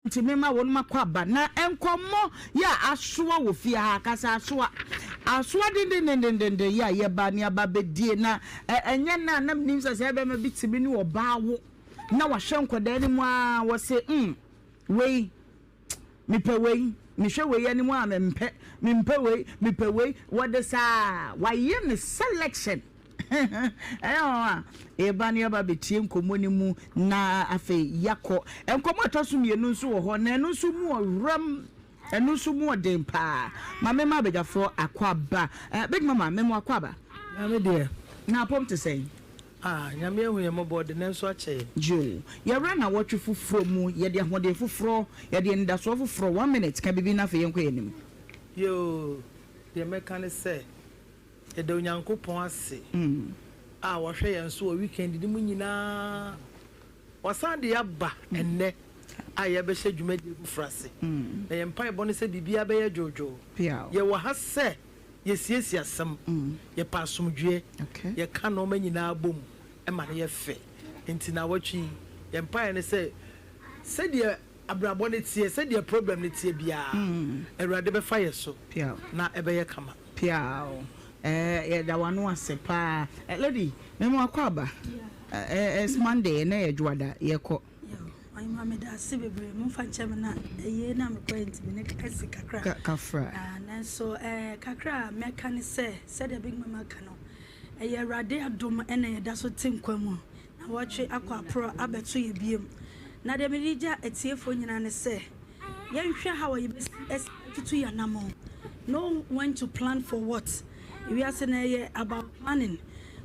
ti mema won makwaba na enkomo ya asoa wo fie ha kasa asoa de ya ye ba ne aba bedie na enye na nam nim se be ma bitimi ni wo baawo na wa hwenkoda ni mu a wo se wei mipe wei mihwe wei ani mu a mimpe wei what the sa why ye selection eba ne aba betie nkomo ni mu na afi yakọ enkomo atoso mienu nso wo ho na enu nso mu oram enu nso mu odem pa mama ma abejafo akwaba big mama memo akwaba na me de na pom to say nyame ehu ye mobode na nso ache jo ye ra na wotwe fufuro mu ye de ahode fufuro ye de ndaso fufuro 1 minute ka bibi na fe yenko yenim yo de mekane say ede onyankopon ase wo hwe ye nso weekend di mu nyina wasande yaba enne aye be hye dwumadi fufrase na ye mpa ebone se bibia be ye jojo ye wo ha se ye siesi asem ye pasomdwe ye ka no manyina abom e ma ye fe enti na watwi ye mpa ne se de abrabo ne tie se de problem ne tie bia erade be fa ye so na ebe ye kama ye da wanu asepa lady memo akwaba it's Monday na ye dwada ye ko my mama da sibebre mo fa nche na ye na me point me ne kasi kakra na so kakra me kan se the big mama kano ye rade adom na ye da so tenkwamu na watwe akwa pro abeto ye biem na de me rija etiefo nyina ne se ye nhwe ha wa ye tutu ya namo no when to plan for what we are saying about planning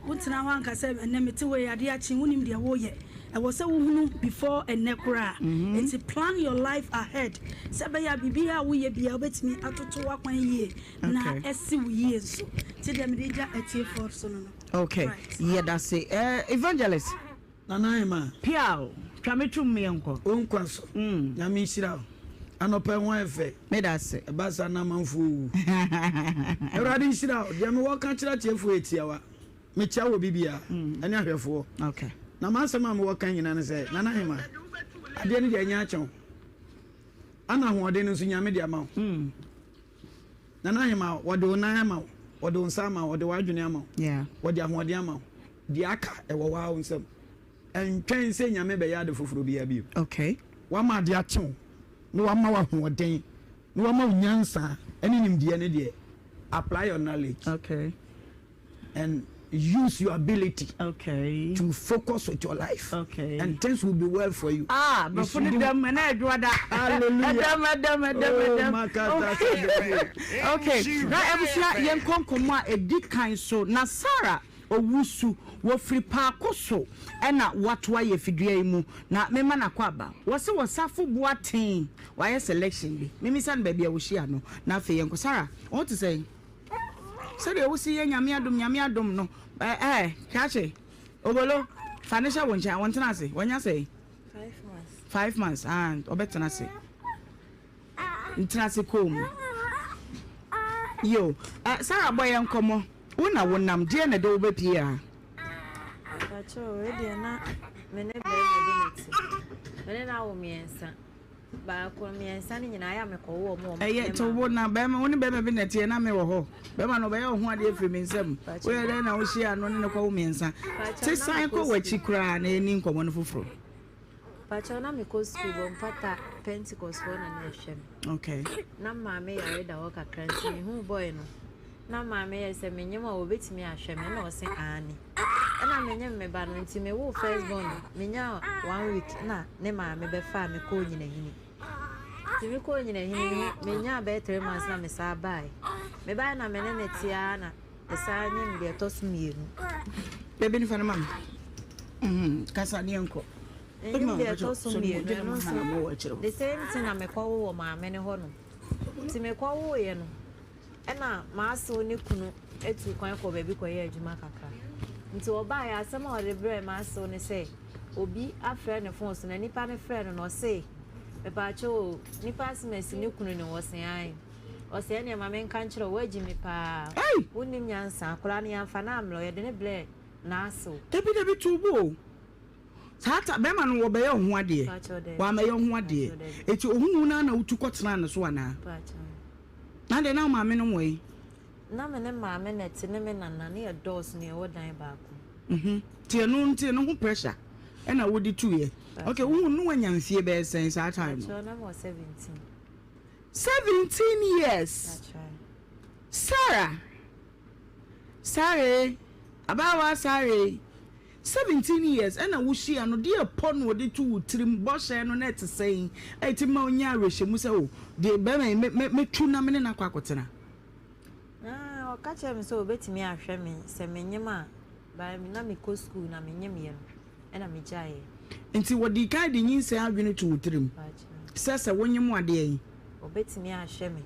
wontina ho anka se na meti we ade achi wonim de wo ye I was say wunu before a nekra and to plan your life ahead sabaya bibia wo ye bia obetimi atoto akwan yie na esi wo yie so ti dem deja etiefo so no okay yeah that's it evangelist nanaima piao twametum me enko onkwa so nyame nhira anopa ho efe me that's it basa na manfu erade nhira de me wo ka kira tiefo etiawa me chia wo bibia ene ahwefo okay na masema me wo kan nyina ne se nanaima ade ne de anya achew ana hoode ne nso nyame de ama nanaima wode onan ama wode onsa ama wode wadwene ama wode ahoode ama de aka ewo wa onsam entwen se nyame be ya de foforo bia bi okay wa ma de achew no wa ma wa hoden no wa ma nyansa ene nimdie ne de apply your knowledge okay and use your ability to focus with your life and things will be well for you but for them na edwada hallelujah okay na ebusia yen konkomo a edikan so na Sarah owusu wo free paako so ena watwa ye fidua mu na mema na kwaba wo se wo safo boaten wa ye selection bi mimi san ba bia wo hia no na fe yen ko Sarah what to say say de wo si ye nyame adom no kache obolo financial woncha wontena se wonya say 5 months and obetena se ntena se kom yo Sarah boy enkomo una wonam de na de wo bepia pacho we de na mene be mene na wo miensa ba ko miensa ni nyina ya mekowo mo to wo na be ma woni be ma bi na tie na me wo ho be ma no be ho ade afiri me nsam wo ye de na wo hia no ne ko wo miensa ti san ko wachi kura na eni nkomo no foforo pacho na me ko school bo mpata Pentecost for na hwem okay na ma me ya reda wo kakra nti hu boy no na ma me ya se menyem a obetimi ahwem na wo se ani na menyem me ba no nti me wo first born menya 1 week na ne ma me be fa me ko nyina hini timi ko nyina hini menya be 3 months na me sa bai me ba na me ne tia na esa nyim de to sumienu bebe ni fa na mam kasa ni enko de to sumienu no the same thing na me ko wo ma me ne ho no ti me ko wo ye no ena ma so ne kunu etu kwan ko bebi ko ye adwuma kakra nti oba ya asema o de bre ma so ne say obi afre ne phone so na nipa ne frɛ no say me pa cho nipa smesi ne kunu ne wo sen ai o se ne ma men kan kyerɛ waji me pa wonim nyansa akora ne amfa na amlo ye de ne ble na so debi tubo Sata bema no wo be ye ho ade wa me ye ho ade eti ohunu na utu kwotena ne so ana na de na maame no moyi na me ne maame na te ne me nana ne dos ne wo dan baako tie no ho pressure e na wodi tu ye okay wo no wanyamfie be sen sa time so na mo 17 years that's right Sarah abawa Sarah 17 years and wo hia no de upon wo de to trim boshe no net saying eti ma onya arehemu se o de be me tu na me na kwakotena o ka che me so obetimi ahwe me se menyem a ba me na me ko school na menyem ye no e na me jaye enti wo di ka de nyinse adwene to trim se wonyem ade yi obetimi ahwe me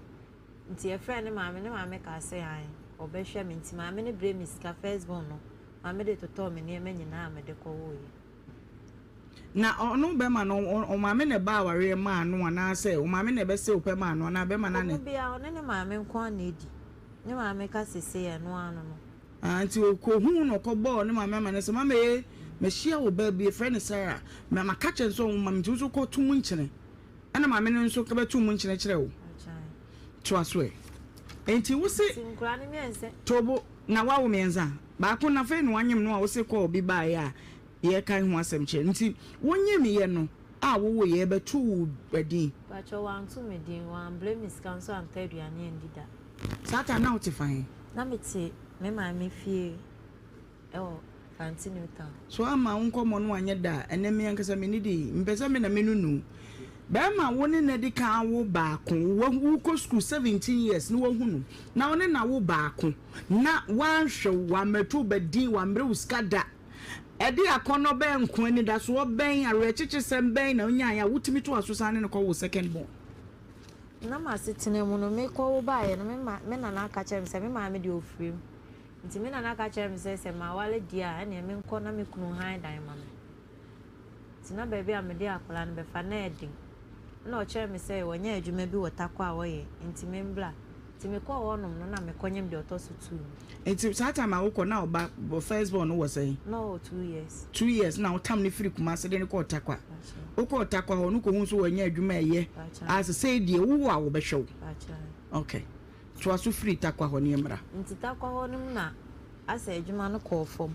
nti e friend ne maame ka se an obehwe me nti maame ne bre me ska first born no maame de toto me ne nyina me de ko wo yi na ono be ma no o maame ne ba aware ma no ana se o maame ne be se o pe ma no na be ma na ne bia one ne maame nko na edi ne maame ka sese ye no ano no anti o ko hu no ko bo ne maame ma ne se maame me hia wo ba bi friend Sarah me ma ka chen so maame ti so ko tum nchene ana maame ne nso ka be tum nchene kire wo to aso e enti wo se nkura ne mense tobo na wa wo menza ba ko na fe no anyem no a wo se ko obi ba ya ye kan ho asem kire nti wonyem ye no a wo ye betu badin ba cho wan tu me din wan blame is council and aduane ndida sata na utifan na meti me ma me fie continue town so ama unkomo no anye da ene me yankasa me ni di mpesa me na menunu ba ma woni na di kan wo baako wo ko school 17 years ni wo hunu na woni na wo baako na wanhwe wa metu badin wa mre uskada edi akono be nko ani da so ben arechiche sem ben na onya ya wutimi to asosa ne ko wo second born na ma setene mu no me ko wo bae no me na na aka chere me se me ma me de ofrim nti me na na aka chere me se ma wale dia na me nko na me kunu han dan ma me ti na baby a me de akola no be fa na edin na o chere me se wonya adwuma bi wotakwa a wo ye nti me mbla ti me ko wo no na me konyem de otoso tu nti sata ma wo ko na oba first born wo say no 2 years 2 years na o tam ne firi kuma se de ne ko otakwa oko otakwa ho no ko hu so wonya adwuma eye as say die wo a wo be hwew okay to aso firi takwa ho ne mra nti takwa ho no na asa adwuma no ko fom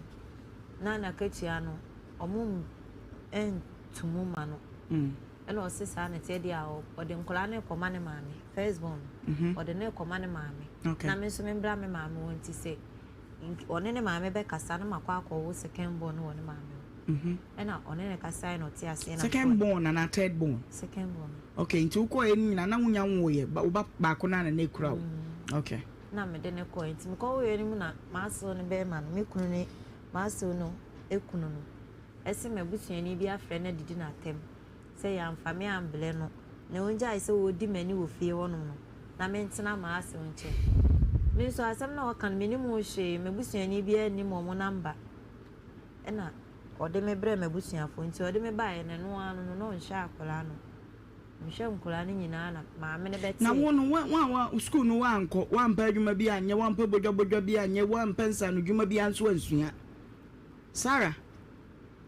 na katua no omum tumu ma no ena o se sa na te dia o de nkola na ekoma ne maame first born o de na ekoma ne maame na me so me mbra me maame wonti se one ne maame be kasa na makwa akwo second born wo ne maame ena one ne kasa na ti ase na second born na third born second born okay nti uko eni na wunya nwoye ba ko na na ekura okay na me de ne ko nti me ko wo eni mu na maaso ne be ma no me kunu ne maaso no ekunu no ese me busuani bi afre na didi na atem se ya mfame amble no na onja ise wo di mani wo fie wono no na me ntena maaso nche me so asem na wakan me ni mu hwe me busuani bi ani mo namba ena ode me bre me busuafo nti ode me bae ne no anu no nhya akola no nhya nkola ne nyina na maame ne beti na wono wa school no wa anko wa mpa adwuma bi anye wa mpa bodwo bi anye wa mpa nsa no dwuma bi anso ansua Sarah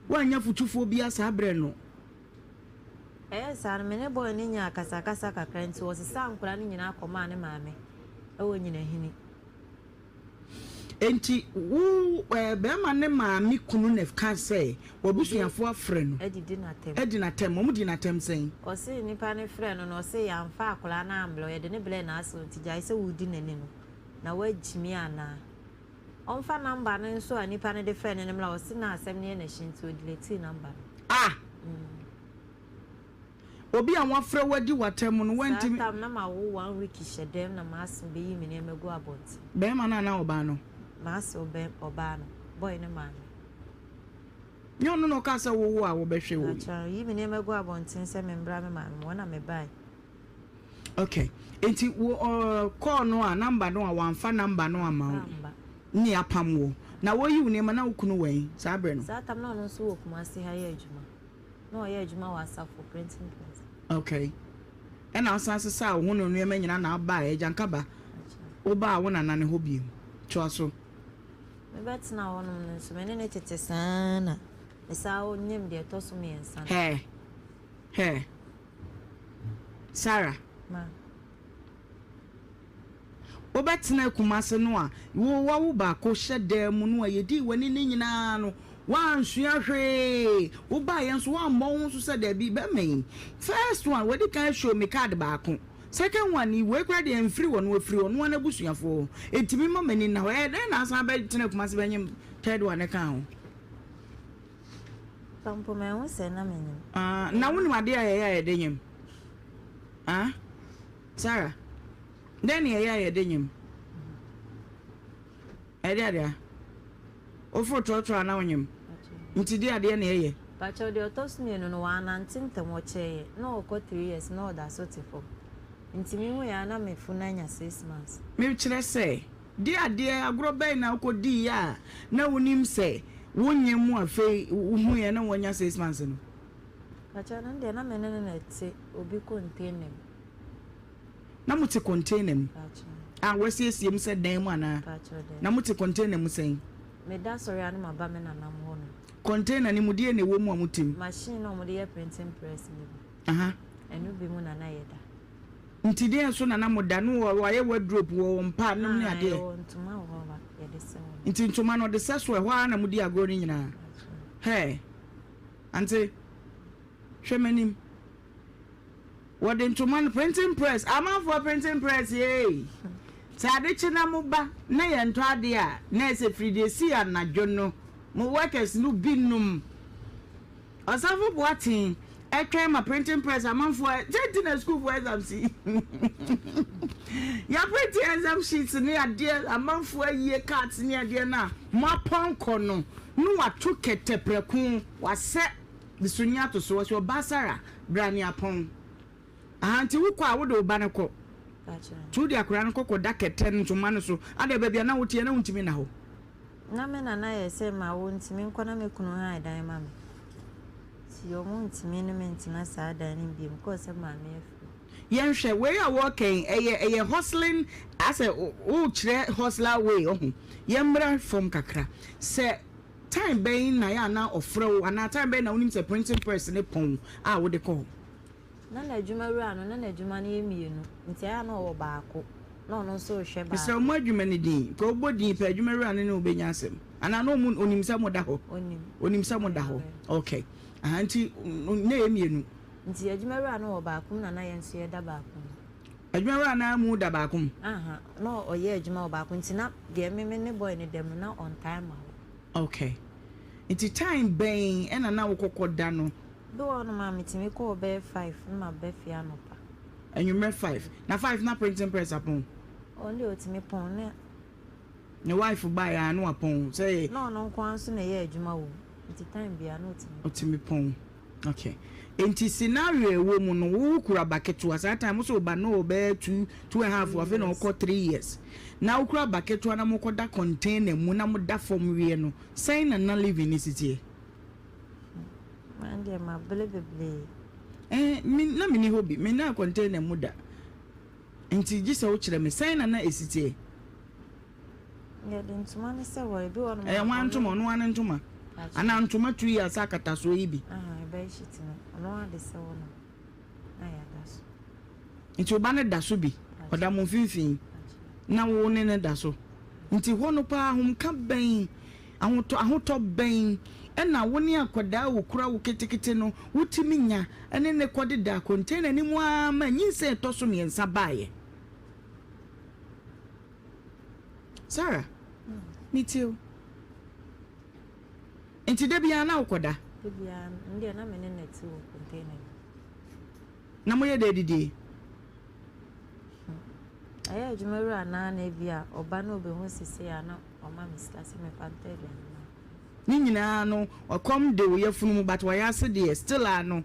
wa anya futufo bi asa bre no sa me ne boy ne nya kasa kakra nti wo sesa nkola ne nyina akoma ne maame ewo nyina hini enti wo be ma ne maami kunu ne ka say wo busuafo afre no edi na tem mo di na tem sen o se nipa ne frɛ no no se ya mfa akola na amblo ye de ne ble na aso nti jai se wudi nani no na wagimi ana on fa number no nso a nipa ne de frɛ ne mla o se na asɛm ne na shinto delete number obi a wafre wadi watem no wanti tam na ma wo 1 week hyedem na ma aso be yi me ne mego abot be ma na oba no ma aso be oba no boy ne ma nyo no ka sa wo a wo be hwe wo acha yi me ne mego abot se me mbra me ma mo na me bai okay enti wo call no a number no a wanfa number no ama ni apam wo na wo yi ne ma na okunu wen sa bre no sa tam na no so wo kuma se ha ye adwuma no ye adwuma wa sa for printing press okay and asanse sa wo no no ema nyina na aba e jankaba oba wo na ne hobie to aso me bet na wo no so me ne tete sana Esa o nyem de to so me ensan. Hey. Sarah. Ma. Obetina kumase no a wo ba ko hyede mu no a yedi wani ni nyina no wan sua hwe wo ba yen so wan mo so se da bi be men first one we can show me card ba ko second one we kra de free one we free one na busuafo etimi ma mani na we den na san ba tina kumase benyem third one ka ho Pampo me ho se na menyem na wonu ade ya denyem Sarah then ya denyem Edia ofo trotro na wonyem nti dia de na ye ba cho de otos me no wana ntintem wo cheye no ko 3 years no da so tifo nti mi hu ya na me funa nya 6 months me kire se dia de agro ben na ko di ya na wonim se wonyem mu afi hu ya na wonya 6 months no ba cho na de na me ne na ti obi container na muti container mu wasiesie mu se dan mu ana na muti container mu sen me da sorry anu ma ba me na nam ho no container ni mudie na wo mu amutim machine no mo de printing press ni enu bi mu na na yeda nti de so na moda no wo ye wardrobe wo mpa no ni ade ntuma ho ba ye de se nti ntuma no de se so ho na mudi agro ni nyina ante hwemanim what the ntuma printing press ama for printing press Sade china mo ba na ye nto ade a na ese fride si anadwo no mo workers no binum osafo boatin etwe ma printing press amanfo jenti na school for exam si ya printing exam sheets ni ade amanfo aye cards ni ade na mo ponko no no wato ketepreku wase bisunya to so basara brani apon anti wo kwa wo do ba ne ko tu dia kura no kokko da keten ntoma no so ade ba bia na wotie na wontimi na ho na me na ye se ma wo ntimi nko na me kunu ha dan ma me si yo mo ntimi no me ntina sa dan ni bi ko se ma me afu yen hwe we are working eye hustling as a o kire hustler way oh yembra from kakra se time ben na ya na ofro ana time ben na unim se printing press ne pon a wo de ko na adwuma ru ano na adwuma na emienu nti ya na wo baako na ono so hwe ba se mo adwuma ne din ko bodi pe adwuma ru ano ne obenya asem ana no mu onim sa mo da ho onim sa mo da ho okay nti na emienu nti adwuma ru ano wo baako na ye nso ye da baako adwuma ru ano mu da baako no oye adwuma wo baako nti na de meme ne boy ne dem na on time okay nti time ben ena na wo kokoda no do on ma mitimi ko be 5 na be fia no pa enwume 5 na 5 na printing press upon only otimi pon ne ne wife buy ya no upon say no kwan so na ye adwuma wo nti time bia no otimi pon okay enti scenario ewo mu no wo kura baketu asa time so ba no be 2.5 of no ko 3 years na wo kura baketu na mo ko da container mu na mo da form wie no say na living is it Ande ma belebele na mini hobby me na container muda nti gisa wo kire me sai na esitie ya de ntuma ne se wo bi wono wan ntuma no wan ntuma ana ntuma 2 years akata so yi bi be shit no no ade se wono na ya daso nti oba ne daso bi oda mo finfin na wo ne daso nti hono pa ahum ka ben ahoto ben ena woni akoda wo kura wo ketekete no wutimi nya ene ne kode da container ni mu ama nyinse to so miensa baaye Sarah mitio enti de bia na ukoda de bia ndi na me ne net wo container na mo ye de didi aya adwumaru ana na bia oba na obehu sisi ya na oma mislasi me panteria ni nyina no okom de wo yafunu mu but wa yase de still ano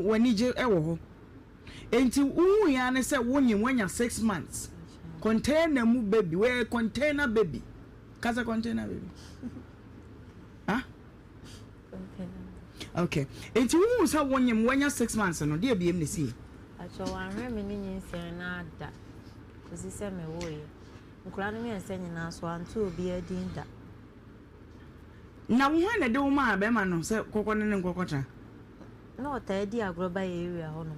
wani je ewo ho enti wu ya ne se wonyi wanya 6 months container mu baby we container baby kaza container baby okay enti wu sa wonyi wanya 6 months no de biem ne si acho wan hwe me ni nyin na ada kosi se me wo ye nkura no me ense nyina so anto obi adin da na wo na de wo ma be ma no se kokko ne nkokota no ta di agroba area ho no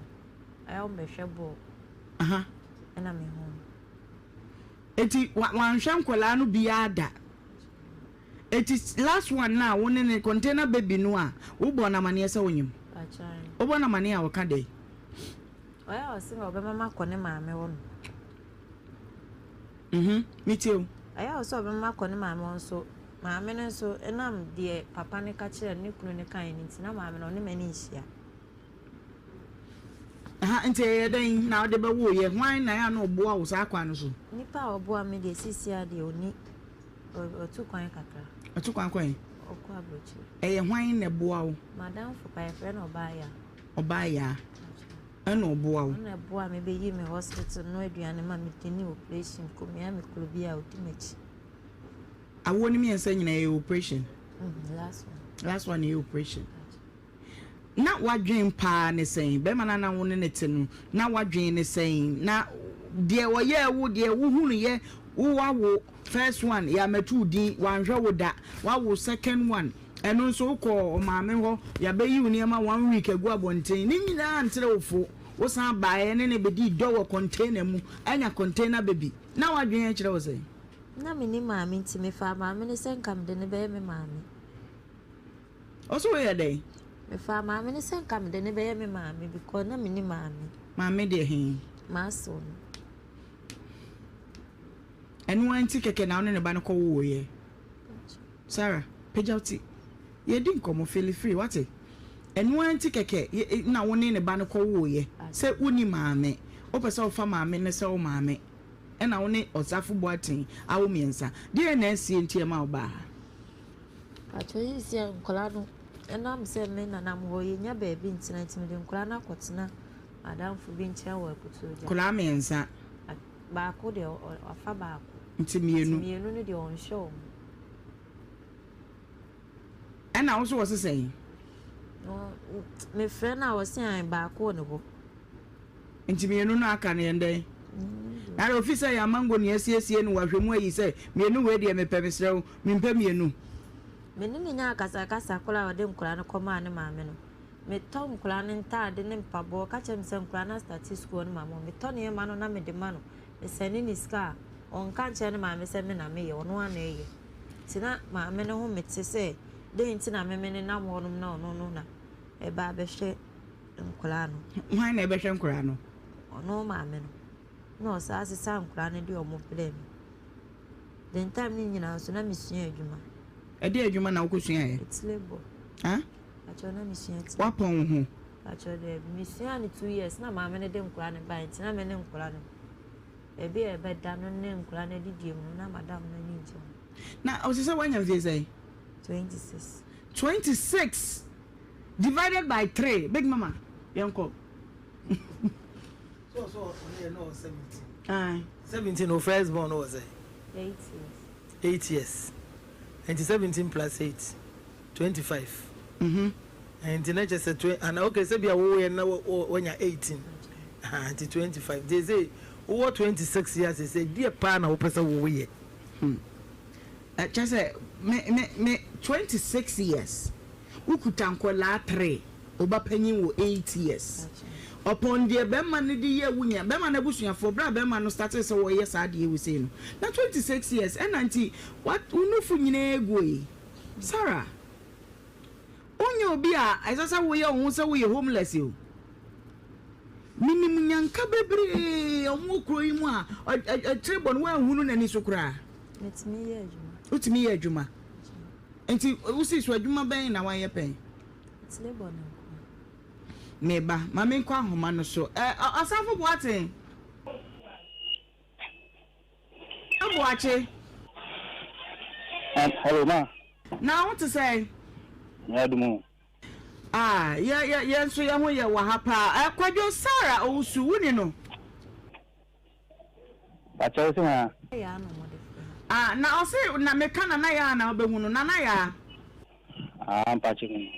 ayo be hwebo aha na me ho eti wan hwankola no bia da eti last one na wo ne container baby no a wo bo na mane se wonyim achai wo bo na mane a wo ka dey oya osi na obe mama kone maame wo no mitio aya osi obe mama kone maame wo so maame no so enam de papa ne ka kire ne kunu ne kan ni ntina maame no ne mani nhia aha nti den na de be wo ye hwan na ya no boa wo sa kwa no so nipa oboa me de sisia de oni otu kwan kakra otu kwan okwa abrochi hwan na boa wo madam for pa friend obaya ana oboa wo na boa me be yi me hospital no aduane ma me tini operation ko me am klobia ultimate awo ni me ensa nyina ye operation last one ye operation na wadwen pa ne sen be mana na wo ne te no na wadwen ne sen na de wo ye wo de wo hunu ye wo wawo first one ya metu din wanhwe wo da wawo second one eno nso ko maame ho ya be yi uniema 1 week agu abonten ni nyina antre ofo wo san baaye ne bedi do wo container mu anya container baby na wadwen ya kire wo sei na me ni maame nti me fa maame ne senkam de ne be me maame oso we ya dey me fa maame ne senkam de ne be me maame because na me ni maame de he maso enu anti keke na one ne ba ne ko wo ye Sarah pejauti ye din komo feel free what enu anti keke na woni ne ba ne ko wo ye se woni maame o pese o fa maame ne se o maame e na woni osafo boatin awo miensa de na sie ntie ma oba achoyi sie nkola no enam se me na nam ho ye nya ba bi ntina ntimi de nkola na kotena madam fu bi ntia wo akutoja kola miensa ba ko de afa ba ko ntimienu ne de on show na wo so wo sesei no me friend na wo se an ba ko ne ho ntimienu no aka ne ndai na officer ya mango ne asiesie no wahwemu ayi se mienu we de me pemesrew mi mpa mienu me ni nya kasa kola wo de nkola ne koma ne maame no me to nkola ne nta de ne mpabo ka chem se nkola na start school ne maamo me to ne ma no na me de ma no me sene ni ska on kan che ne maame se me na me ye ono ana ye tina maame ne ho mete se de ntina me ne na mo no na ono no na e ba be hwe nkola no hwan na e be hwe nkola no ono maame no no sa sa nkola ne de omo play me den time ni nyina so na me sua adwuma e de adwuma na wokosua ye it's labor achona mi sua ti wapon ho achode mi sua ni 2 years na maame ne de nkola ne ba ntina me ne nkola ne ebi e be da no ne nkola ne didie mu na madam na ni nje na o se wanya mfie say 26 divided by 3 big mama yanko so no 17 17 no first born was 8 years and 17 plus 8 25 and the next is 20 and okay say be we na when you 18 and 25 they say over 26 years they say dear pa na wo pesa wo we just say me 26 years ukutankola 3 oba panyin wo 8 years upon the bema ne di ye wunya bema na busuafo bra bema no started so wo ye saade ye we say no na 26 years and anti what unufu nyina egoi Sarah onye obi a aisasa wo ye ohun se wo ye homeless yo minim nyanka bebre omo kuro yi mu a trebon wa hunu na ni sokura metimi ye adwuma utimi ye adwuma enti usi so adwuma ben na wa ye pen it's labor no meba mama nkwa ahoma no so asafo boaten aboache hello ma now what to say ya dumu ya so ya ho ye wa hapa kwadwo Sarah owusu wuni no acha se ma ya no mo de na o se na meka na ya na obehunu na ya mpachi ni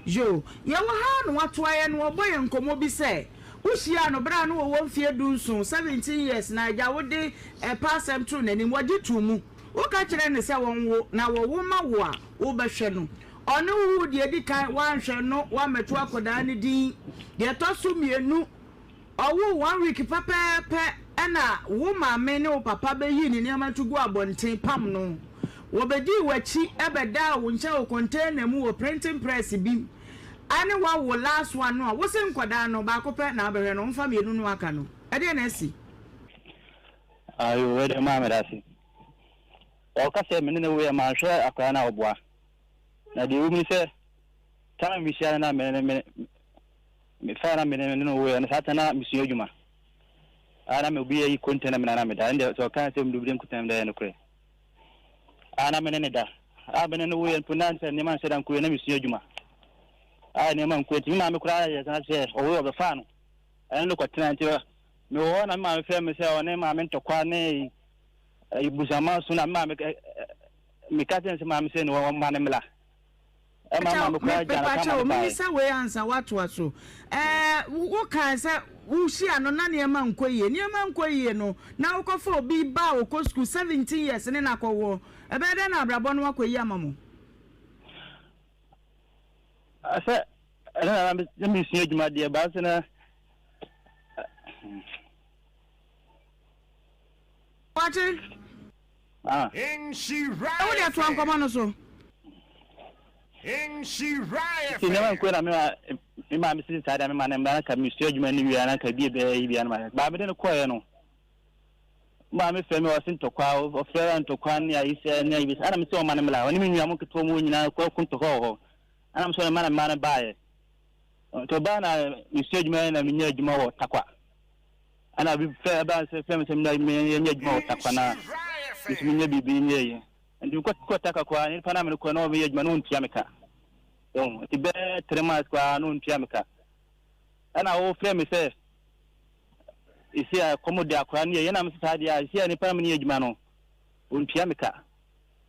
yo ye wo ha no watoa no oboye nkomo bi se ushia no bra no wo mfie dunsun 17 years na ja wo de passem true na ni wodi tu mu wo ka kire ne se wonwo na wo ma wo a wo behwe no ono wu de di kan wan hwe no wa meto akoda ne din de to so mienu owo 1 week pepepe ena wo ma me ne wo papa be yi ni niam to go abonten pam no wo be di wachi ebeda wo nche wo container mu wo printing press bi ani wa wo last one no wo se nkoda no ba ko pe na behwe no mfa mienu no aka no e de na asi ayo we de ma me dasi o ka se me ne we ma hwe akwa na oboa na de umi se ta mi sia na me fa na me no we na sata na mi sio juma ana me bi yi container me na me da inde so kan se me dubrim kutam da ne kure ana me ne da a be ne we punan se ne man se dan ku na mi sio juma a ne man ku ti ma me kura ya sa se o we be fa no ana no kwatena nti me wo na ma me fe me se o ne ma me ntokwa ne ibusama so na ma me ka se ma me se no wo ma ne mla mama me kwa jana kama me say we answer what so wo kan say wo hia no na ne ma nkoye no na wo kofo obi ba wo ko school 17 years ne na kowo ebe de na abrabo no akoyi amamo asa na me sio juma de ba se na Watching Nhyira wo de to ankomo no so Nhyira ti na ko na me ma me si sada me ma na ka mi sio juma ni wi na ka bi yi bi na ba me de no koye no ma me fe me wasin to kwa o fe ran to kwa ni ayi se ni ayi ana me se o ma na mla woni me nwa mo keto mo nyina ko kun to ho ana me so na ma baaye to ba na mi sio juma na mi nya juma wo takwa ana bi fe ba se fe me se na mi nya juma wo takwa na mi nya bibi nya yi ndi ko taka kwa ni pana me ko no me juma no ntia meka don ti be 3 months kwa no ntia meka ana wo fe me se isi a komode akwa ni ye na me sadi a isi ni pana me ni juma no ntia meka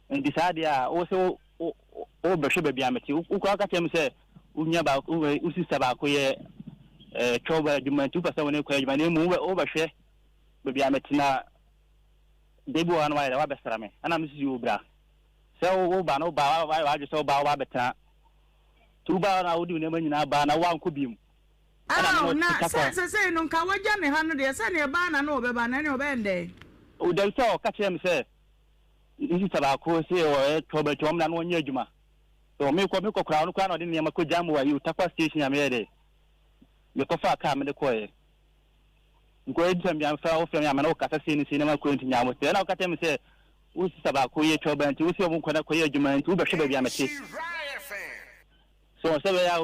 ndi sadi a wo se o be hwe bia meti wo ko aka tem se unya ba u sister ba ko ye choba juma tu pasa woni ko juma ni mu o be hwe bia meti na debu wan wa be sara me ana me si obra se wo ba no ba wa ju se ba beta tu ba na wodi ne manyina ba na wan ko bimu na se no nka waja ne ha no de se ne ba na no be ba na ne obende o de so ka che me se isi taba ko se o choba chom na no nya juma to me ko kra no kwa no de ne ma ko jamu wa yu takwa station ya me de me ko fa ka me de ko e ngo edam ya fa o fem ya na o kasa se ni sinema ko nti nya mo se na o kata me se o si taba ko ye choba nti o si o mo kwana ko ye juma nti o be hwe ba bia meti so se ya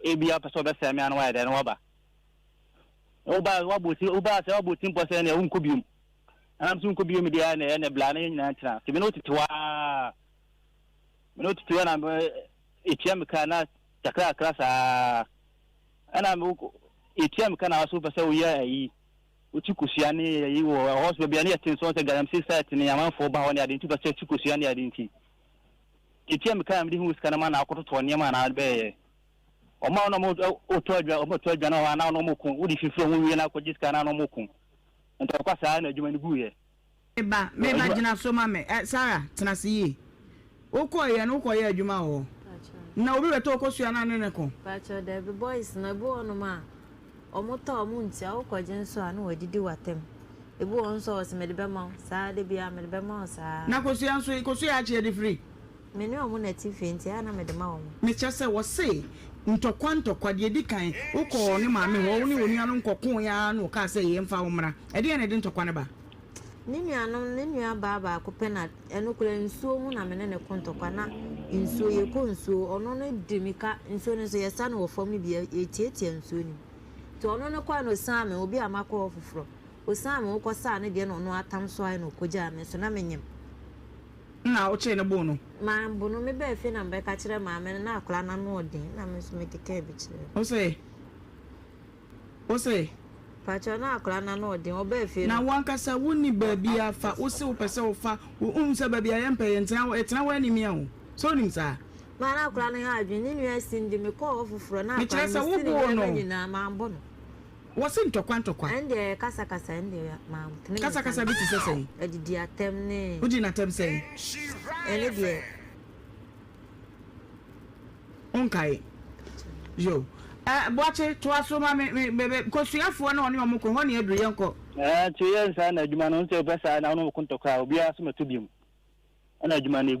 e bia pa so be se me an wa de no ba o ba wa buti o ba se wa buti mpo se ne o nko bium am sun ko bium dia ne bla na nyina tira ke me no titiwa na etiam kana takra krasa ana mo etiam kana waso pa se o ya yi uti kusia ne yi wo hospital bia ne tin so se garam site ne yamanfo ba woni adin ti ba se uti kusia ne adin ti etiam kana me di hu skana ma na akoto ne ma na be o ma no mo o to adwa na wa na no mo kun udi fifiro ho wi na ko jiskana no mo kun nto kwa sa na adwuma ni guye ba me imagine so ma me Sarah tena se yi o ko ye no ko ye adwuma ho na obi beto ko sua na ne ko pacho the boys na bu onu ma omuta omunti a ukwaje nso a na wadidi watem ebu onso o se me de be ma sa de bia me de be ma sa na ko sua nso ko sua a che de free me ne omu na ti fenti a na me de ma omu me che se wo se ntokwa de di kan uko ne ma me ho ne oni anu nkokon ya na ka se ye mfa wo mra e de ne de ntokwa ne ba ne nua ba ko pena eno kura nsuo mu na me ne kontokwa na nsuo ye ko nsuo ono no dimika nsuo ne so ye sa na wo fam ne bia etietie nsuo ni to ono ne kwa no sa me obi amako ofoforo o sa me ko sa ne de no no atam so ai no koja me so na menyem na o che ne bo no ma bo no me be fe na mbe ka kire ma me na akula na no odin na me so me keke bi kire o se pacho na akula na no odin o be fe na wankasa woni baabi afa o se o pese o fa o se baabi aye mpa ye ntina wa ni mia o so nim sa ma na akula na ha adwin ni nua sindi me ko ofoforo na akula ni na ma mbo no wasn't to quantokwa. And the Casa and the mount. Casa bit is saying. A diatem, Would you not say? Any dear. Okay. Yo. Watch it to us, baby, because you have one on your muco, honey, every uncle. 2 years and a Juman on the best I know Contoca, we are some to be. And a Juman a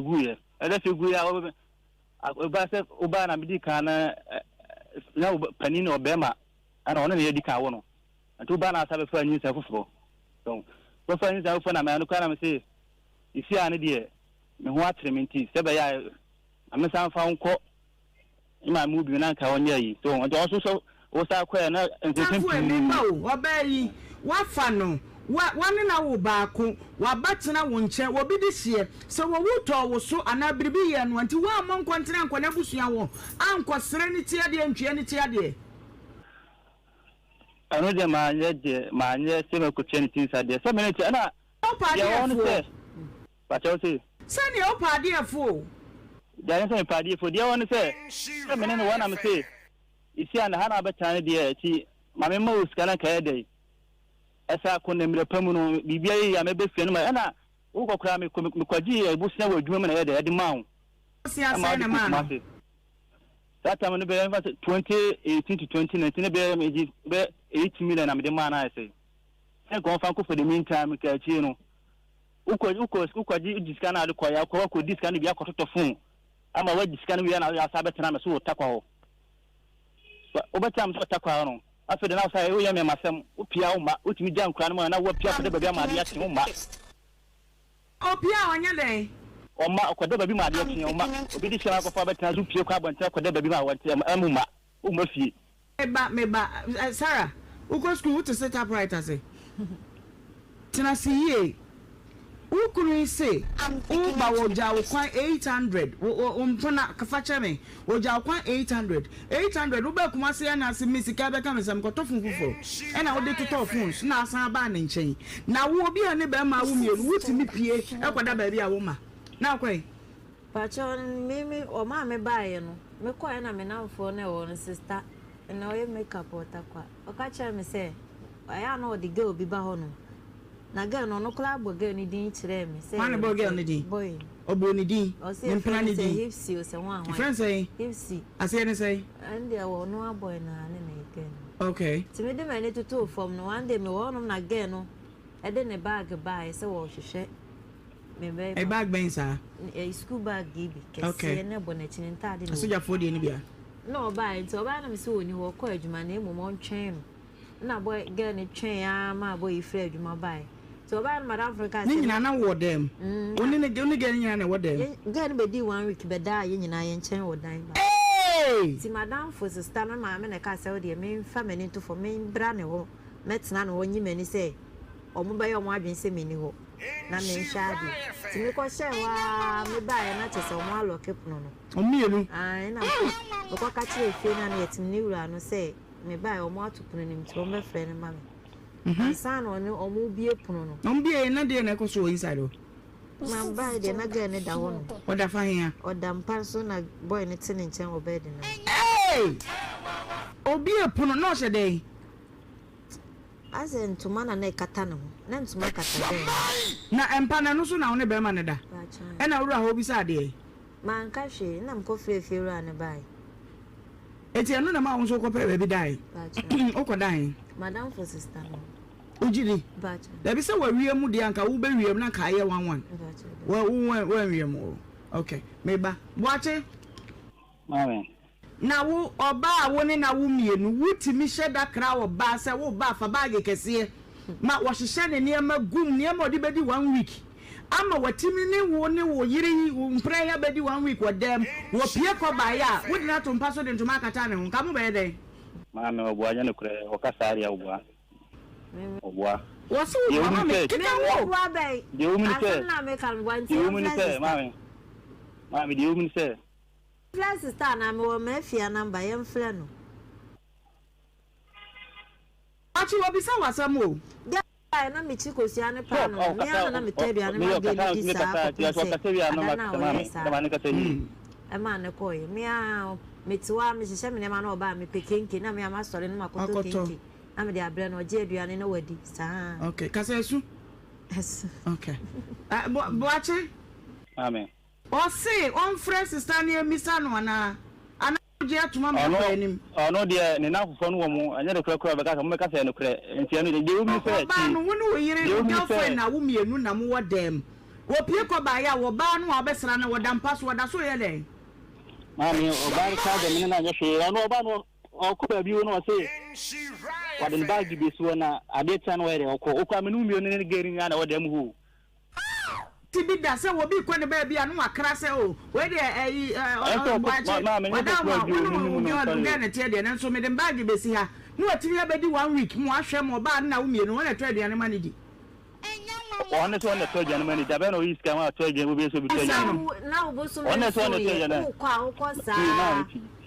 good. And if you agree, Obana Bidicana, no Panino Bema, and only a Dicawano. And 2 banners have a friend you self for. So, what friends are for a man who can say, you see an idea. What's the minty? Sebaya, I'm a sound found court. In my movie, and I can't hear you. So, and also, was our queer and obey what fun. What one in our back, what batsina won't chair will be this year. So, what would was so an abbey and went to 1 month continent when Abusiawo, Uncle Serenity at the entry. I know the man, my similar opportunities are there. So many, but I'll say, send your party a fool. There is a party for the one say. I mean, one I'm say, you see, and the Hannah Batana, dear, my memories can carry day. As I couldn't be a permanent BBA, I may be friend my Anna, Ugo Crami, Mukaji, a bush never dream at the mount. That time, 2018 to 2019, 8 million. I'm the man, I say. I go for the meantime, Cachino. Uko, this can require this can be a quarter of phone. I'm away this can be an Sabatina, so Taco. But over time, so Taco. After the outside, we are myself, Upiama, which we don't cry, and I will Pia the Bama, oh, Pia on your day. Or Ma, or the baby, my dear, be the shop of Fabertas, Pio Cab and talk with the baby, what Amuma, Umusi. Sarah, who goes to set up right as a Tennessee. Who could we say? Uba Woja quite 800. Umpona Kafachame, Woja quite 800. 800. Uba Kumasi and as Missy Cabacam and some cotton for. And I would to phones. Now, some banning chain. Now, will be a neighbor, my woman, would me PA, Aquada baby, a woman. Now, quay. But on Mimi or Mamma Bayan, make quite an amount for no sister, and now you make up or taqua. Or catch me say, I know the girl be bahono. Nagan on no club will get any din to them. Say, one about girl, boy, or Bonidi, or say, Hipsy or someone. Friends say, Hipsy. I say, and there were no boy now, again. Okay. To me, the man to two from no one day, me one of again. I didn't a bag buy, so she said, a bag bank, sir. A school bag, Gibby. Okay, and no bonnet in Taddy. So you're 40 in India. No, by it, so I'm so when you were called my name on chain. Now, boy, get a chain, my boy, Fred, my buy. So about Madame Africa, I know what them. Only getting in what them. Get be 1 week, but die in I chain or dime. Hey! See, Madame for the stammer, my man, a castle, the main family to for main brand. Met's none when you many say, or mobile your wife in semi ho. None shabby. To make us share, me buy a matches or more lock up no. Oh, me, I know. But catch you a fin and yet new and say, me buy or more to put him to my friend and mammy. Son or no, or move be a puno. Don't be another neck so inside. Man, buy the again at one. What I find here, or damn person, a boy in its in chair or bed. Hey! Oh, be a puno, no, a day. As in to man and a catano, then to make a now, and Pananoso now, never manada. And I will hope beside ye. Man, cashy, and I'm coffee if you run a buy. It's another mouse so compare baby die. Oko dying. Madame for sister. Ujidi. But there is a way we are Mudianka, who bury him, not Kaya 1. Well, we are more. Okay, maybe. Watch it. Now, or bar one in a woman, would to me shed that crowd of bass, I will bath a bag, can see. Mat was a shining near my goom near my baby 1 week. I'm a what Timmy won't know you pray a baby 1 week with them. What Pierre Cobaya would not pass it into Macatana. Come away there. Mamma, why you or Casaria? What's the woman? The woman said, Mammy, the woman said. Plus, the stand I'm more mafia number and flannel. What you will be so some more? I know me chico, Siana Pano, I'm a Tabby, and I'm a man, a coy, meow. metiwa me hye me nema na oba me pekenke na me ama sori no makoto kenke na me de abre na oje aduane na wadi saa okay kasa esu yes okay boache amen o say on fresh sister ne misa no ana je atuma me ko enim ono de ne na fofo no wo mu anya de kura beka mo beka se no kura enti anu de wo mi se ba no wo no yire girlfriend na wo mienu na mo wodem wo pie ko ba ya wo ba no obesra na wodam pass woda so ye le mami oba ka de me na nya hwe ono oba no okuba bi wo no se wade bag bi so na ade tan were okwa me no mienu ne geri nya na wodam hu tibida se wo bi ko ne ba bia no akra se o we de ne tie de nso me de bag be si ha no atiri abedi 1 week mo ahwe mo ba na wo mienu na twa de ne ma ne di one so na toja na mani da be no is kan wa toja mo be so bi toja na oboso me one so na toja na kwa saa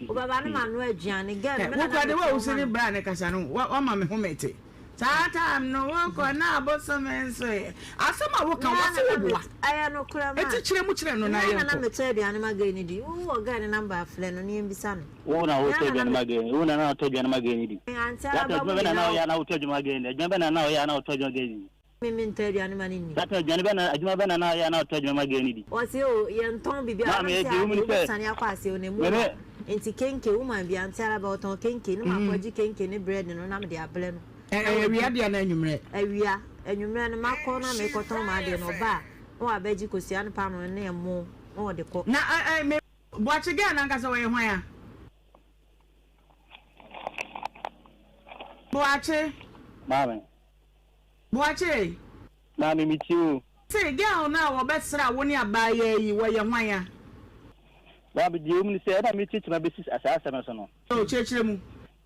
o baba na manu aduane gel me na kwa de wa usini bra ne kasa no wa ma me homete tata no wo ko na aboso me so asema wo kan wa se wo aya no kura ma eti kire mu kire no na ye na me toja aduane magani di wo ga ne number afle no ne mbisa no wo na wo toja na magani wo na toja na magani di antara ba na ya na wo toja magani adwa be na ya na wo toja magani Mimin teri ani manini. Tata jani bana ajuma bana na ya na otojo mageni di. O se o ye nton bibia na sani akwa se o ne mu. Enti kenke woman bia ntara ba oton kenke ni makwaji kenke ni bread no na me de able no. Awia de na enwumre. Awia enwumre no makọ na me koton ma de no ba. O abeji kosia no pa no ne emu o de ko. Na me boache ga na ngasa we hwan ya. Boache. Mama. Boache na me mitiu say girl na wo besra wo ni abaye yi wo ye hwan ya ba bi dium ni se na me chichi na besis asasa me so no o chechire mu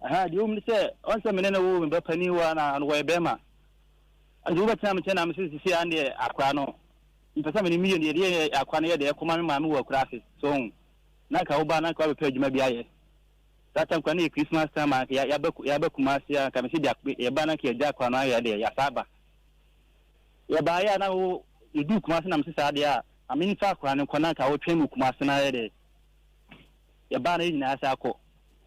aha dium ni se on se me ne wo me bapani wa na no we bema aju ba tana me tana me sisi ande akwa no mpesa me ni million ye akwa no ye de kuma me ma me wo akura se so na ka wo ba na ka be pejuma bi aye tata kwa ni Christmas time ya ba kumasi ya kama sidi ya bana ki ya kwa na ya de ya saba ya ba ya na wo idu kumasi na msisa ade a amini fa kwa ne kona ka wo twemu kumasi na ya de ya bana yin na asa ko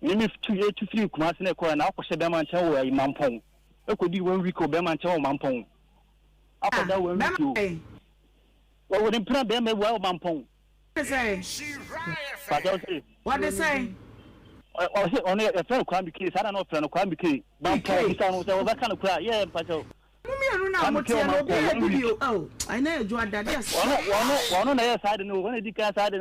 ni mi tu ye tu free kumasi na ko na akwhye be man chen wo ayi mampon ekodi 1 week o be man chen wo mampon akoda 1 week wo wo ni plan be me wo mampon say what they say on a friend can be killed. I don't know friend can be killed. That kind of cry. Yeah, Pacho. Oh, I know you are that. Yes, one on the side, no one of the side.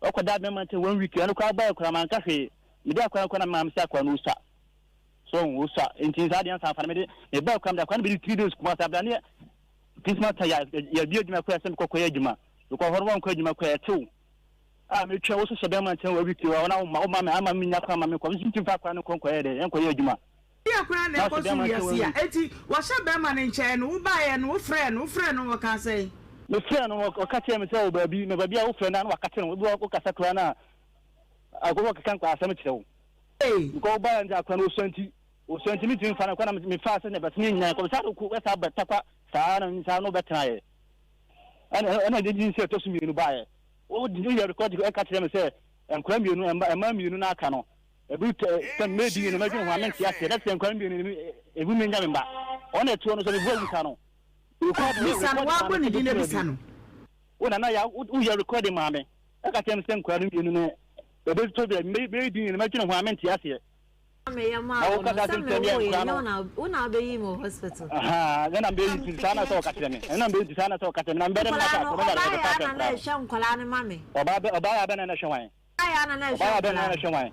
Okay, that man 1 week. I don't buy a cram cafe. You don't cry when I'm Saquanusa. So, Usa, in Tinzadian family, a bell come that can be 3 days. Christmas, you did my question, Cocoyajima. You call her 1 Kojima Quay 2. Me twa wo so be man chen wa wiki wa na ma ama minya kwa ma me ko nti fa kwa no konko ye de enko ye adwuma ya kwa na ko so ya eti wa sha be man nchen no ba ye no wo frɛ no wo ka sei me frɛ no wo ka che me se wo ba bi me ba bi a wo frɛ na wa ka che no wo ka sa kra na agogo ka kan kwa asem kire wo ko ba nja kwa no so nti mi tin fa na kwa na me fa se ne ba tin nya ko sa ko sa ba ta kwa sa na sa no betra ye ana de din se to su mi no ba ye o di you record e ka tell me say enkwa mienu ema mienu na aka no ebi ten medi no madwen ho amenti ase that enkwa mienu ebi me nya me ba ona etu no so be voice ka no record me wa bo ni di na bisa no ona na ya u ya record ma me e ka tell me say enkwa mienu no ebi to be me di no madwen ho amenti ase me ya ma una be yi mo hospital aha na be yi sana so ka tell me na be yi sana so ka tell me na be na ka ko ba na na shan kwala ne mame oba ya be na shwan aya na na shan kwala na shwan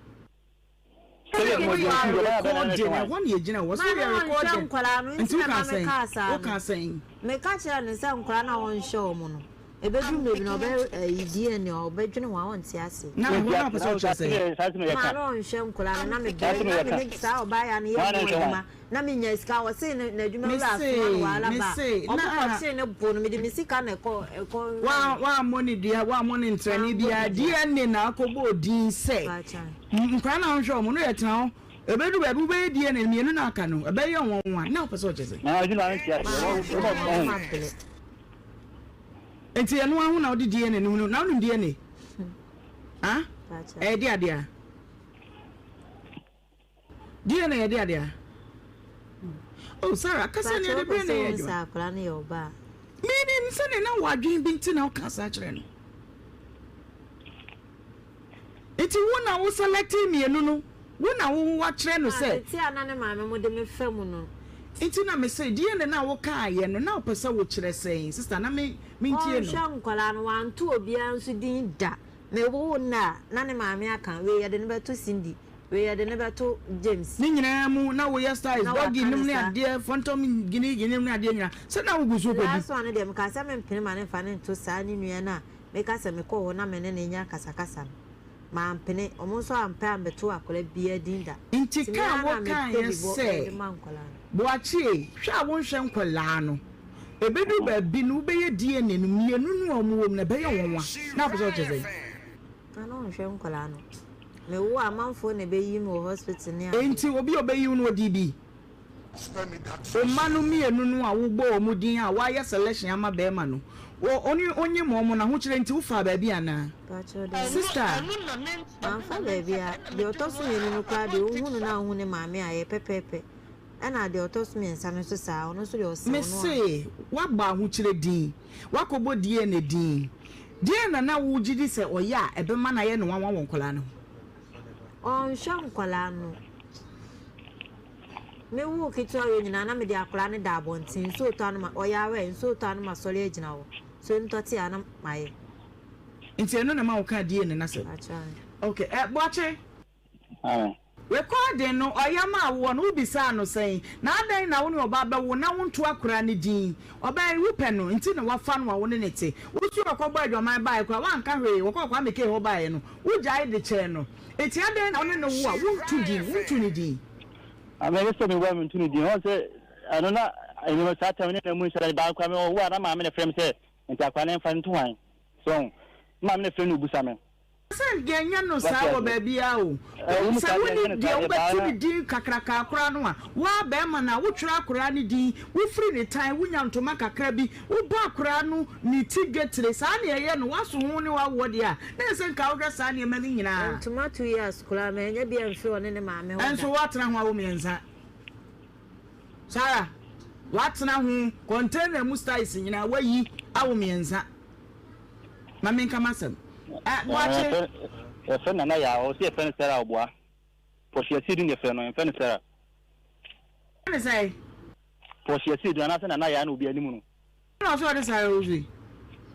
me ka kira ne sa nkwala na won show mo no ebedu mebi na obe idie ne obedwene wa won ti ase na ho na pese o chese ma no nhwe nkwala na me be na me sa oba ya ne ye na me nya iska wo se na adwuma wa aso wala ba o ko se ne bo no me de misika na ko wa money dia wa money ntrani bia dia ne na akobo din se nkwala na nhwe mo no ye tan ebedu bebu be die ne mienu na aka no ebe ye won wa na pese o chese na adwuma nti ase enti eno ahu na odi die ne no na unu die ne ha dia DNA ya dia. Oh Sarah, kasa ne de bre na ya. Sa akra na yo ba. Meaning say na wadwen bi nti na o kasa kire no. Iti wona wo select me enu no. Wona wo wa kire no say. Ti anane maame mo de me fam no. Iti na me say DNA na wo ka ye no na o pese wo kire say sister na me ntie no. Sha nkwala no wanto obia nso din da. Me wo na ne maame aka we ye de ne beto Cindy. We are the never to James. Nina mu na we style doggy nim na de phantom gini nim na de nya. Se na wo guso ko bi. Last one dem ka se me mpene ma ne fa ne to sa ni nua na. Me ka se me ko ho na me ne nya kasa. Ma mpene omo so ampe ambeto akola bia dinda. Inti ka wo kan ye se. Boachi, hwa wo nhwe nkola no. Ebedu ba bi no be ye die ne num ye nunu omo wom na be ye wonwa. Na abuso cheze. Ano nhwe nkola no. Me wo amanfo ne be yi mo hospital ne. Enti obi obeyi no odibi. O manu mi enunu a wo gbo omu din a wa ye selection ama be ma no. Wo onye mo na ho kire nti wo fa ba bi ana. Sister, am fa ba bi a de otosu mi no kra de ohunu na ohunu maame a ye pepepe. Ana de otosu mi nsa no so sa ono so de osa no. Me say, wa ba ho kire din. Wa kobo die ne din. Die na wo gidi se oya ebe ma na ye no wanwa wonkola no. On sham kwala no me wo kitwa we nyina na me de akora ne da abontin so to anu ma oya we so to anu ma sole agina wo so ntoti ana maye nti eno na ma wo ka die ne na se okay boache recording no oya ma wo no ubisa no sei na adan na wo ne oba ba wo na wo nto akora ne din oba wu pe no nti na wafa no wo ne nete wo tu akọgba adwaman ba akora wa nka hwe wo kwa meke ho ba ye no wo jai de che no eti adan na wo ne wo a wo ntu ni din amere so me wa me ntu ni din ho se anona ene ma sata me ne mu sara ba kwa me wo ara ma me ne frem se nti akwa ne fa ntu wan so ma me ne frem no busa me sen genya no sa wo ba bia o sa woni de wo betu ni din kakraka akora no a wa ba ma na wo twira akora ni din wo free ni time wo nya ntoma kakra bi wo ba akora no ni tigetre sa na ye no waso ho ni wa wo de a na sen ka wo sa na ma ni nyina ntoma 2 years kula me nya bia mfi one ne maame ho enso watena ho a wo mienza Sarah watena ho container mu styles nyina wayi a wo mienza mame nka masem watch e fe na ya o se fe ne sera oboa posia sidi ne fe no fe ne sera ne say posia sidi na se na ya na obi animu no no so de say ozi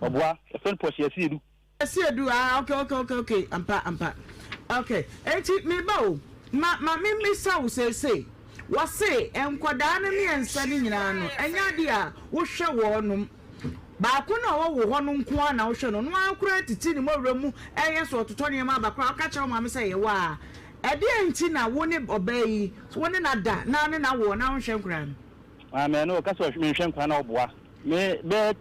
oboa e fe posia sidi edu okay ampa okay enti me ba o ma me sa wo say wo say enkwada na me ensa ni nyina no enya de a wo hwe wo no ba ko na wo ho no nko na wo hwe no no akura titi ni mowremu eye so ototo ne ma ba kra aka kire ma me say ye wa e de enti na wo ne obayi wo ne na da na ne na wo na wo hwe nkura no me no ka so me hwe nkura na oboa me be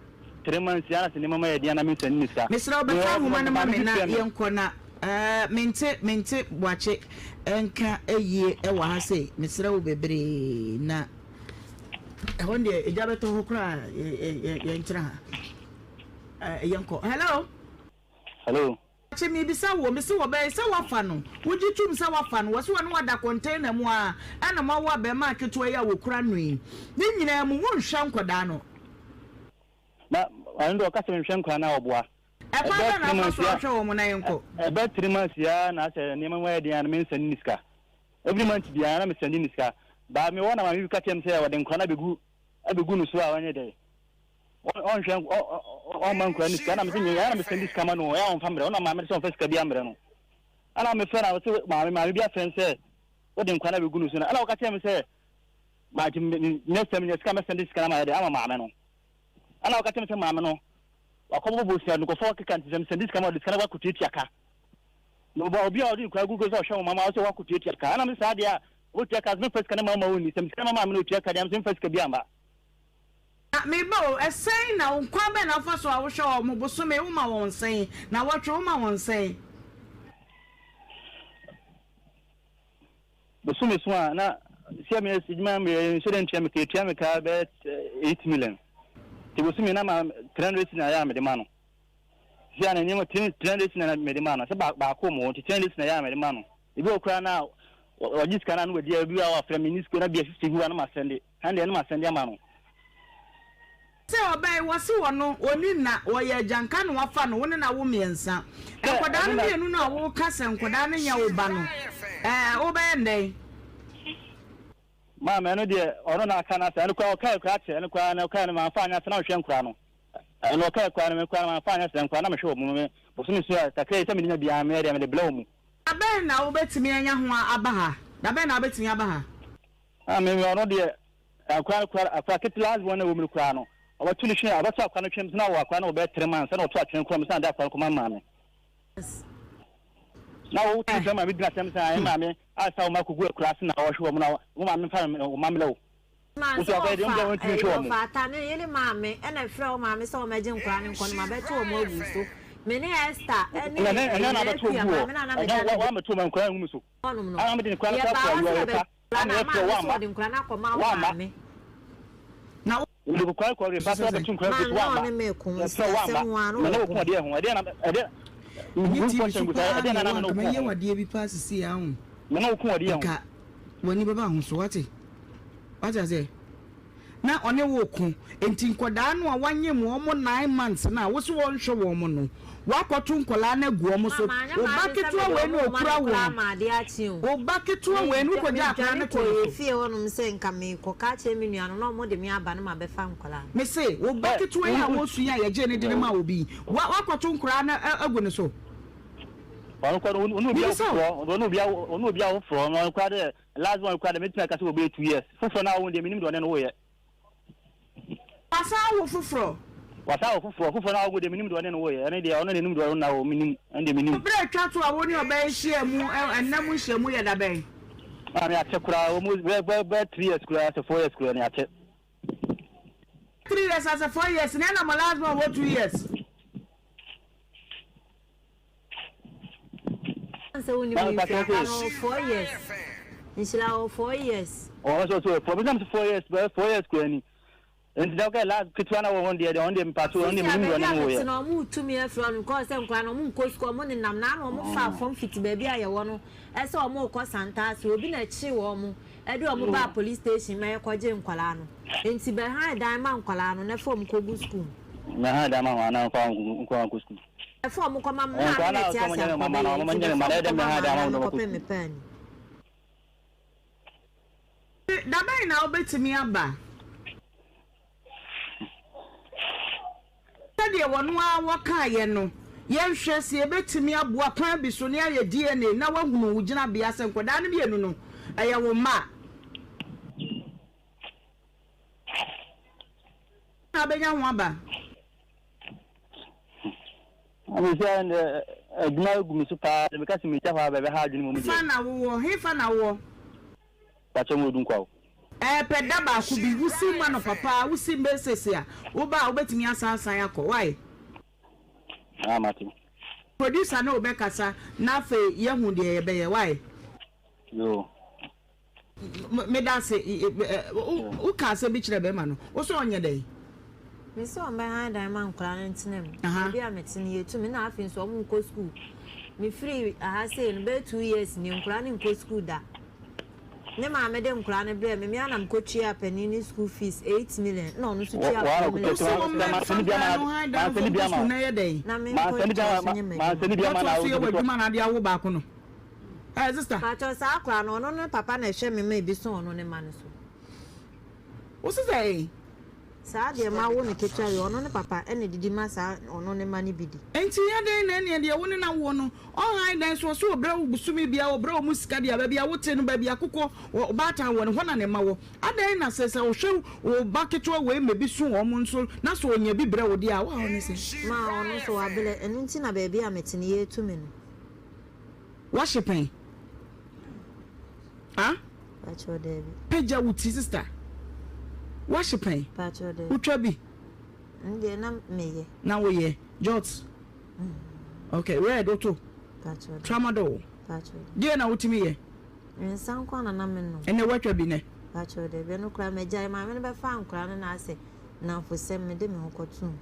3 months ya na se ne mama ye dia na me nsani nika me sra obeka huma na ma me na ye nko na mente boache enka eye e wa ha say me sra wo bebre na honde ejabeto hokra ye ntra yanko hello chemi bisa wo me se wo be se wafa no wuji tum se wafa no wo se wo no wada container mu a ana ma wo be ma keto ya wo kura nui ni nyina mu wo nhwa nkoda no na ando ka se nhwa nkwa na oboa e fa na so hwe wo mu na yanko e be 3 months ya na se ne ma wa dia na me nsani niska every month dia na me nsani niska ba me wona ma mi ka tem se wa de nkona begu no so a wanye de on hwen on man kwa ni kana me tin ya na me send kama no ya on famre on ma me so first ka bi amre no ana me fera so ma bi afen se o de nkwana begu no so na ana o ka tem se ma ji next time ni ska me send kama ma de ama ma me no ana o ka tem se ma me no wa ko bo sia no ko fo ka kan send kama de kana wa kutiti aka no ba obi a odi kwa gugu so hwe mama o se wa kutiti aka ana me sa dia o tia ka me first kana mama woni sem kana mama no tia ka dia sem first ka bi amba me bo esen na nkwa be na fa so a wo hwe mo boso me wo ma won sen na wo twe wo ma won sen boso me so na sia me sigma me student me ke tia me ka be 8 million ti boso me na ma 300 na ya me de mano sia na ni mo 300 na me de mano se ba ko mo 300 na ya me de mano ibi okura na o just kana no dia bi a afra minisco na bia 50 hu na ma send and then ma send ama no se obey wose wono oni na wo ye janka no wafa no woni na wo miensa enkoda no mienu na wo kasa enkoda no nya wo ba no wo be ndey ma me no de ono na aka na sa no kwa ka che no kwa na kwa na ma fa anya sa na hwe nkura no no ka kwa na me kwa ma fa anya sa nkura na me hwe mo me bo so ni so ta kai sa me nya bia me de me de blow mu aben na wo betimi anya ho aba ha aben na betimi aba ha me ono de akwa kitlas wona wo me kwa no o tuli hwe aba sa kwa no twem na wo akwa na wo be 3 months na wo to atwen kwa me sa da akwa ko ma me na wo tu jama bi dina sem sa ai ma me asa wo makugu class na wo hwe wo na wo ma me fa wo ma me lo man so fa ta ne yele ma me e na frɛ wo ma me so wo maji nkwa ne nkɔ no ma beto wo mo bu so me ne Esther ene na beto wo wa me to man nkwa hu so ana me de nkwa na kwa wo pa ana me wo ma de nkwa na kɔ ma wo me na wo ko kwa re ba so beto nkwa ko wa ma ne me ku se wa ma na wo ko de hu de na de ni ti bi na no ko ye wade bi pass si ya hu na wo ko de hu ka woni baba hu so wate say na one wo ku enti nkoda no a wanye mu omo 9 months na wo so won hwe wo mo no wakoto nkola na gu omo so o baketo we no okura wo o baketo we no ko ja akra na ko fie wonum se nka me ko ka che me nuano no mo de me aba na ma be fa nkola me se o baketo we ya wo su ya ye je ne de ma obi wakoto nkura na agu ne so onu kwa onu bia wo fro no kwa de last one kwa de metina ka se wo be 2 years fufro na wo de minim do ne no wo ye wasa wo fufro na wo de minim do ne no wo ye ene de ono ne nim do na wo minim ende minim bre twa to a wo ni oba hie mu enam hie mu ye da ben ari ache kura wo mu be 3 years kura se 4 years kura ne ache 3 years as a 4 years ne na my last one wo 2 years so when you 4 years Nhyira 4 years so problem 4 years 4 years kwani and that guy last kitwana won dey on dem pato on dem nim do na wo ye no mu tumi afro no ko se nkwa no mu nkosko mo ne nam na no mo fa from fit ba bia ye wo no e se o mo ko santa so obi na chi wo mo e de o mo ba police station ma ye ko je nkwala no enti be ha dan ma nkwala no na fom ko gu school na ha dan ma na ko school e fom ko ma na na ti asa mama na mo nyere ma de me ha dan ma no ko me pan da bai na obetimi aba de wono a waka ye no ye hwe se ebetimi aboa pan bi so ne aye DNA na wahunu wugina bia se nkoda ne bienu no aye wo ma abenya ho aba ami se and agna gumi so pa de ka se mi ta fa ba ha adwene mo mu fa na wo he fa na wo pa che mo dun kwa peda ba ku bi wusi ma no papa wusi mbesese a wo ba obetimi asansan yakọ why mati producer na obekasa na fe yehu de ye be ye why yo me da se u ka se bi kire be ma no wo so onye dey me so on be hand dan man kra no ntinem bi a metini yetu me na afin so mo ko school me free aha say no be 2 years ni nkra ni ko school da ne ma me dem kura ne bre me anam ko tua panini school fees 8 million no no so tua na me me waduma na dia wo ba ko no sister pa cho sa kura no no papa na hwe me ma bi so no ne ma ne so wo say sa de ma wo ne ketua yo no ne papa ene didi ma sa ono ne ma ne bidi enti ya de na ne de wo ne na wo no on high dan so obra wo busumi bia obra wo musika dia ba bia wo te no ba bia kokọ ba ta wo ne ho na ne ma wo adan na sese wo hwe wo ba ketua we mebi so wo mo nso na so onya bi bra wo dia wa ho ne se ma ono so abele enu nti na ba bia metini ye tu me no worshiping ah pa cho de peja wuti sister worshiping pacho de utwa bi nde na meye na wo ye jot okay red auto pacho tramadol pacho de na wutimi ye nsan kwa na me no ene watwa bi ne pacho de be no kra meja ma me be fa nkra no na ase na fosem me de me hokotu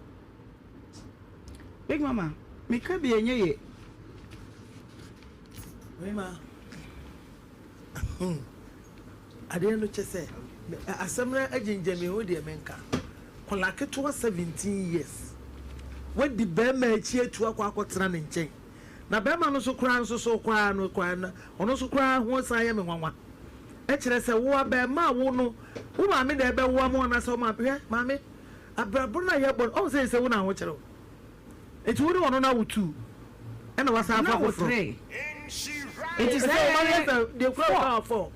big mama me ka bi enye ye Ohemaa Adeɛ no kyɛ sɛ asɛm no agyingyami ho deɛ menka kɔla ketewa 17 years wadi bɛrima akyi atu akɔtena ne nkyɛn na bɛrima no so koraa no ɔno so koraa ho san yɛ me nwanwa ɛkyerɛ sɛ wo bɛrima a wo no wo maame da ɛbɛwoa mu ɔna sɛ maame abrabɔ no a yɛbɔ ɔwo sɛ wo na ho kyerɛ wo ɛti wo ne ɔno no awotu ɛna wasa afa foforɔ ɛti sɛ deɛ kura 4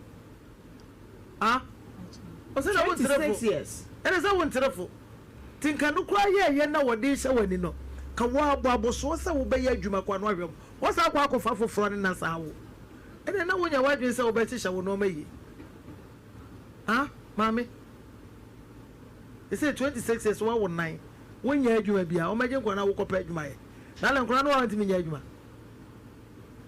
ɔsɛ na wo nterefo ɛne sɛ wo nterefo nti nka no kora yɛɛyɛ na wɔde hyɛ w'ani no ka woabɔ abosoɔ sɛ wobɛyɛ adwuma kwa no ahwɛm wɔsa akɔ akɔfa foforɔ ne na saa wo ɛne na wonya w'adwene sɛ wobɛkyehyɛ wo nɔɔma yi maame ɛsɛ 26 years woawo 9 wonya adwuma bia ɔmɛgye nkora na wokɔpɛ adwuma yɛ na ale nkora no wawantimi nya adwuma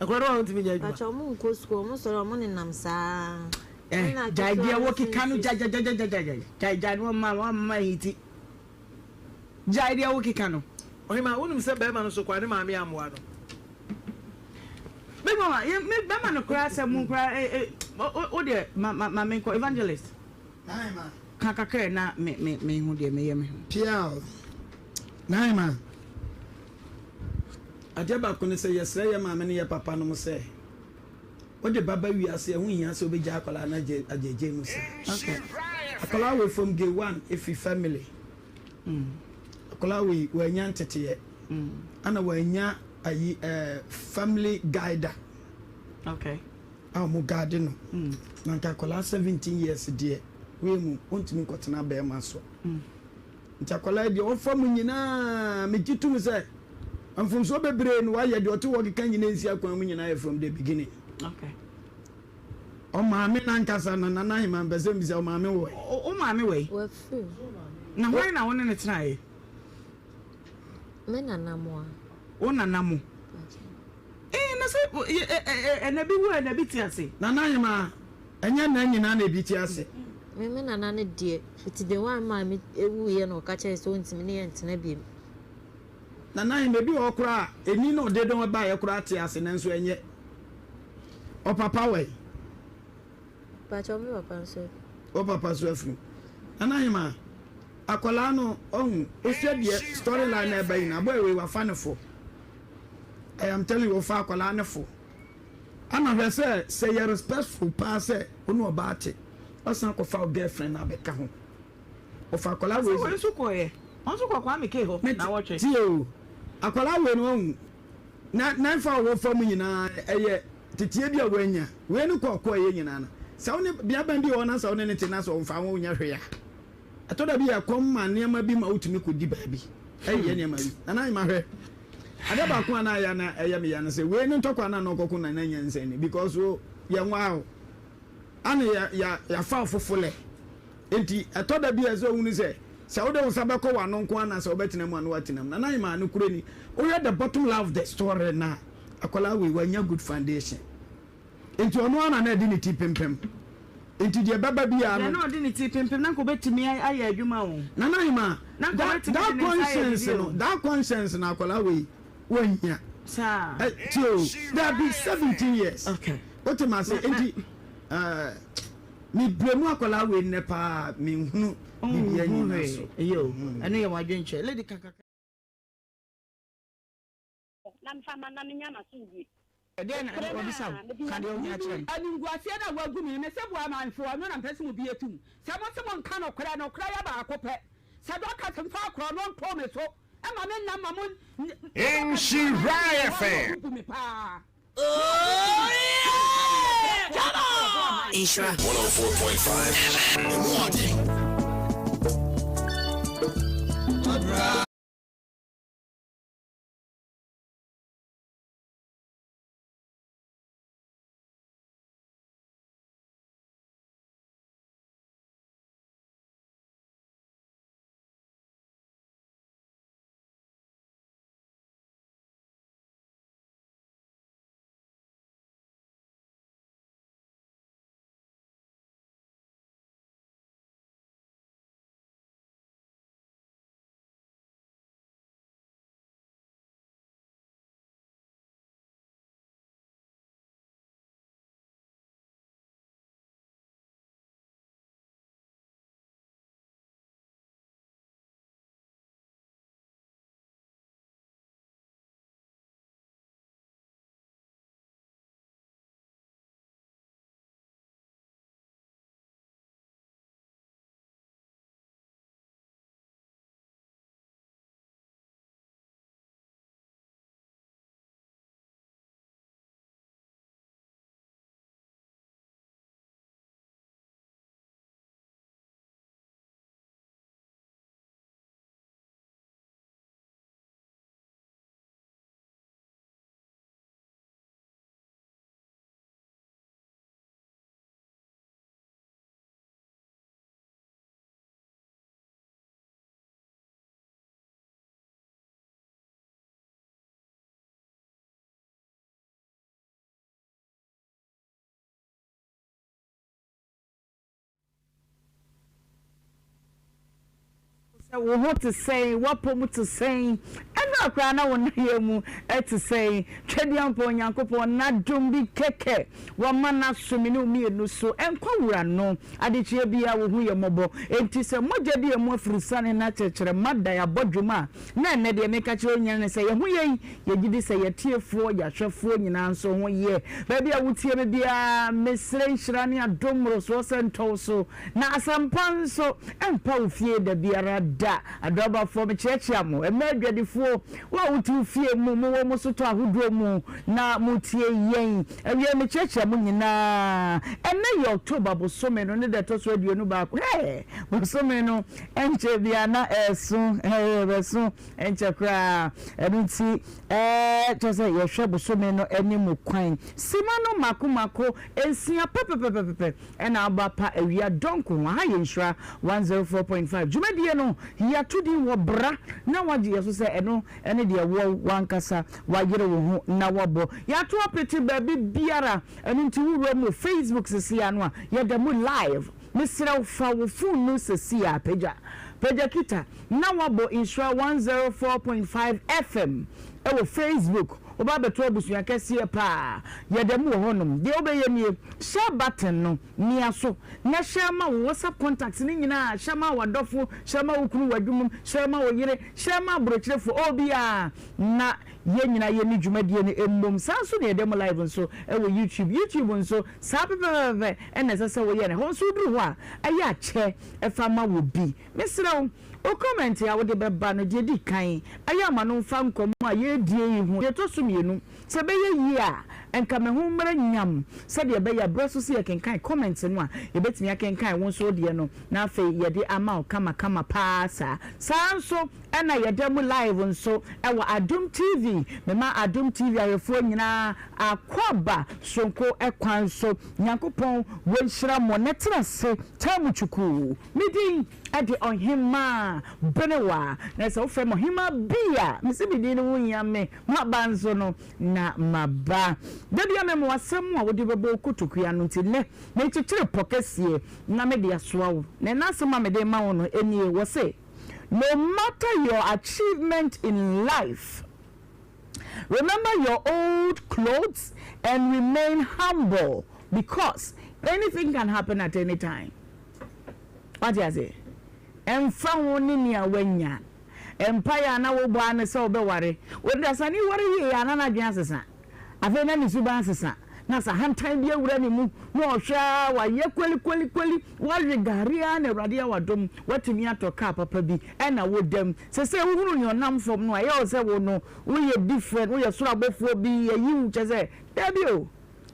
nkora no wawantimi nya adwuma akyɛ ɔmo nkɔ sukuu ɔmo sɔrɔ ɔmo nenam saa Jaidia wokika no jaja no mama hiti Jaidia wokika no Ohemaa wonim sɛ bɛrima no so kwa ne maame amoa no Bema me bema no kra sɛ mu kra o de maame ko evangelist Naima kakakre na me hu de me yɛ me Piao Naima Ajaba ko ne sɛ yɛsrɛ yɛ maame ne yɛ papa no mo sɛ o de baba wi ase hu hia sɛ obegya akola na ajeje mu sɛ okay akola we from gay 1 if family akola we wanya ntete ana wanya ayi family guide okay mo guide no na akola 17 years de we mu ontimi kotena be ma so nti akola de o fam nyina me gitum sɛ amfumso bebre no wayɛ de oto wo keka nyina nsi akwan mu nyina from the beginning. Okay. O maame na nkasa na nana hima mbese mbise o maame wo. O maame we. Wo fu. Na hwan na won ne tena ye? Me nana mo a. O nana mo. Na se na bi wo na bi ti ase. Nana hima enya na nyina na bi ti ase. Me nana ne de. Iti de wan ma me ewu ye no ka kye so ntimi ne ye ntena bi. Nana hima bi o kura eni no de don ba ye kura ti ase na nso enye. O papa we. Pa chomi papa nso. O papa so afu. Anahima akola no ohun o se de storyline na bayi na boy we wa fanefo. I am telling you fa akola ne fo. Ana hwe say you respectful pa say onu oba ate. O san ko fa girlfriend na be ka ho. O fa akola we. So so ko ye. On so ko kwa me ke ho na wo twe. Ti o. Akola we no ohun. Na fa wo fam nyina eye titie bi awanya we no kokọ ye nyina na sa woni bia ban bi wona sa woni ne tina so mfa wo nya hwe ya atoda bi ya kom ma niam bi ma utumi kodi ba bi ye niam bi na ma hwe ade ba ko na ya na eye me ya na se we no ntokwa na no kokọ na nya nsani because o ye nwa ana ya fa fofole enti atoda bi ya so woni se sa wo de wo sabeko wa no nko ana sa obetina mu anu watinam na ma no kureni o ye the bottom line of the story na akola we wanya good foundation enti ono ana na di ni tipempem enti de baba bia no na di ni tipempem na ko betimi aye adwuma wo na hima that conscience na akola we wanya sa tio that be 17 years okay what am I say enti mi bremu akola we ne pa mi hunu bibia nyina so yo eno ye wadwenche lady kaka Namfama na nya na sugi. Den obisa kan de ohia kire ani nguafia na wagu mi ne sebo amanfo no na mpese mu bi etum se mo nka no kra ya ba akopɛ se do ka temfa akro no nto me so e ma me na ma mo Nhyira FM. Oh yeah! Come on! Nhyira 104.5. wo ho to say wapom to say ɛna akra na wona yemu to say twediampo Nyankopɔn na dom bi keke wo mana somi ne umienu so enkwa wura no adechie bia wo hu yemobo enti se mogya bi emu afurusane na kyekere mada ya bodwuma na ene de meka kire onyan ne se ye hu ye yegidi se ye tiefo ya hwefo nyina nso ho ye ba bia wutie be bia mesre nhyira ne adomro so sento so na asampan so empa ofie da biara da adoba fo me kyekye amo emadwadifo wa wuti fie mu wo mo so to ahodo mu na mutie yen awie me kyekye amo nyina ene ye October bosome no ne de to so aduonu ba ko bosome no enche bia na esu besu enche kra enunti to say ye hwe bosome no eni mu kwan sima no makomako ensia pepepepepe ena abapa awia donko ha ye nhra 104.5 jumedie no ya tudi wo bra na waje yeso se eno ene de wo wankasa wagere wo hu na wobo ya to apeti baby biara enunti wuro mu Facebook sisi anu a ye da mu live misra fa wo phone no sisi a peja kita na wobo insura 104.5 FM ewo Facebook oba beto abusuya kese pa yedemu wo honom de obeye nie share button no nia so na share ma wo WhatsApp contacts ni nyina share ma wadofo share ma wokunu wadwum share ma wo yire share ma brochirefo obia na ye nyina ye ni dwumadie ni emmom sanso ne yedemu live nso ewo YouTube nso sabebebe enesese wo ye ne ho nso duru ho a aya che efa ma wo bi mesrew o comment ya wo de beba no de di kan aya ma no mfa nkomo a ye die yi hu de to so mienu se be ye yi a enka me hu mra nyam se de be ya braso se ye kenkan comment no a ye betimi akenkan won so de no na afa ye de ama o kama pa sanso ena ye de mu live nso ewo Adum TV mema Adum TV ayefo nyina akwaba sonko ekwan so Nyankopɔn wo nhira mo netra se tamuchuku midin ade Ohemaa Benewaa na se wo fe Ohemaa bia misibidi no wunyame mabanzo no na maba debia memo wasem a wodi bebo kotokuya no ntine na chichire pokesie na me de asoa wo na nasema me de ma wo no enie wo se no matter your achievement in life, remember your old clothes and remain humble because anything can happen at any time. What do you say? Emfa woni ni awanya. Empire na wo bo an se obeware. Wo da sani ware ye ana na dwan sesa. Afa na ni suban sesa. Na sa hantan bia wura ni mu no hwa wa ye kweli wa regaria na Awurade awadom watumi atoka papa bi na wodam se wo ni onam fom no aye o se wo no wo ye different wo ye soro abofo bi ye yi cheze debio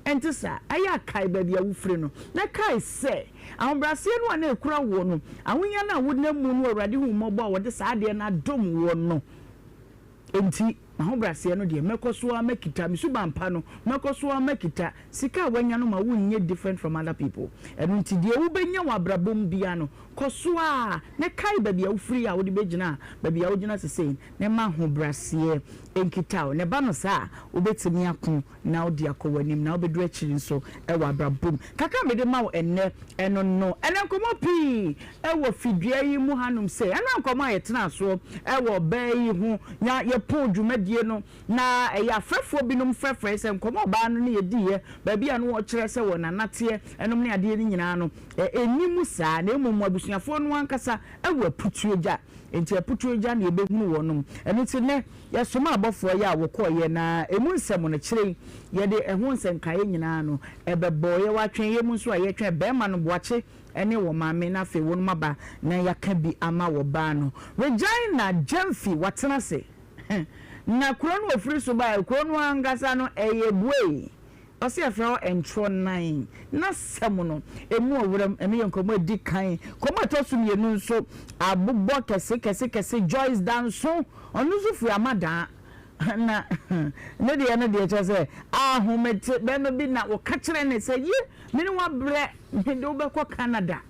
entisa aya kai ba bia wo fire no na kai se ahombrasie no na ekura wo no ahonya na wo na mu no Awurade hu mmobɔ wo de sa de na dom wo no enti ahobrase no de mekoso makita misuba mpa no mekoso makita sika wanya no ma wunye different from other people enu nti de wo benya wabrabom bia no koso a ne kai ba bia wo free a wo de begina ba bia wo gina sesei ne ma ahobrase enkita ne ba no sa wo betimi akon na wo de akọwanim na wo bedu akiri nso e wabrabom kaka me de ma wo enne eno no ene nkomo pi e wo fidua yi mu hanum se ena nkomo ayetena so e wo ba yi hu nya ye pon dwumadie no na ya frefo binum frefre se nkomo ba no ne yediye ba bia no wo kire se wo nanate enom ne ade ni nyina no enimu sa na emum abusuafo no ankasa e wo putueja enti aputueja na ebehunu wonom eno ti ne ya soma abofo ya wo koye na emu nsem no kire ye de ehu nsenkaye nyina no ebebo ye watwen ye mu nso a ye twen be ma no boache ene wo maame na fe wo no maba na yaka bi ama wo ba no Regina Jemfi watena se na krono ofiri so ba krono angasa no eyebue ose afro entro 9 na semo no emu owuram eme yenkomo edi kan komo tosu mienu nso abobbo kese Joyce Danso onu so fu amada na ne de chese ahomete be no bi na wo ka kire ne se ye me ne wa bre me de obekọ Canada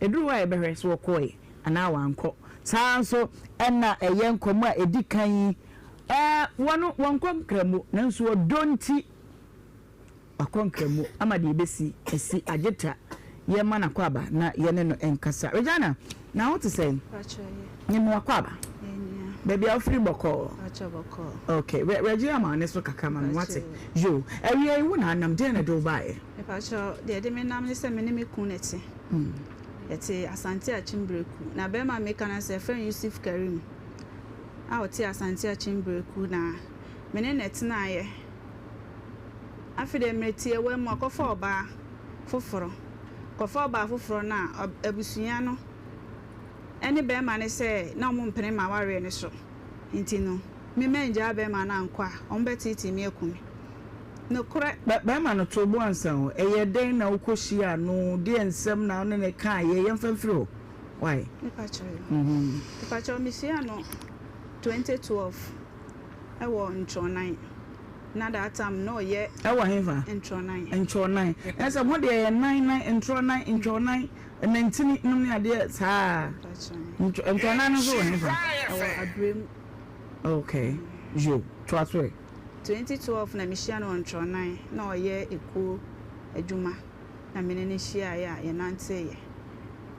eduru wa ebehwe so koe ana wanko sanso ena eyenkomo a edi kan won konkremu nanso donti akonkremu amade besi esi ageta ye mana kwaba na ye ne no enkasa Regina na what to say ni mo kwaba baby free boko okay Regina ma ne so kakama no what yo ewie wu na anam de na do bae e pa cho de me nam ne se me ne me kun neti yete asante achimbreku na be ma me kana se friend Yusuf Karim a oti asante achimbreku na me ne net na ye afide mreti ewe mo akofo oba foforo kofo oba foforo na abusuya no ene be ma ne se na mo mpene ma ware ne so ntino me menja be ma na nkwa on betiti me ekumi no kore be ma no to bo ansa ho eye den na ukohia no de ensem na no ne kan ye yemfamfiro why me pacho me sia no 2012 I was in 9 na that time no ye I was hefa intro 9 and so what dey 9 intro 9 and 19 no me ade sa intro 9 no so hefa I dream okay you trust way 2012 na mission on intro 9 no ye eko adwuma na me ne hia ya ye nante ye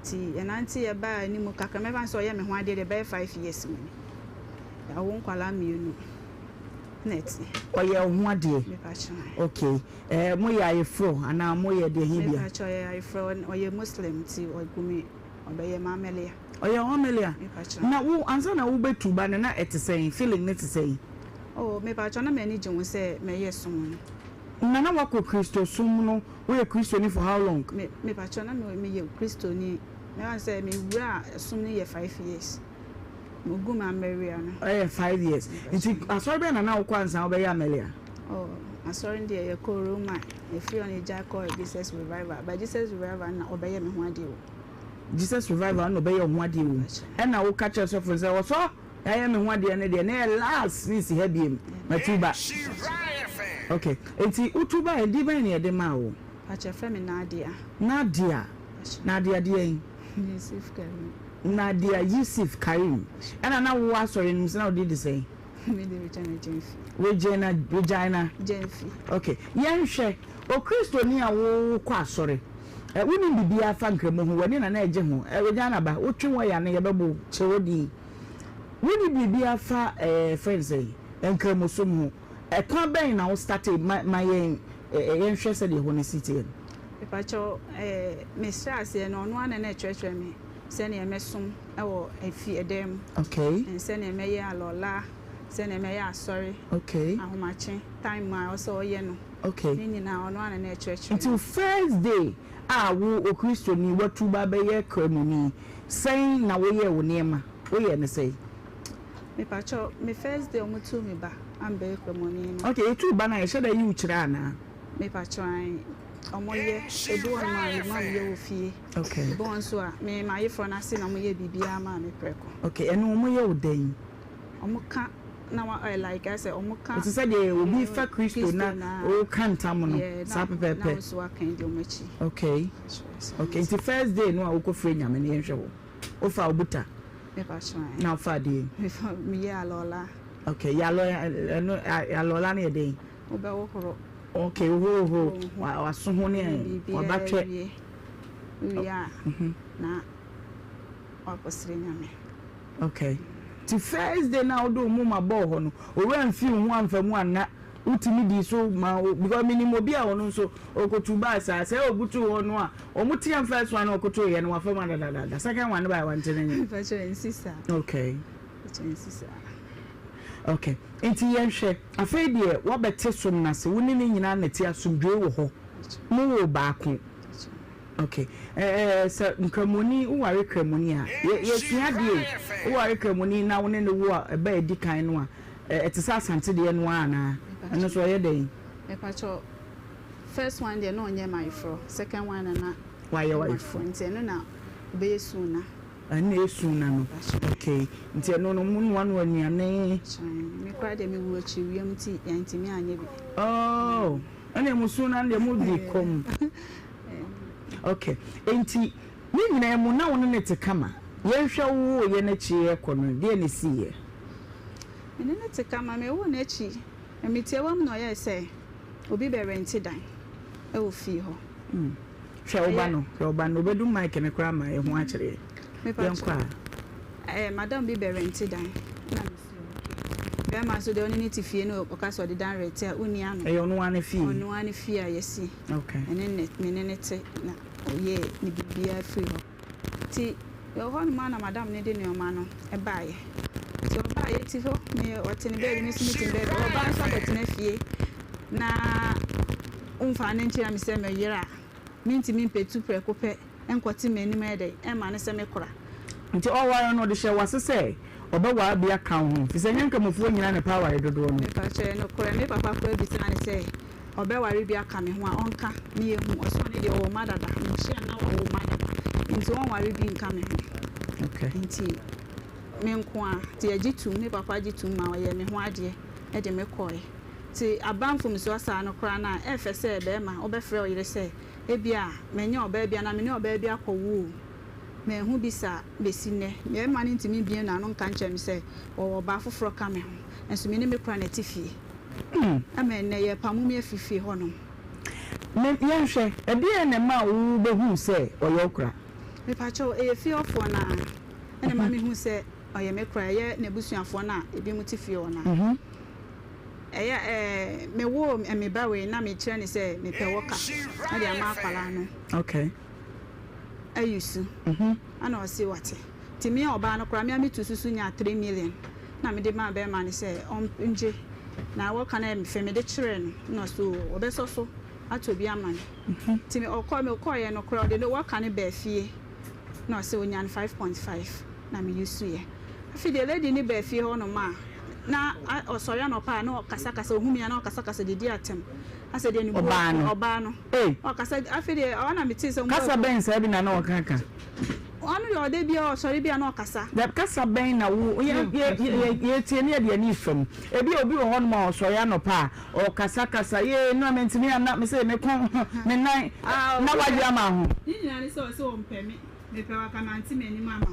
ti ye nante ye ba ni mu kaka me ban so ye me ho ade de be 5 years me ya won kwala mienu net oye ho ade okay mo ya ifro ana mo ye de hibia me ya ifro oye muslim ti ogumi obeye mamelia oye homelia na wo ansa na wo betuba na etesen feeling net say oh me pa cho na me ni jun se me yesum na wako Kristo sum no we Kristo ni for how long me pa cho na me ye Kristo ni me wan say me wura sum ni ye 5 years Muguma Maria no 5 years nti asorbe na wo kwanza obey Amelia oh asorbe dey ye ko Roma e free on eja call Jesus revival but Jesus revival na obey me ho ade o Jesus revival na obey ho ade o e na wo catch yourself for say wo so ya me ho ade ne de na last ni si hebiem matuba okay nti utuba e di ban ne de ma wo acha fe me Nadia de Yusuf Karim Nadia Yusuf Karim and na wo asori nim na did say me de Jenfi Regina Jenfi okay yenhwe o Kristo ni a wo kwa asori woni bibia fa nkramo ho wani na eje ho Regina ba wotwe wo ya na ye bebo chewodi woni bibia fa friends nkramo so ho kan ben na wo started my yenhwe se de ho ne city pacho me stress no no ana na church me sene emesum ewo efi edem okay and sene emeye alola sene emeye asori okay ahomache time ma also ye no okay ni na ono ana na church until first day wo o Kristo ni watuba be ye kramuni sen na wo ye wo niema wo ye ne sei me pacho me first day omutu me ba ambe kramuni okay etu ba na ye sheda yi uchira na me pacho omoye edu on ma ye wo fie okay bon so a me ma ye for na se na mo ye bibia ma me preko okay eno mo ye odan omuka na wa like I say omuka it said dey obi fa Kristo na o kanta mo no sa pepepe na so akan de omachi okay it's the first day no a wo ko free nyame ne yenhwe wo o fa obuta me pa so na fa dey me ye alola okay ya alola na ye dey obe wo horo okay ho wa so ho ne wa batwe ya na opposite nyame okay the first day now do mo ma ball ho no o ran fi hu amfamu anna utimi di so ma because minimo bia ho no so okotuba sa say obutu ho no a omuti am first one okoto ye no wa fama da second one by one tene okay okay enti yenhwe afei de wo bete som na se woni ne nyina na ti asomdwe wo ho mo wo baako okay so nkramoni uware kramoni a yesua de uware kramoni na woni ne wo a ba edi kan no a etisa asante de no ana eno so ye den e pacho first one de no onye my fro second one na why your wife enti no na be suna ana esuna no okay nti no mu wan wanuane me kwa de me wo achi wiem ti yantimi anye bi oh ana mu suna de mu di kom okay enti ni nyina mu na won ne te kama yenhwe wo ye na chi ye kono de ne siye ni ne te kama me wo na chi emitie wam no ye se obi be rent dan e wo fi ho Obano bedu mic ne kra ma e ho a kire yankwa madam bi be rent dan na be ma so de oni ti fie no oka so de dan rent a uni ano e ono ane fie a yesi okay ene net me ne te na oye ni bibia free ho ti yo ho no ma na madam ne de ne o ma no e baaye so baaye ti ho me o te ne be ni smith be o ba so be te na fie na umfa ne nchira mi se me yera minti mi petu preko pe enkwoti mani me dey e ma ne se me kora nti o wa no de hye wase se obewa bia kan ho fi se nyanka mofuo nyina ne power dodo no pa chere no kora me papa ko bi tana se obewa bia ka me ho a onka me yehu oso ne de o madada me hye na o madada nti on ware bi nka me ho okay nti me nko a ti agitu me papa agitu ma o ye me ho ade e de me koe ti abanfo mso asa no kora na e fe se be ma obefre o yire se ebia menye oba bia na menye oba bia kowu me hu bisa besine me ma ni ntimi bia na no nka nchem se o ba foforo ka me ho enso me ni me kora na tifie amen na ye pamu me afifie ho no me yenhwe e bia na ma wo behu se o ye okra me pa cho e fie ofo na ene ma me hu se o ye me kora ye na busuafo na ebi mu tifie ho na me wo me ba we na me kire ni se me pe woka na dia ma akwala no okay ayusu ana o se wate ti me oba no kra me amitu susu nya 3 million na me de ma be ma ni se nje na woka na me fe me de kire no so obeso so ato bi ama ni ti me okọ ye no kra de no woka ne ba fie na se onya 5.5 na me yusu ye afi de lady ni ba fie ho no ma na osori no pa na okasakasa ohumia na okasakasa de di atem ase de ni oba no okasa afide ona meti se kasa ben se bi na na okaka onu yo de bia osori bia na okasa de kasa ben na wo ye tie ne de ani fam ebi obi wo hono ma osori no pa okasakasa ye no mentimi na me se me kon me nan na waje ama ho ni nyina ni so o mpemi me pe waka na anti me ni mama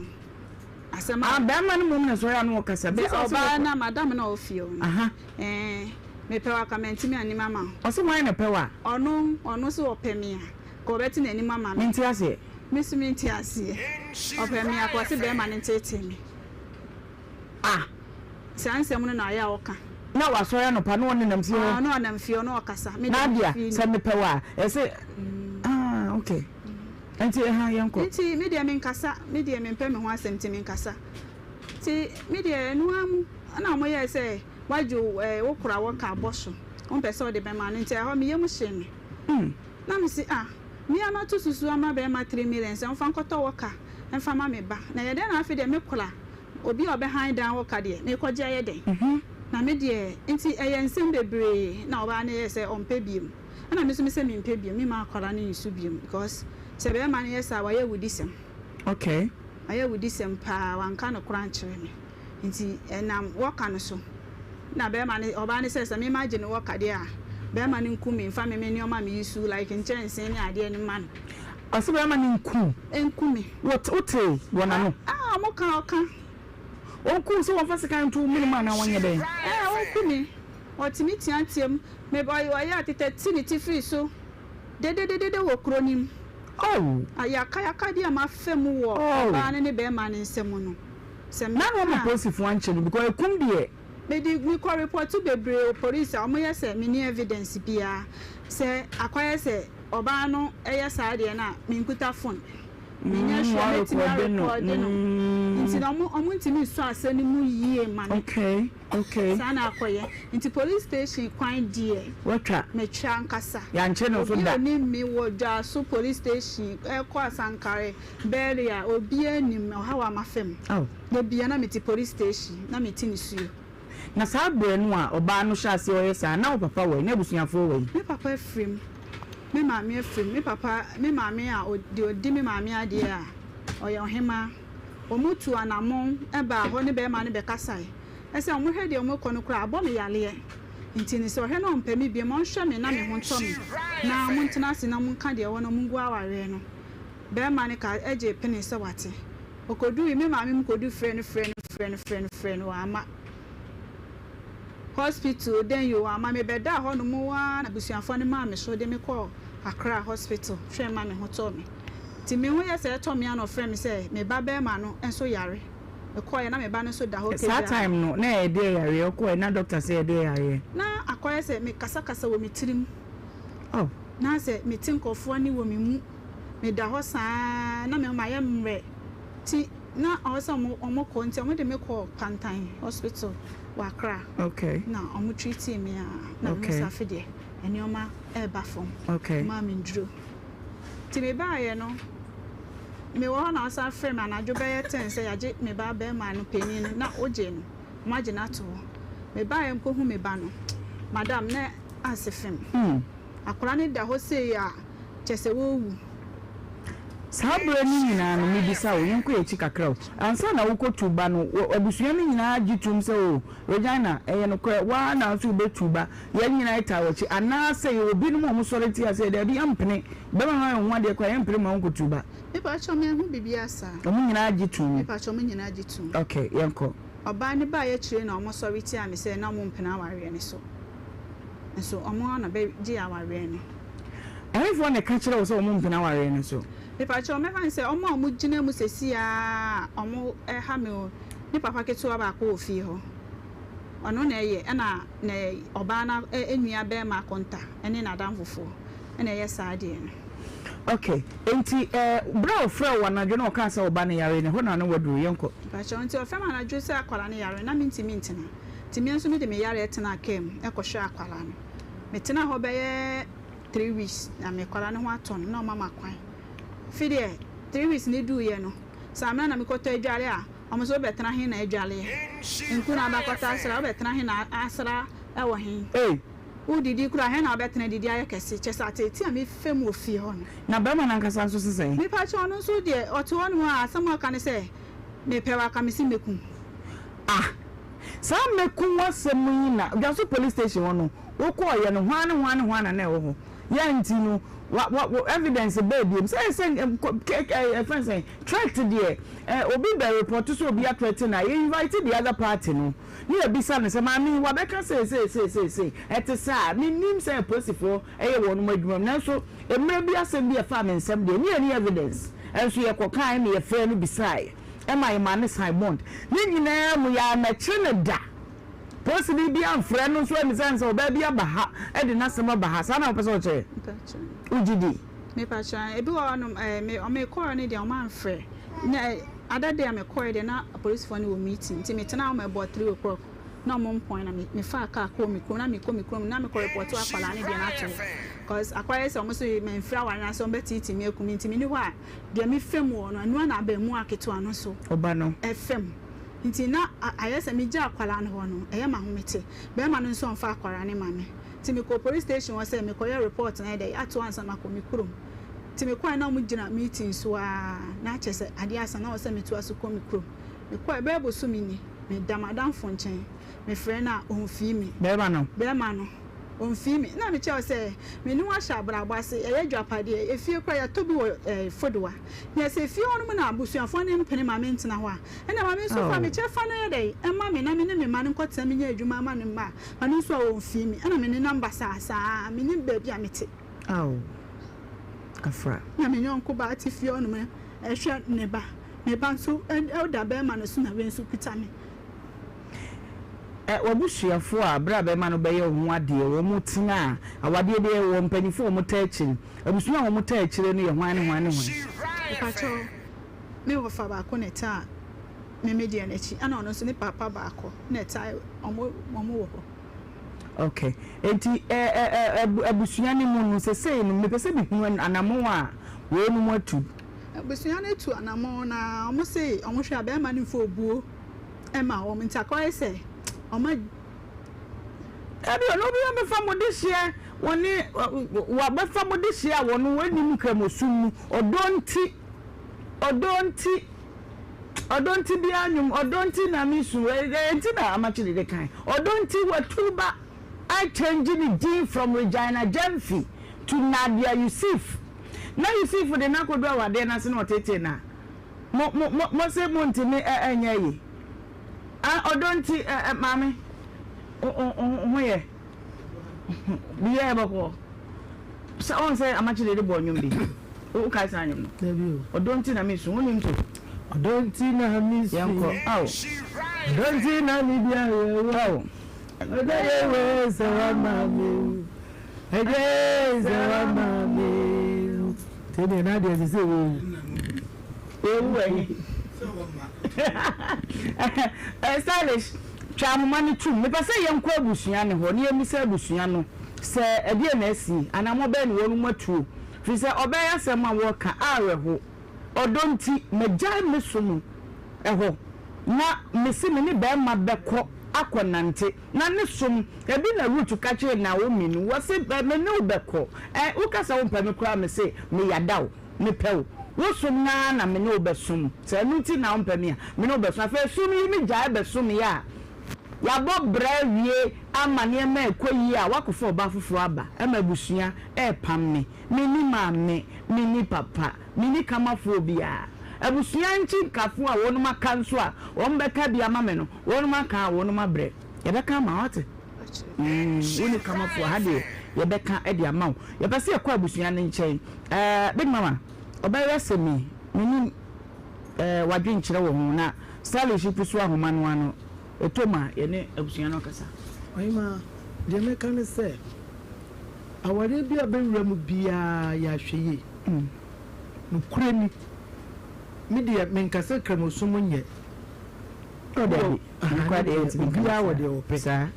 asema be ma no mum na so ya no okasa be oba na madam na ofio aha me pe waka menti me ani mama oso wan na pe wa ono so opemi a ko beti na ani mama menti ase minti ase opemi a ko se be ma ne tete mi sanse mu na ya oka na wa so ya no pa no ne nam fie ho no nam fie no okasa me dia se me pe wa ese okay anti ha yanko anti media men kasa media men pe me ho asem ti men kasa ti media no am na mo ye se waju wo kura wo ka boso on pe so de be ma nti ha me yem hye me na me si me ama to susu ama be ma 3 million se on fa nkoto wo ka en fa ma me ba na ye de na afi de me kula obi obe hand down wo ka de me koje ye de na media nti ensem bebre na oba na ye se on pe biem na me so me se me pe biem me ma akwara na yisu biem because se be ma na yesa wa ye wudisem okay aye wudisem pa wanka no kura nkyere me nti enam woka no so na be ma ne oba ne se me imagine woka de a be ma ne nkumi mfa me ni o ma me yisu like nchense ne ade ni man ase be ma ne nkumi what wona no mo ka oka onku so won fa sika ntu minimum na wonye den onkumi otimi tiantiem me boy wa ya tete ni ti free so de wo kronim ayaka dia ma fem wo ba ne be ma ne nsem no sem na no mo positive one chelu because ekum de me di mi ko report to bebre police amo yese me ni evidence bia se akwaya se oba no eyesa de na me nkuta phone me nya sure me ti record no nti no omo ntimi so asani mu yie ma no okay sana akoye nti police station kwan die wata me twa nkasa ya nche no so da ni mi wo dwa so police station ko asankare beria obi anim ha wa mafem de bia na me ti police station na me ti ni suyo na sa bre no a oba no hya se oyesa na o papa we na busuafo we me papa efrem me maame efrem me papa me maame a odi me maame ade a oye Ohemaa omutu anamon eba ho ne be ma ne be kasai ese omo hwede omo kono kura abo me yale nti ni se ohwe no mpemi bi mo nhwe me na me ho ntom na mo ntena se na mo nka de wo no mo ngu aware no be ma ne ka eje pene se wate okodu me maame m kodu friend wa ama hospital den yo ama me beda ho no mo wa na busuafo ne ma me so de me call Accra hospital hwe ma me ho to me ti me ho ye se to me an ofre me say me ba be ma no enso yare me koye na me ba no so da ho ke that time no na e dey yare ko na doctor say e dey yare na akoye se me kasa wo me tirim oh na se me tinkofo ani wo me mu me da ho saa na me ma ye mre ti na also omo ko nti omo de me call Pantan hospital wa Accra okay na omo treat me na me safe de eni oma e ba fom okay ma me ndro ti me ba ye no me wo na asa frame na adwo be ye ten say yaje me ba be ma no penin na oje no maje na to me ba ye mko hu me ba no madam na asefem akora ne da ho say ya chese wo wu sabra ni nyina no mi bisa wo yenko ye chikakra ansa na wo tuba no abusua ni nyina gitum se o regina eye no kra wa na so betuba ye nyina ita wo chi ana se ye obi no mo sori ti ase de bi ampene be ma ho ade kwa ye mpene ma wo tuba e pa cho me hu bibia sa o mo nyina gitum e pa cho me nyina gitum okay yenko oba ni ba ye chire na o mo sori ti ame se na mo mpene aware ni so so o mo na be gi aware ni everyone e ka chire wo so o mo mpene aware ni so Nipa cho me fan say omo gina mu sesi a omo ha me o ni papa ketu aba ko ofi ho ono na eye na oba na enua be ma konta ene na danfofo ene ye saade no okay enti bro frɛ wa na dwe na o ka say oba na yare ne ho na no waduru yenko nipa cho nti o fe ma na dwe say akwala ne yare na minti na timi enso me de me yare etena kem ekohwe akwala no metena ho be ye 3 weeks na me kwala ne ho aton na o mama kwan Fide 3 weeks ni do ye no samna na mikoto adwale a omoso betena hin na adwale enku na bakota asra betena hin na asra e wo hin udidi kura hin na betena didi aye kese chesa teti a me fem ofie ho no na ba ma na nkasa so sesai me pa cho no so de oto no a asama ka ne se me pewa ka me si meku sa meku wasem yina gaso police station no wo ko ye no hwan na e wo ho ya nti no what evidence baby say friend say track to there obi be report so obi attract na you invite the other party no ni e bisa ne say mami wa be ka say et say me nim say posifo e wo no madwum na so emre bi asem bi e fa me nsem de ni any evidence enso ye kokan me ye fa no bisai e my man sign bond ni nyina mu ya na chine da possibly be am friend no so me sense o ba bi abaha e de na sema baha sa na person che ujidi me pacha ebi wo no me o me call ni de o man frɛ na other day me call de na police for ni wo meeting ti me tena o me about 3 o'clock na mo point na me fa car call me kro na me na me call report to akwala ni de na to cause akwala se o mo so me mfra wa na so o beti ti me ekumi ti me ni ho a de me fem wo no anu na ba mu aketo ano so oba no fm nti na ayese me gya akwala no ho no eye ma homete be ma no nso mfa akwala ne ma me ti me ko police station wa say me ko report na dey ato ansa ma ko me krom ti me ko na mo gina meeting so na chese ade asa na o say me to aso ko me krom me ko be bo so me ni me damadan fonchen me frɛ na onfi mi be ma no onfi mi na me che o say me ni wa sha brabo ase eye dwapade efie kwa ya tobi wo fodowa ya say efie onu na abusuafo ne mpene ma me ntena ho a na ma me so fa me che fa na ye dey e ma me na me ne me ma ne nkota me nya adwuma ma ne ma no so onfi mi na me ne number sa me ni ba bi a mete afra na me nyonko ba ati fie onu me ehwe ne ba nso e da ba ma no so na we nso pita me wabusuafo a bra be ma no be ye ho ade wo mutina awade de wo mpanifo wo mutachiri abusua wo mutachiri no ye hwan pacho me wo fa ba ko neta me media na chi ana ono so ni papa ba ko neta omo wo ho okay enti abusua ni mu no sesei no me pese bi hu anamo a wo no mu atu abusua na tu anamo na omo sei omo hwe aba ma ni fo obuo e ma wo ntakwa ese Oma abi no bi me fa modihia woni wa be fa modihia wono wani mu kramosum odonti bi anyum odonti na misu enti na amachiri de kan odonti watuba I change the D from Regina Jemfi to Nadia Yusuf na Yusuf de na kodo awade na se na otete na mo se mo ntimi enya yi odonti mami hoye biye bako So on say amachile de bo nyum bi. O kai sa nyum no. Odonti na me so wonim to. Odonti na me so. Yanko. Aw. Odonti na me bia wo. Odaye we se wa mami. Ege se wa mami. Tene na de se wo. Ewe. Stylish. Chamuma ni tum. Me pese yenko abusua ne ho. Ne yemisa abusua no. Se ebie na asi. Anamo be ne wonu matuo. Fi se obeya asem a wo ka areho. Odonti megya me so no. Eho. Na mesi me ne be ma beko akonante. Na ne som ebi na root ka kire na wo mi no. Wo se me ne obeko. Wo kasa wo mpa me kura me se me yadaw. Me pew. Wo som na me ne obesom. Se nuti na wo mpa me a. Me ne obesom. Afa sum yi me gya besom ya. Ya bo brawie amane ma ekoyi a wakofo ba foforo aba ema busua pam me ni maame ni papa ni kamafo bia abusua nchi kafo a wonu maka nso a won beka bia ma me no wonu maka wonu mabre ye beka ma wote woni kamafo ha de ye beka e de amaw ye pese ekwa abusua ne nchen big mama obaye semi ni wadwen kire wo ho na scholarship so ahoma no ano etoma yene abusua no kasa Ohemaa de meka ne se aware bia bewura mu bia ya hweye no kurani media menkasa kramosom nye odabi kwade enti bia wode opesa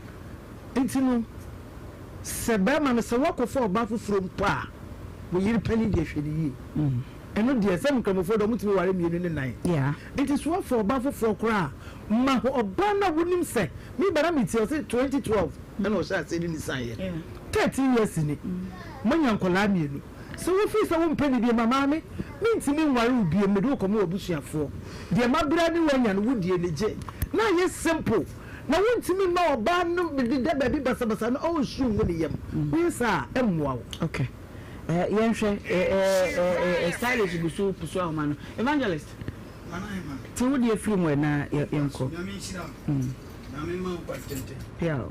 entino se ba ma no se wakofo oba foforo mpo a wo yiri pani de hwede yi eno de se mkramofo do mutimi ware mienu ne nan yeah it is what for oba foforo kra ma oba na wonim se me bara me tie 2012 na o sha se ni san ye 13 years ni manya nkola mienu so we fi se wo mpani de mama me ntimi nware ubie me do komo obusuafo de mabra ni wanya no wudie neje na ye simple na wontimi na oba no de ba bi basa no o shu ngoni yam we sa emwa okay yenhwe stylish busu pusu ahoma no evangelist Manahima ti wudi efrim we na yenko na me hira na me ma kwatente yeah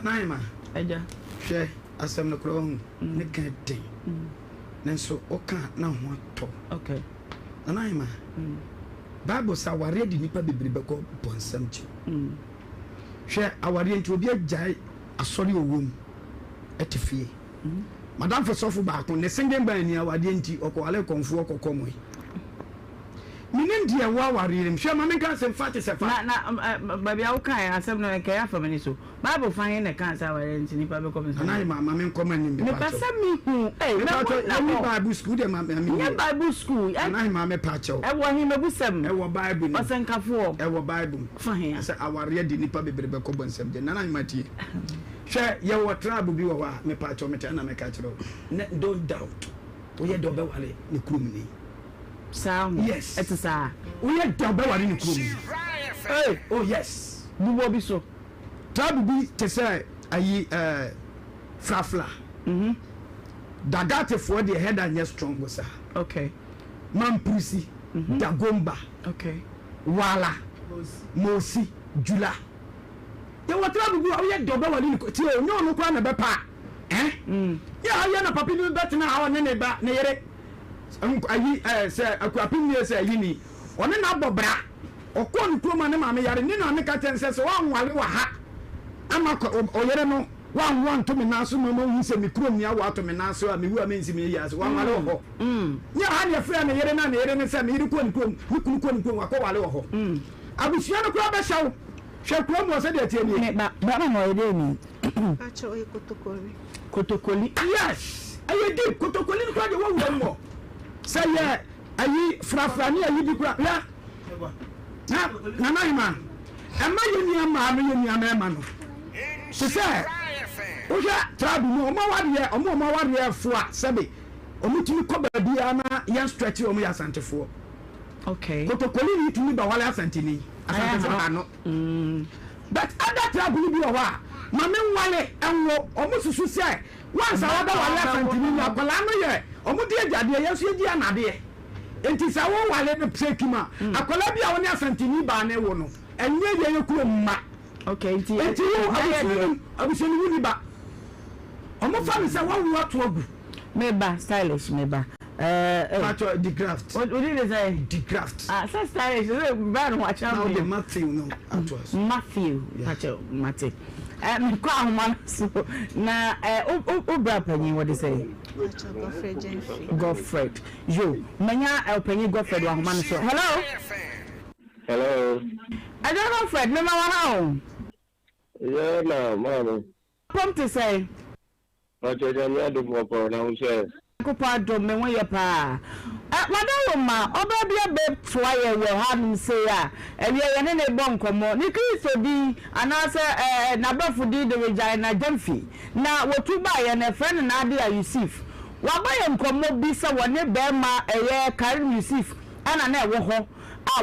Manahima eja hwe asem no kro hu ne ka den nenso oka na ho ato okay Manahima Bible sa ware di nipa bebrebe ko bonsam chi hwe aware nti obi agyae asori owom etefie Madam for sofu ba ko ne singen ba ni awade nti okowale konfu okokomo minen dia wa warire mhwe ma menka sem fati se fa na baby awuka asem no nke ya famani so Bible fan ne kan sa ware nti nipa be komi so na ma men koma ni me pasa mi hu na Bible school de ma mi ya Bible school na ma me pa chew e wo hi mebusem e wo Bible ni osenkafo e wo Bible fan se aware di nipa bebrebe ko bonsam de na ma tie hwe ye wo tribe bi wo wa me pa chew me ta na me ka chero don't doubt wo ye do be wale ni krum ni sound yes it is we are double wale ni krum hey oh yes bu wo bi so tribe bi te say ayi frafla dagate for the head and strong was okay mampusi dagomba okay wala mosi jula ye watra bu o ye dobe wali ni ti o nyo no kwa na be pa ya na papi ni bet na ha ne ba ne yere ayi se akuapim ni se ayi ni one na bobra okon kuma ne ma me yare ni na me ka tense se wa nwale wa ha ama o yere no wan to me naso no hu se me krom ni awa to me naso a me wu a me nsi me yase wan wale ho nya ha ne fra na yere ne se me yiri ko ni krom ni kunu ko akọ wale ho abusua no ko be shawo hwe krom wo se de tie ni ba ma o de ni acho e kotokoli yes ayi di kotokoli ni ko de wo mo se ye ayi frafra ni ayi di kura ya na Nhyira ama yeni ama no yeni ama no se oja trabu no omo ware fo a sebe omutumi ko ba bia na yan stretch omo ya santefo okay kotokoli ni tumi ba wale asantini asantefo ano but other trabu bi wa ma me wale enwo omo susu se once awada wale asantini ni akola no ye omo de agade ye so di anade enti sa wo wale no psekima akola bia woni asantini ba na wo no enye ye yekuro mma okay enti wo abusoni wuni ba omo fa mi se wo wo to agu Meba stylish meba. Pacho the craft. What did you say? The craft. So stylish. Bad watch out. Now the Matthew no actors. Matthew. Pacho Matthew. Me kwa man so na obra panyi what they say? Godfred Jenfi. Godfred. Yo, manya panyi Godfred wa man so. Hello. Hello. I don't know Fred, me ma wa how? Yeah, no, mama. Come to say. But I don't know the for now say. Ko pa do me won ye pa. Madam ma oba bia be toa ye we ha say a ewie ye ne bon komo ni Kristo di anase na bafo di de regina Jenfi na wotu ba ye na friend na ade a Yusuf wa ba ye nkomo bi se woni be ma eye Karim Yusuf ana na ewo ho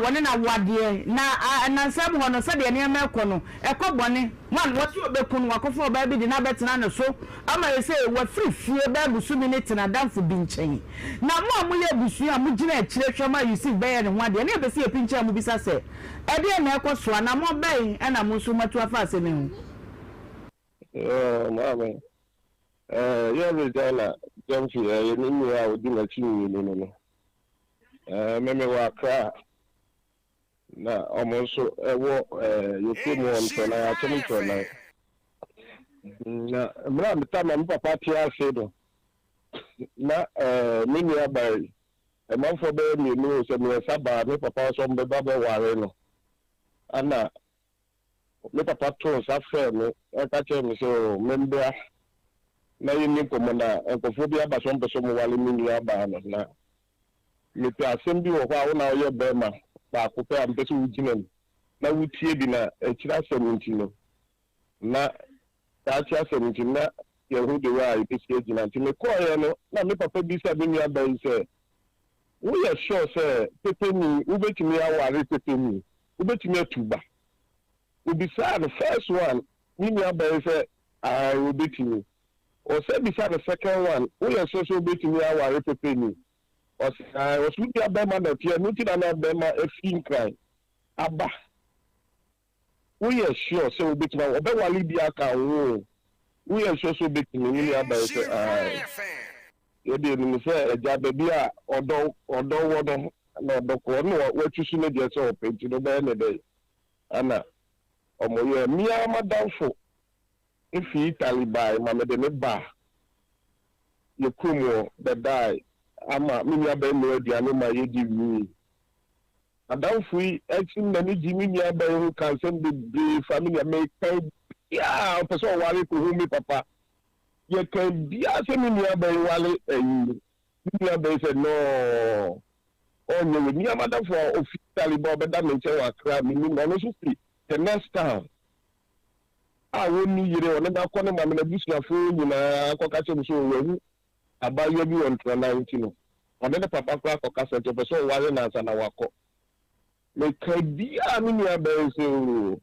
woni na wade na nsam ho no se de ne ma ekono ekobone man woti obekunu wakofo oba bi di na betena ne so ama ye say wa free fie ba busu minute na danfo bi nchen na mo ye busu a mo gina akire hwema Yusuf be ye ne ho ade na be se epincha mo bisa se e de na ekoso na mo be na mo so matu afa ase me ho mama ye be dala Jenfi ye ni ya odi na chinyi no meme wa kra na almost you came on so na actually so na mra mtama papa tia sedo na mini abai man for be me no so me saba me papa so me baba ware no ana me papa to sa fe me e ka che me so member na yini komona ko bi aba so mbe so mo wale mini aba no na me ta sembi wo kwa na ye be ma ba ko pe am pese wujinem na wutie bi na akira 17 na ta cha 17 na yehude wa ipese agina nti me ko ye no na me papa bi sa bi mi abai se wo ye sure se pepe ni ubetimi aware pepe ni ubetimi atuba ubi sa the first one mi abai se ubetimi o se bi sa the second one wo ye sure so ubetimi aware pepe ni was looking at them and the looking at them a film cry. Abba. We are sure so bit now. Obe wali dia ka wo. We are sure so bit ni ni aba say e dey ni say eja baby a odo wodo na odo ko no wa tusu ne dey so penti no be ne dey. Ana omo ye mi amadamfo. Ifi Italy by mama de me ba. Ye kumo the die. Ama mini abai no aduane ma ye di wi adamfo yi action na ni di mini abai hu kan sem de family make ya person wale ko hu mi papa ye kan bia se mini abai wale mini abai se no onye ni amadamfo officially bo be da me che wa kra mini no so fi the next time woni yire wona da ko ne ma na busuafo nyina akoka che so wehu abayo bi on 2019 no ode ne papa kwa ko kasa to so wale na sana wako me kadia mini abai so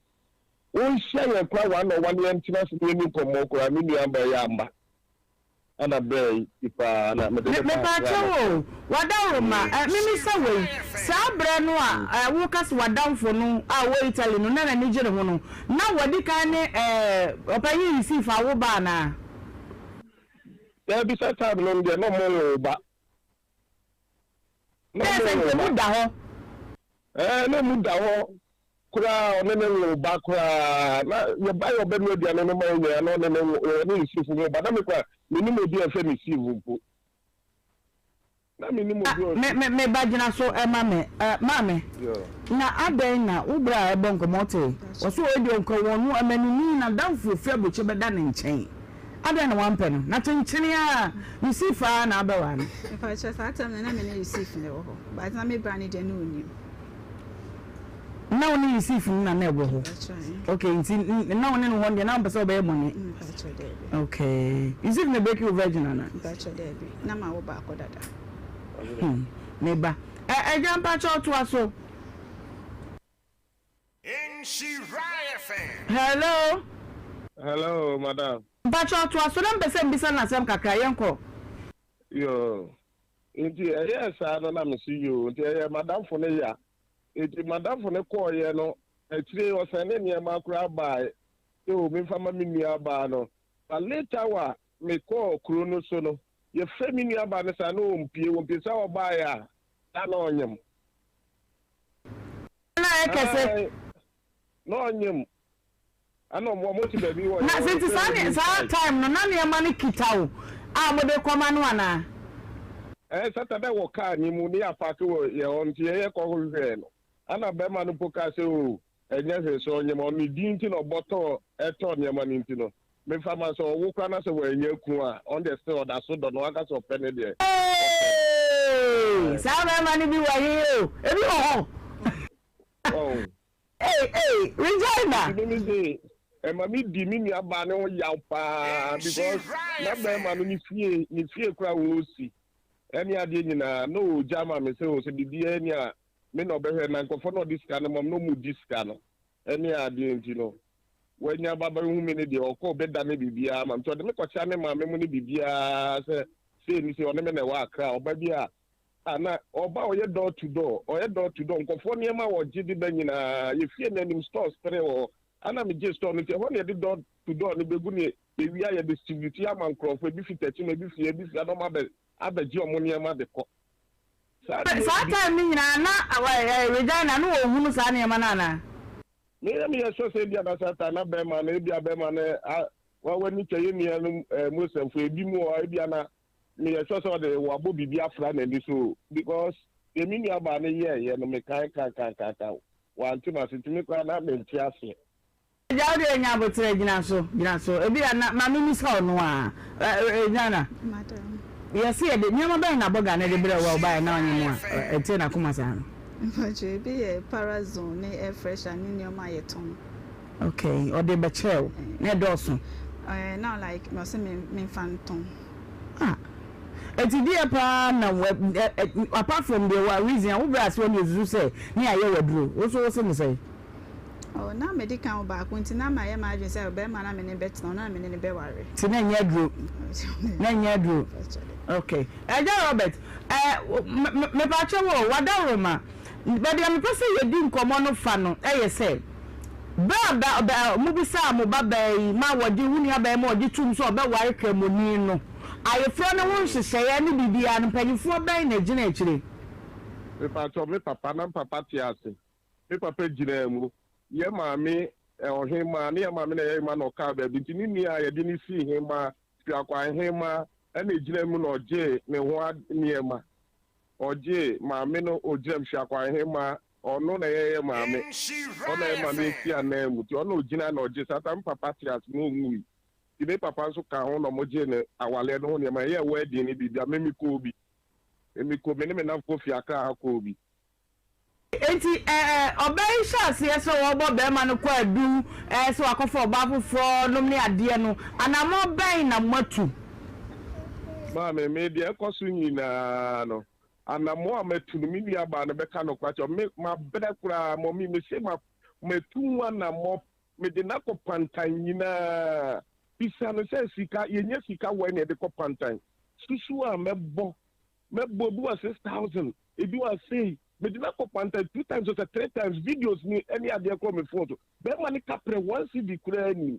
o share kwa wa no wale entina so ni komo ko mini abai amba ana bei ipa na me pa chawo wadawo ma mimi sawe sabre no a wo kase wadamfo no a wo Italy no na ni gire ho no na wodi kan ne opayi receive awo ba na ya bi sa tab no de no mo ba no mo da ho no mu da ho kura one ne wo ba kura na ye ba yo be no dia no mo nya no ne ne receive mo ba na me kwa me ni mo bi e fe me receive mpo na me ni mo bi me ba gina so mame na adan na ubra e bon komote wo so odi onko wonu amani na danfo fi aboche be da ne nchen adan na wampe no na chenchene a Yusuf na abawa no if I just atam na me na Yusuf ne wo ho but na me bra ne de no oni na woni Yusuf na na ebo ho okay nti na woni no honde na mpese oba emo ne okay Yusuf na beki virgin na bacho there bi na ma wo ba akodada neba jampa cho to aso Nhyira FM. Hello madam Bacho to aso na mpese mbisa na sem kakra yenko yo nti yes ana na me see you nti madam for ne ya nti madam for ne call ye no etire o se ne ne ma kura ba e o me fama mi ni aba no but later wa me call kuro no so no Your family about the son, won't be so by a onion. No onion. I know more motive you want. Since it's our time, no money kitao. I would command one. Saturday will car, you munia pato, your own tea, Anna Beman Pocaso, and yes, so your money dintin or bottle at on your money. Me farmers or walk on us away, you on the store that so don't want us or penny there. Hey, some money be here. Oh, hey, Regina. And my dimini abano yaupa because not by man if fear crowd will see. Any idea no jama me say was the DNA, men of better and conform this kind of no mood this kind of any idea, you know. When you have a woman, they all call better than maybe I'm trying to make a channel, my memory be say, you on them walk crowd, but yeah. And or bow your door to door, or your door to door, conform or Jiddy Benina, you fear them stores, or and I'm just on it. When you did door to door, the beginning, we are distributing among crop, maybe 15, maybe I don't have a geomonia. Sometimes, Regina, no woman's any manana. Maybe I should say the other Satana Beman, maybe a Beman, when you tell me, Muslim for a bimo, Ibiana, me a sort of the Wabu Biafra and this because the mini about a year, and me can't one too much to make one up in Chelsea. Jaude nyabo tere gina so ebi na mami miss hall no a Jana yes e de nyama ben na boga na de bere wa ba na onye mu a ete na kuma sa no mfaje bi e parazone ne air fresh ani nyoma yeton okay o de be chew na doso now like no se me fanton eti dia pa na apart from the reason we bra so you say ni aye waduro wo so me say oh na medical back when na my imagine say be man na me ne bet na me ne be ware ti na nya duro okay eja Robert me pa chewo wadaro ma be dia me pese ye di nkomo no fa no eye say ba mu bi sa mu baba ma wodi huni aba ma wodi tum so be ware kremoni no ayefro no won hyehyeye ne bibia no panyifo ben na gina akire me pa to me papa na papa ti ase me papa gina mu ye maame Ohemaa ne maame na ye ma no ka ba bi tini ni aye de ni si hema fi akwa hema na gina mu no oje me ho niema oje maame no ojem fi akwa hema ono na ye maame ono ye maame ti anamu ti ono gina na oje satan papa ti ase no nwi ti me papa so ka ho no moje ne awale no niema ye wedding ni bibia me ko bi emiko me ne me na ko fi aka ko bi enti obey shase yeso wo bo be ma no kwa adu so akofo oba foforo nom ne ade no anamo ben na matu ma me de ekosu nyina no anamo amatu no mi aba no be ka no kwacho me ma bere kura mo mi me se ma metu wana mo me de na ko pantan nyina bisa no se sika yenye sika we ne de ko pantan susu a mebo bi wa 6,000 ebi wa say me did not panta 2 times or 3 times videos ni any other come photo be man capre one cd kurani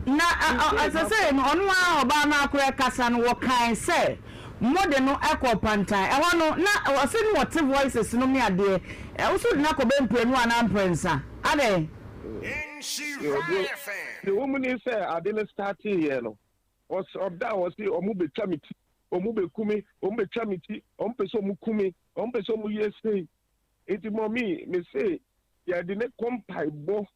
na as I say no onu a oba na akure kasa no wo kan say mode no ekọ panta e ho no na wo se no what voices no me ade e wo so na ko be mprenu ana mprensa ade the woman is say I didn't start here no was of that was the omu betwa miti omu bekumi omu betwa miti omu peso mu kumi omu peso mu yese enti mommy me say ya de ne compaibo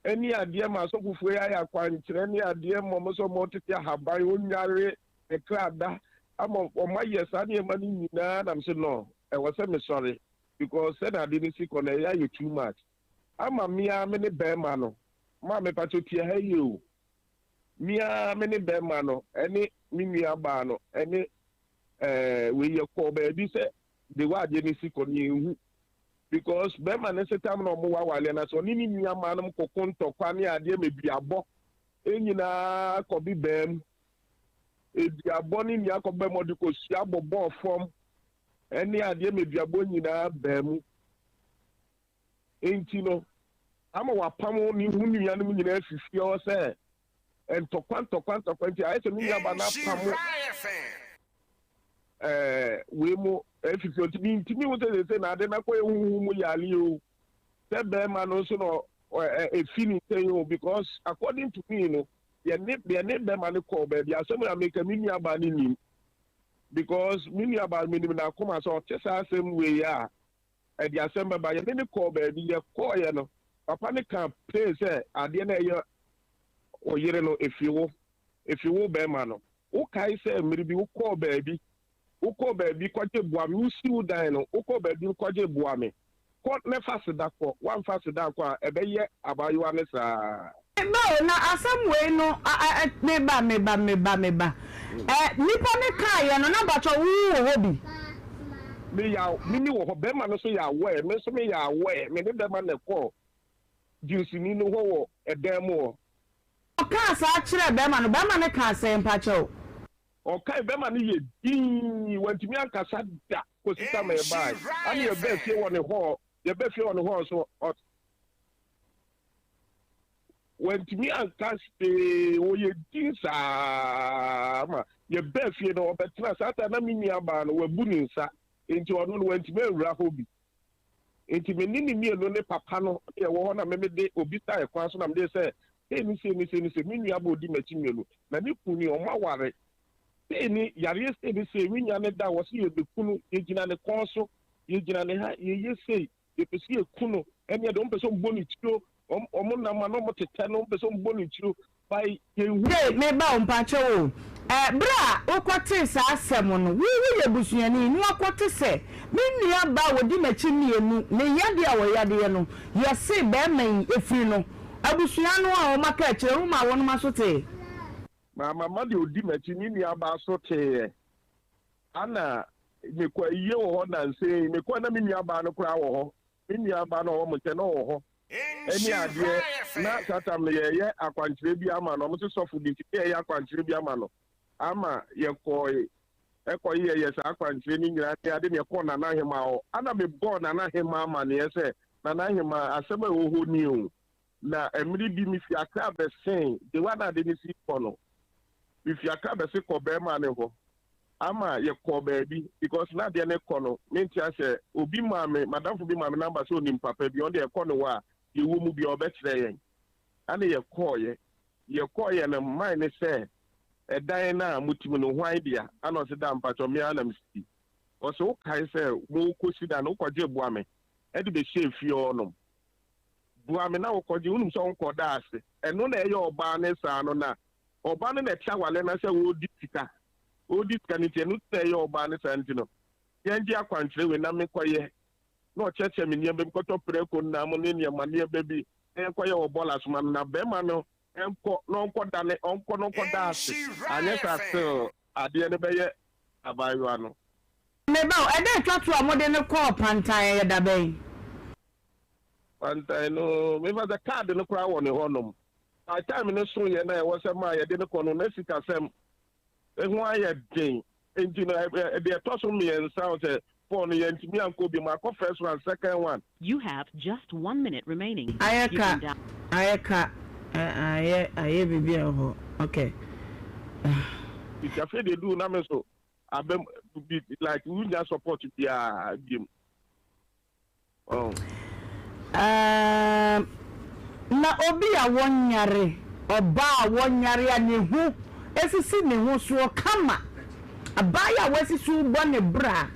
any adie ma so fufu ya kwankyere any adie mo so mo tete haban onyare e krada ama o ma yesa ne ma ni nyina na me no e was say me sorry because said I didn't see kona ya you too much ama mia me ne be ma no ma me pachotia ha you mia me ne be ma no ene minua ba no ene we ye ko be bi se de wa je ni si kona hu because be ma ne setam no mo wa wale na so ni minua ma no ko konto kwa ne ade me biabo enyina ko bi bem e biabo ni nia ko be mo de ko sia bobo form ene ade me biabo nyina bem enti no ama wapam ni hu nua no nyina fifi o se ntokwa nti ayɛ sɛ minya ba na pamo we mu efisio ntimi wo sɛ na ade na kɔ ehuhu mu yale o sɛ bɛrima no so no efini ten o because according to me no ye ne bɛrima no kɔ baabi asɛm na make minya ba ne nim because minya ba me nim na akoma so ɔte saa asɛm we ya ɛde asɛm bɛba ye ne kɔ baabi ye kɔ ye no papa ne ka pay sɛ ade na ɛyɛ oyere no efiwo bɛrima no wo kai sɛ mmiri bi wo kɔ baabi kɔgye buame wo siw dan no wo kɔ baabi kɔgye buame kɔ ne fasida kɔ wan fasida kɔ a ɛbɛyɛ abayewa ne saa na asɛm wei no meba nipa ne kaayɛ no na batɔ wo wɔ hɔ bi mini wɔ hɔ bɛrima no so yɛ awɛ me so me yɛ awɛ me ne bɛrima ne kɔ jinsini no hɔ wɔ ɛdan mu hɔ ɔkaa saa kyerɛ bɛrima no bɛrima ne kaa sɛ mpakyɛw ɔkae bɛrima no yɛ din wantumi ankasa da kɔsi sa ma yɛbae ane yɛbɛɛ fie wɔ ne hɔ so wantumi anka wɔyɛ din saa ma yɛbɛɛ fie no ɔbɛtena saa ta na me nuabaa no wabu ne nsa enti ɔno no wantumi awura hɔ bi enti menni ne mmienu ne papa no yɛwɔ hɔ na memede obi sa ɛkwan so na mede sɛ ni se me nuabaa odi m'akyi mmienu na ne kunu ɔmo aware ni yare se ni se winya ne da wo se ye bekunu ye gina ne kon so ye gina ne ha ye sei ye pesi ye kunu ene de on peso mboni tiro omo na ma no mo tete no peso mboni tiro bai ye hu me ba on pa che o bra o kwete sa asem no wi ye busuani ni akote se me nua ba wodi machi mienu ne yade a wo yade no ye se be man efiri no abusua no a o maka kire ru ma wono masote mama de odi machi ni nuaba so te ana me kwa iye wo ho na nse me kwa na me nuaba no kura wo ho me nuaba no wo mte no wo ho eni ade na tatam ye akwankyere bi ama no mo se sofu di ti ye akwankyere bi ama no ama ye koy ye sa akwankyere ni nyira te ade ne ko na na hema o ana me bo na na hema ama ne ye se na na hema asema wo ho ni o na emiri bi mi fi aka be sen de wana de ni si kono if you can be ko be ma ne ho ama ye ko baabi because na de ne ko no menti ase obi ma me madam fo bi ma me number so ni papa bi on de ko no wa ye wo mu bi obekire yen ana ye ko ye na man ne se edan na mutimi no hwan dia ana o se da mpacho me ana msi o so kai se mo ko sida no ko je buame e de be shefi onom buame na wo ko je unum so nko da ase eno na ye oba ne sa no na oba ne tia wale na se wo di sika ni tie no te oba ne sa ntino yenji akwankyere we na me koye na o cheche me niam be ko to preko na mo ne niam ne be bi en koye o bola suma na be ma no enko no nko da ne onko no nko da ase anye sa se ade ne be ye abayo ano me ba e de twatu amode ne ko pantan ye da ben pantan no me fa the card no kra wo ne honom a time no so ye na e wo se ma ye de ne ko no na sika sem ehun aye den enti no de to so me en sound phone ye ntimi anko bi ma ko first one second one. You have just 1 minute remaining. Ayeka aye bibi ho okay if you feel they do na me so abem be like we just support their game. Oh na obi a wonyare oba a wonyare ani hu esisi ne hu so kama abaya wasisu bo ne bra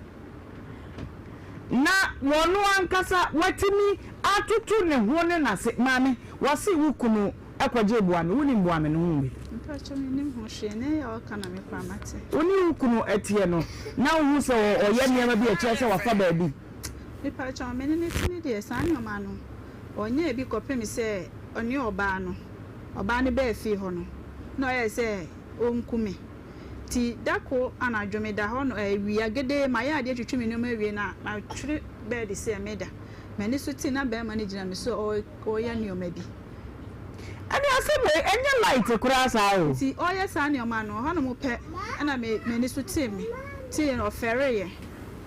na wono ankasa watimi atutu ne hu ne na se mame wasi wukunu ekwaje buame woni buame no hu bi mpacho ni hu hwe ne ya okana me pamate woni wukunu etie no na hu so oye niam bi e kire se wafa ba bi mpacho me ne timi de san ma no onye bi kopem se oni oba no be fi ho no no ye se onkume ti dako anadwome da ho no wi agede ma ya ade twetwemi no ma wi na twere bed se meda mani so ti na be ma ne gina me so o ya nioma bi ani asebe enye light kura sa o ti o ya sa nioma no ho no mo pe na me mani so ti mi ti no fere ye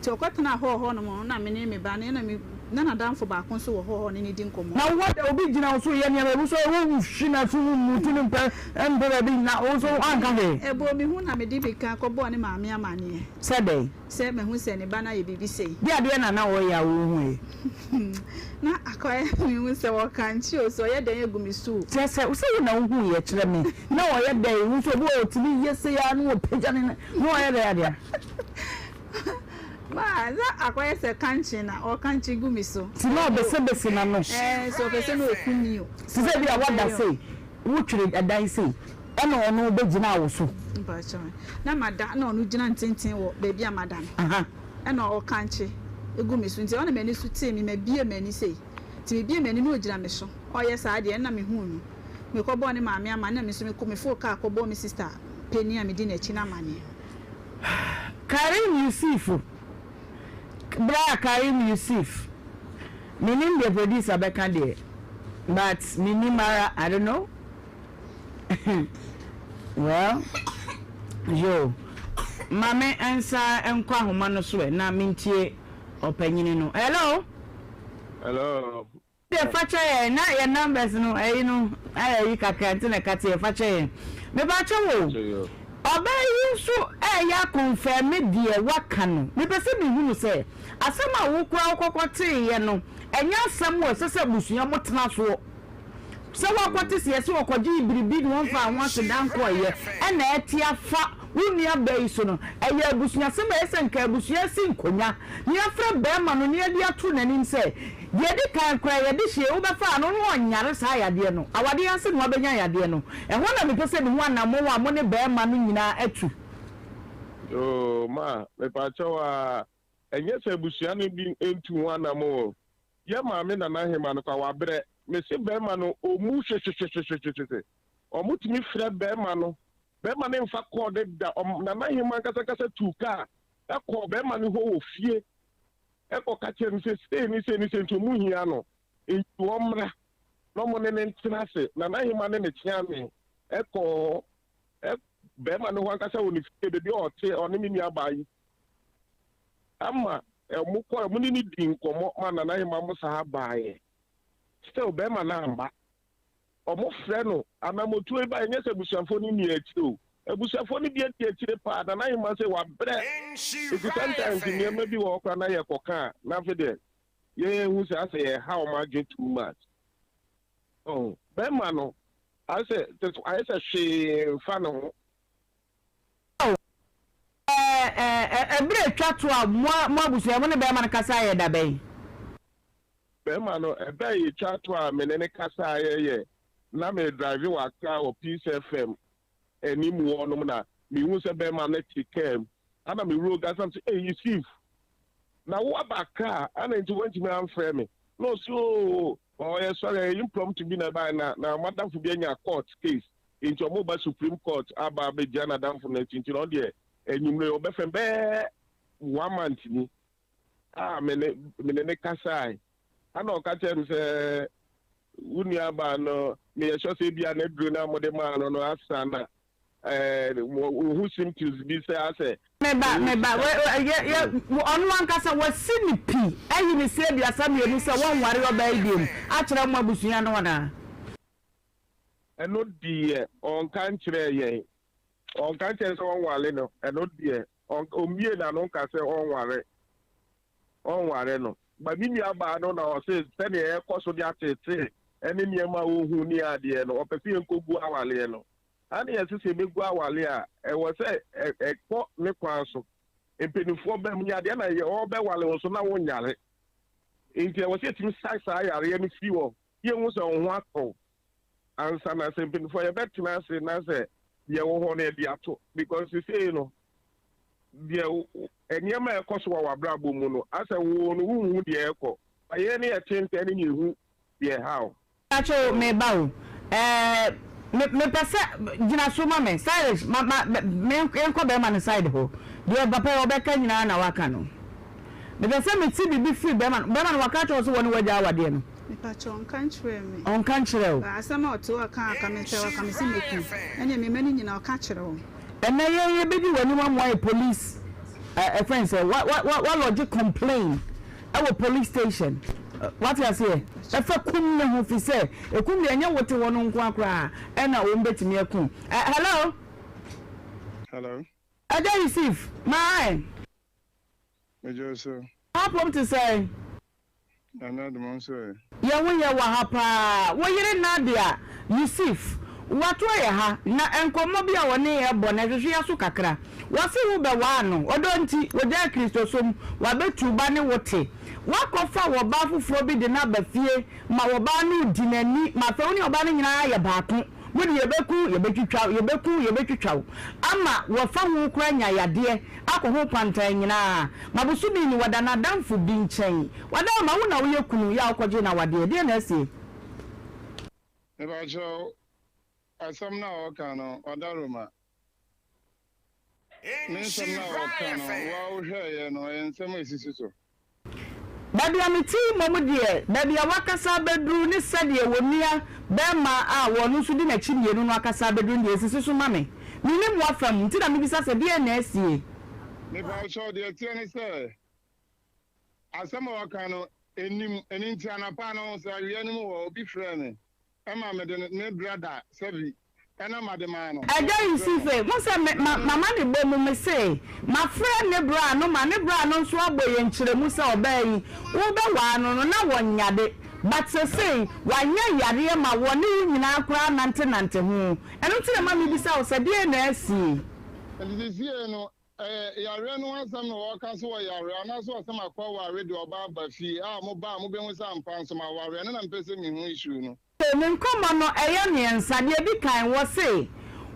ti okotena ho no mo na me ne me ba ne na me na na dan for back so wo ho ne di nkomo na what obi gina so ye ne so wo hina so mu tinu mpa embe bi na o so anka he ebo mi hu na me di bika kobo ne maame amane sebe se me hu se ne ba na ye bibi sei bi ade na wo ya wo hu e na akoye mi hu se wo kan chi o so ye dan egumi su se o se na wo hu ye kire me na wo ye dan hu so bo o timi ye se ya no pagya ne no wo ye da ya ma za akoye se kanchi na o kanchi gumi so ti no bese na no so bese no okuni o si se bi a wada sei wo twere adan sei ena ono be gina wo so mpa chama na mada na onu gina ntintin wo bebi amada no ena o kanchi egumi so nti ona mani so tie mi ma bie mani sei ti me bie mani no ogina me so o ye sa de na me hu nu me ko bo ne maame ama na me so me ko me fo ka ko bo me sister peni a me di na chi na mane Karim Yusuf Bra Karim Yusuf meaning the producer back there but Minimara I don't know well yo mame ansa enkwa homa no so na mintie opanyini no hello the facha na your numbers no no ayi kakante na kate facha me ba chawo obayi so ya confirm die waka no me pese me hunu se asema wo kura kokote ye no enya asem wo sese busua motena so se wakote se yesi wokoji ibiribi no fa anwa so dan ko ye na etia fa wuni abai so no eya busua se ba ese nka busua si nkonya ni afra be ma no ni ade ato nanim se yedi kan kura yedi hye wo be fa no no onyare sa yade no awade yanse no abenya yade no ehwo na me pese me ho anamo wa mo ne be ma no nyina atu ma me pa chawa enye se busua no bi entu ho anamo ye ma me na hema no kwa wabre me se be ma no omu hwehwehwehwehwehwe omutimi frɛ be ma no mfa kɔ da na hema kasa tuka ekɔ be ma no ho ofie eko ka chem se ni nto mu hia no entu omra no mo ne ntina se na hema ne chia me eko be ma no ho kasa woni fie be bi ote oni mi abayi ama mu ko mu ni di nkomo ma na hema mo sa abaye still be ma na amba omo frɛ no anamotu e ba enye se busuafo ni ni akiro ebusuafo ni bi akire pa na hema se wa bre if sometimes ni ma bi wo kwa na ye koka na fede ye hu se ase ye how ma get too much oh be ma no ase she fa no ebre twato a mo abusuafo ne be ma na kasa ye da be ma no ebe ye twato a menene kasa ye na me drive wa ka o Peace FM eni mu wonom na mi hu se be ma na tikem ana me ro ga sam say Yusuf na wo abaka ana nti wanti me amfrɛ me no so o sorry impromptu bi na ba na madam fu bi anya court case into omoba Supreme Court aba be jana dan fu na nti no de enyimre obefem be 1 month ni me ne kasai ana o ka tem se uni aba no me ye so se bia na duro na mo de ma no asana who seem to be say meba onu ankasa wasi ni pi ayi ni se bia sam yenu se won ware oba idiem a kire mo abusuya no wana eno die on kan kire ye on kan kire se won wale no eno die on omie na no ka se on ware no ba bi mi aba no na o se ne e koso dia tete ene niema ohu ni ade no opese enkogu awale no ani yesese megu awale a e wo se ekpo ne kwan so empenifo ba mu ade na ye o be wale wo so na wo nyare enti e wo se timi sa yare no fi wo ye hu se ho akọ ansa na se empenifo ye betina se na se ye wo ho na di ato because say no de eniema e koso wa brabo mu no asa wo no hu de ekọ aye ne ye tente ne yehu de how acho me bawo me pese gina so ma me side me enko be ma ne side ho de papa obeka nyina na waka no me pese me ti bibi free be ma no waka cho so woni waja awade no me pa cho on kanchre me on kanchre o asama oto aka aka me te waka me si meku enya me mani nyina o kanchre o ena ye bedi woni ma mo police friends what logic complain our police station. What you say? If a kum who fi say, a kum the anya what one on kwa and I won't bet me a kum. Hello? Hello? I don't receive mine. Major, sir. How come to say? Another man, sir. Yeah, when you were hapa, when you're Nadia, Yusuf. What way ha na enkomobia woni ebo na hwehwe aso kakra wase wo be wa no odonti woja Kristo som wa betu ba ne wote wakofa wo ba fufuro bi de na ba fie ma wo ba no dinani ma fa woni oba no nyina ya baako wodi yebetwitwa ama wo fa ho kura nya yade akoho pantan nyina mabusu bi ni wada na damfo bi nchen wada ma wo na wo yekunu ya akoje na wade de na asie Ebajo asam na okano odaruma Nsam na okano wa ohwe no ensem esisi so Baby amiti momu de baby awakasa bedru ni sade wonia bema a wonu so di na chimie no akasa bedru de esisi so mame minim wafam nti na mebisa se de na asie me ba so de tie ni se asam okano enim eninti anapa no so awie ni mo obi frene Emma me de ne brother sebi ena mademano Aja Yusufe mo se mama de bo mo me say ma friend ne bra no ma ne bra no so aboye nkyeremu se obai wo be wa no na wonyade but say wanya yare ma woni nyina akra nante ho eno tire ma me bisa o se de na asi Elizzie no yare no asam no waka so yare ana so asam akwa ware de oba ba fi mo be hu sam pan so ma ware na mpese mi hu issue no Nkoma no eye miensa de bi kan wo se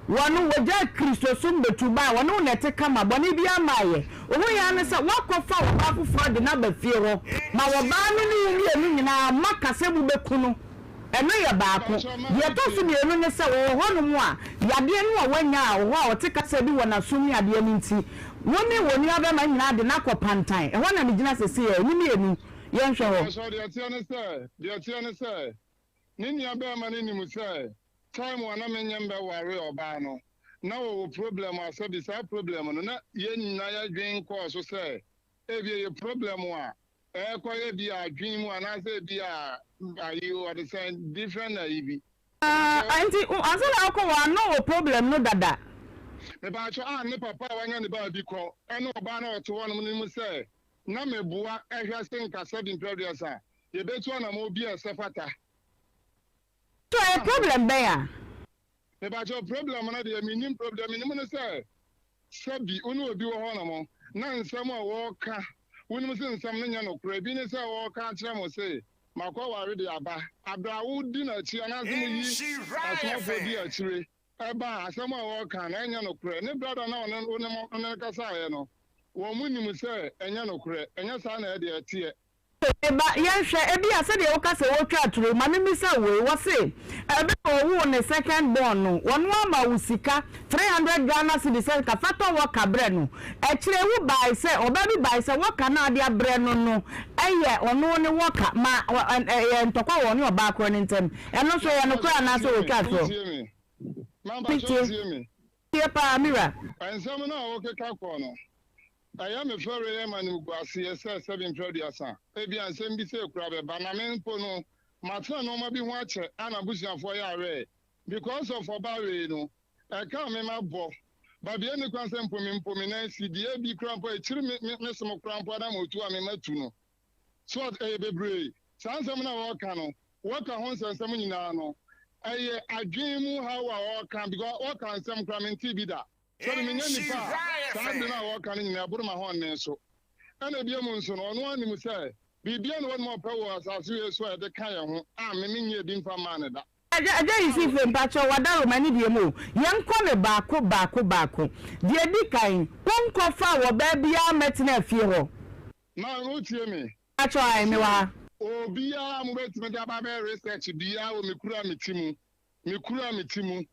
wono woja Kristo sum betuba wono na te kama boni bi amaye ohu ya ne se wakofa wo ba fufo de na ba fie ho ma wo ba no ni enu nyina makase bu bekunu eno ye baako ye to so enu ne se wo ho no mu a yade enu a wanya a wo a wo te kase bi wona sumi ade ni nti woni aba ma nyina de na kopantan e ho na me gina sese ye ni enu ye nhwe ho so de tie ne se Nini abe mani ni musai time wana menyembe ware oba no na wo problem asabi sa problem no na ye nyina ya dwen ko so say e bi ye problem a ko ye bi adwen mu ana say bi ayi or the same different ibi anti asala ko wa no problem no dada me ba cho ne papa wanya ne ba bi ko eno oba na oto wono ni musai na mebua ehwe sen ka 7 period a ye betu na mo bi esefata So a problem there. About your problem, and the minimum problem in the minister. Sabi, Unu be one Nan some walker. When we send some no crabiness or can't say, Marco already Abba would dinner, she and as for dear tree. Abba, some walker, and no cray, no brother now and on Casayano. One minimum say, and no cray, and your son had the tear. Eba yehwe ebi ase de wokase wo twa turo ma me say we wo se ebe owo ne second born no wono ama usika 300 Ghana cedis ka fato wo ka bre no e kire wu bai se oba bi bai se wo ka na ade abre no eye ono ne wo ka ma ntokwa wo ne oba akro ne ntem eno so ye no kra na so wo twa turo Mamba so tie me tie pa mira ensem na wo ke ka ko no I am a very man who was CSS 7 Prodiasa. Maybe I send me say, Crabbe, Banamen Pono, Matra no maybe watch and a bush for your because of a barrier. I can't remember both. But the only concern for me, the AB cramp, a children, cramp, Adam or 2 Ametuno. So a baby, Sansamana Wakano, Waka Hons and Samunano. I dream how I can because all can some cramming TB. So the many I na work in na buru ma ho ne so ana bia mu nso no ono ani mu say bibia no one more power as you so e de kan ye ho a me nye bi mfa ma ne da aja isi fe mpacho wadaro mani die mu yenko ne baako die di kan wonko fa wo ba bia metena fie ho na no tie me acho ai me wa obia mu betime da ba be research bia o mekura metimu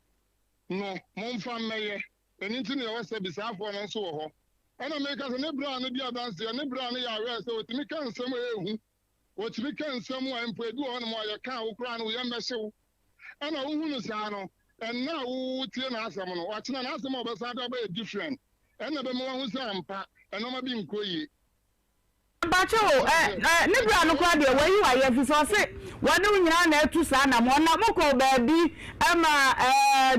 no momfa meye anything you was bisa for no so ho ana make us ne bra no bia dance ne bra no ya we so otimi kan nsem ehu otimi kan nsem a empedu ho no mo ya kan wo kra no wo yamba hyew ana wo hunu sa no enna wo tie na asem no wa kina na asem obesa da ba different enna be mo hu sa mpa eno ma bi nkoyi Bacho ne bra no kwa de wayi wa ye fi so se wode nyina na atu sa na mo na moko baabi ama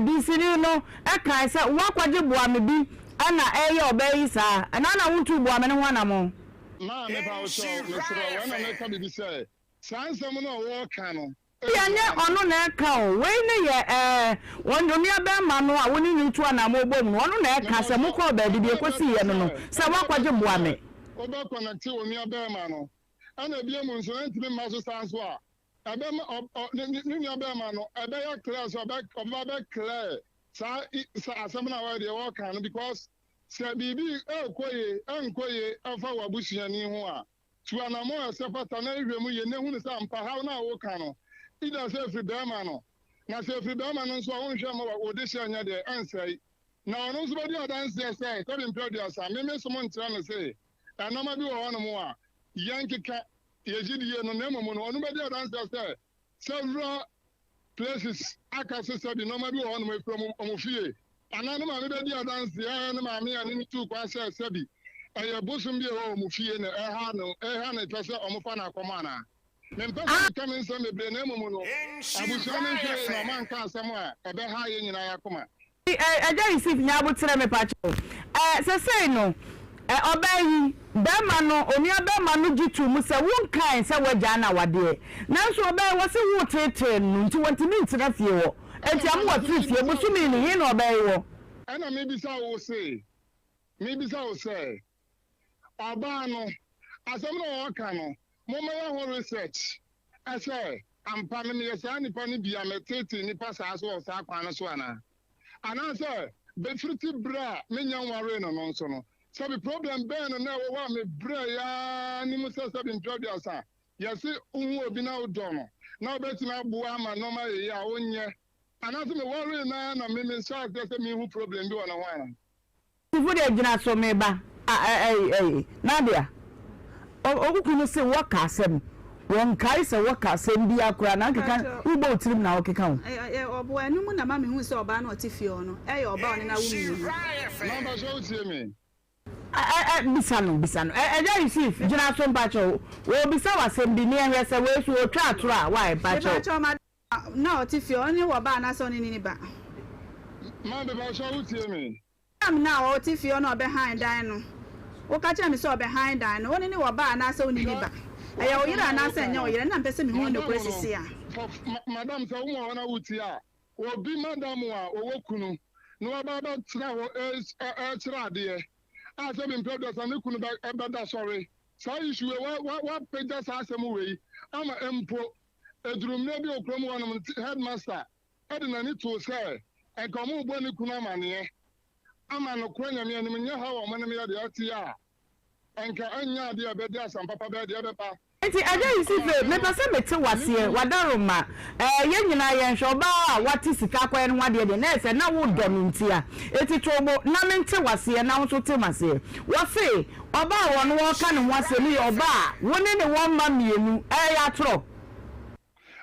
disini no e kan se wa kwaje boa me bi ana eye obayi sa ana na wontu boa me ne ho na mo ma me pa so me sro wa na me ka bi say sansam no wo kan no ya nye ono na eka o we ne ye wondo mi aba ma no a woni ntu ana mo bom no ono na eka se moko baabi bi ekosi ye no no se wa kwaje boa me oba connect oni abema no ana bia mu nso ntime ma so sanso a abema ni abema no ebe ya class oba be clear sa asem na wa de work no because se bibi enkoye afa wabusuani ho a tuana mo se pata na ehwemu ye ne hu ne sa mpa ha na wo kan no ida se fri bema no na se fri bema no nso wo hwe mo wo de hye anya de ansai na ono nso bodi adanse se ko bi mpedi asa me so mo ntira no se anoma bi wo no mo a yankeka yejidie no na momo no onu be dey dance say several places akase se bi noma bi wo no mo from omofie anana ma me be dey dance ya na ma me ya ni tu kwa se se bi eye bosum bi wo omofie na eha na pese omofa na akoma na me mpese ka me se me bre na momo no abusu na hwe na man ka asem a ebe ha ye nyina ya akoma eja isif nya botere me pacho se say no obayi bema no oni abema no gitu mu se won kan se waja na wade nanso obayi wo se wo tete no nti wonti mi ntina fie wo enti am wo fie bo sumi ni hin obayi wo ana me bisa wo se oba no asem no wo kan no mo ma ya ho research ase ampa me ye sa nipa ni bia me tete nipa sa so o sa kwan so ana se be friti bra me nya ware no nso no so the problem ben na wo wa me bra ya ni mo se be ntwadi asa yesi unhu obi na odo no na obetina bua ma no ma ye ya onye anase me worry na me sha se me hu problem bi wona hwana tifu de gina so me ba Nadia okukunu se waka asem won kai se waka asem bi akura na nkeka ubo otirim na okeka ho obo anu mu na ma me hu se oba na otifie no oba oni na wumi no ba so tie me bisano eja receive jina so mpacho wo bisa wasem bi ne ehwe se we su otwa atoro a why mpacho na otifie oni wo ba na so ni ba ma be ba so utie me am na otifie no behind dan no wo ka cha me so behind dan no oni ni wo ba na so ni ba aya o yira na se nya o yira na mpese me hu no kwesisi a madam se wo mo na utie a obi madam a owo kunu no ba tra wo tra de ase bi mpedus na kunu ba da sorry so issue wa page sa asem we ama empo edurum na bi okrom wonom headmaster edina ni to say enkomo bo ni kunu amane ama no kwanya me anim nya ha wo manem ya de ati a enka anya de abedi asam papa be de bepa enti aja isife me pese mete wase wadaroma ye nyina ye nhwoba a wati sika kwa no wade de na ese na wo dom ntia eti tobo na mente wase na wo so temase wose oba wo no wo ka ne ho ase ni oba woni ne won ma mienu ya tro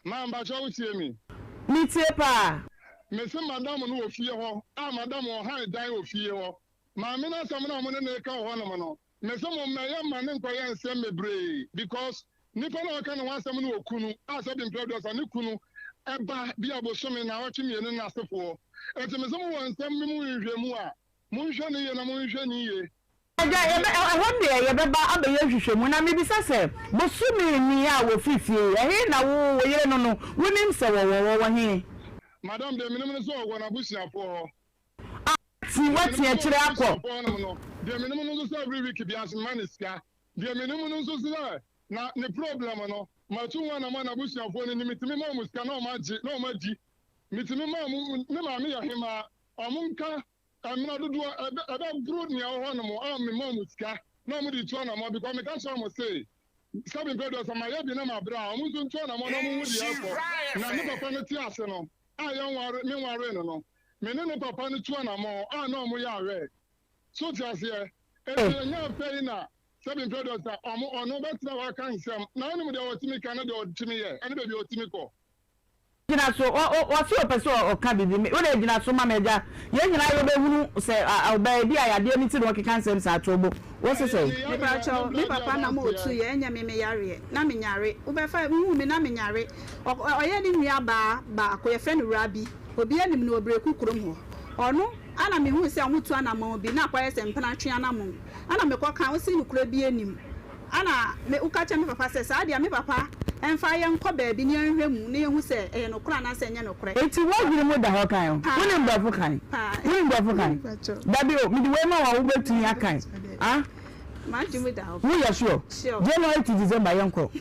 ma mba cho utie mi tie pa me se madam no ofie ho madam o han dan ofie ho ma me na sam na mo ne ka ho no no me se mo me ya ma ne nkoye nsem mebre because nipa na ka ne wasam no okunu asa bi mpedus ani kunu eba bi abosomi na ochi mienu na asefo enti me se mo wansam mi mu hwehwemu a mo nhwe ne ye na mo nhwe ni ye aja ye be ba abe ye hwehwemu na me bi sase bosumi ni a wo fifie ehe na wo ye no no wonim se wo he madam de minimum so wo na busiafo ho ti wati e kire akọ de minimum so every week bi asman iska de minimum so so na ne problem no ma tu wana ma na busiafo ni mitimi ma muska na o ma ji mitimi ma mu ne ma me ya hema omunka amina dodo ebe broad ni ho no mo am me ma muska na mo di tu na mo because me can so mo say sabi pedus ma ya bi na ma bra o mu tu na mo na mo wudi akọ na ne papa no ti ase no ayan ware me ware no me ne papa no tu na mo na mo ya are so ti ase e nya pe na sabi pedus ono betra wa kan sem na oni mo de otimi kan de otimi ye ene be bi otimi ko Gina so o so person o ka bibi me. O dey gina so ma meja. Ye nyina yo be hunu se oba bi ayade ni ti no keka nsem sa atobo. Wo se say? Me papa na mo otu ye enya me yare na me nyare. Wo be fa hu me na me nyare. Oye ni nua ba akoye friend Rabi. Obi anim no obreku kurom ho. Ono ana me hu se amutu ana ma bi na akwaye se mpena twe ana mo. Ana me ko kan o se nukura bi anim. Ana me ukacha me papa se sa dia me papa enfa ye nko ba bi ni anhwemu ne yehu se e no kura na se nye no kura enti wo gire mo da ho kan woni mbafo kan woni mbafo kan dabi o mi di we ma wa wo betun ya kan ah ma ji mo da ho wo ya sure January to December yanko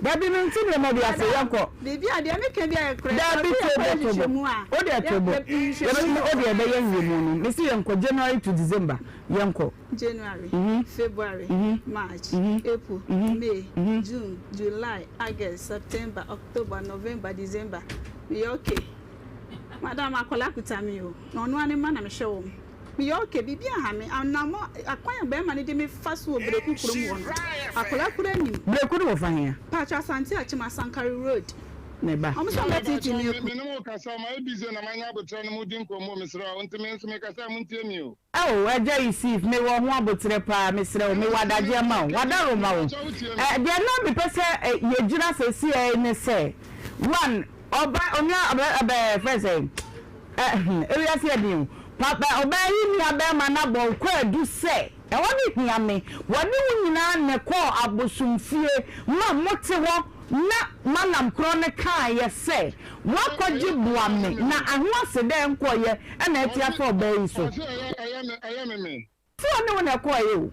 dabi no nti ne ma bi ase yanko bibi ade me kan bi ya kura dabi to mu a o de atobo o de be yan yemu no me si yanko January to December yanko January, February, March, April, May, June, July, August, September, October, November, December. Me okay. Madam akola kutami o. No no ani man na me show. Me okay bibi aha me anamo akwan be ma ne de me faso obreku kurom won. Akola kura nim. Breku do fa hia. Pa cha Asante Achima Sankari Road. Neba. I'm so let it me. Me no kasa ma busy na manya botra no mudi nkomo mesra ontime nso me kasa muntie mi o. Eja isif me wo ho abotre pa mesra o me wadaje ma o wadaro ma o. De no be pese ye jira sesi e ne se. One oba onya aba first area se din. Papa oba yi ni aba ma na bo kwa adu se. E woni hia me. Woni nyina ne ko abosumfie ma mote wo na manam krone kan ye se wakwaji buame na ahwase de nkoye na etia for bayi so ayame so ne wona koye o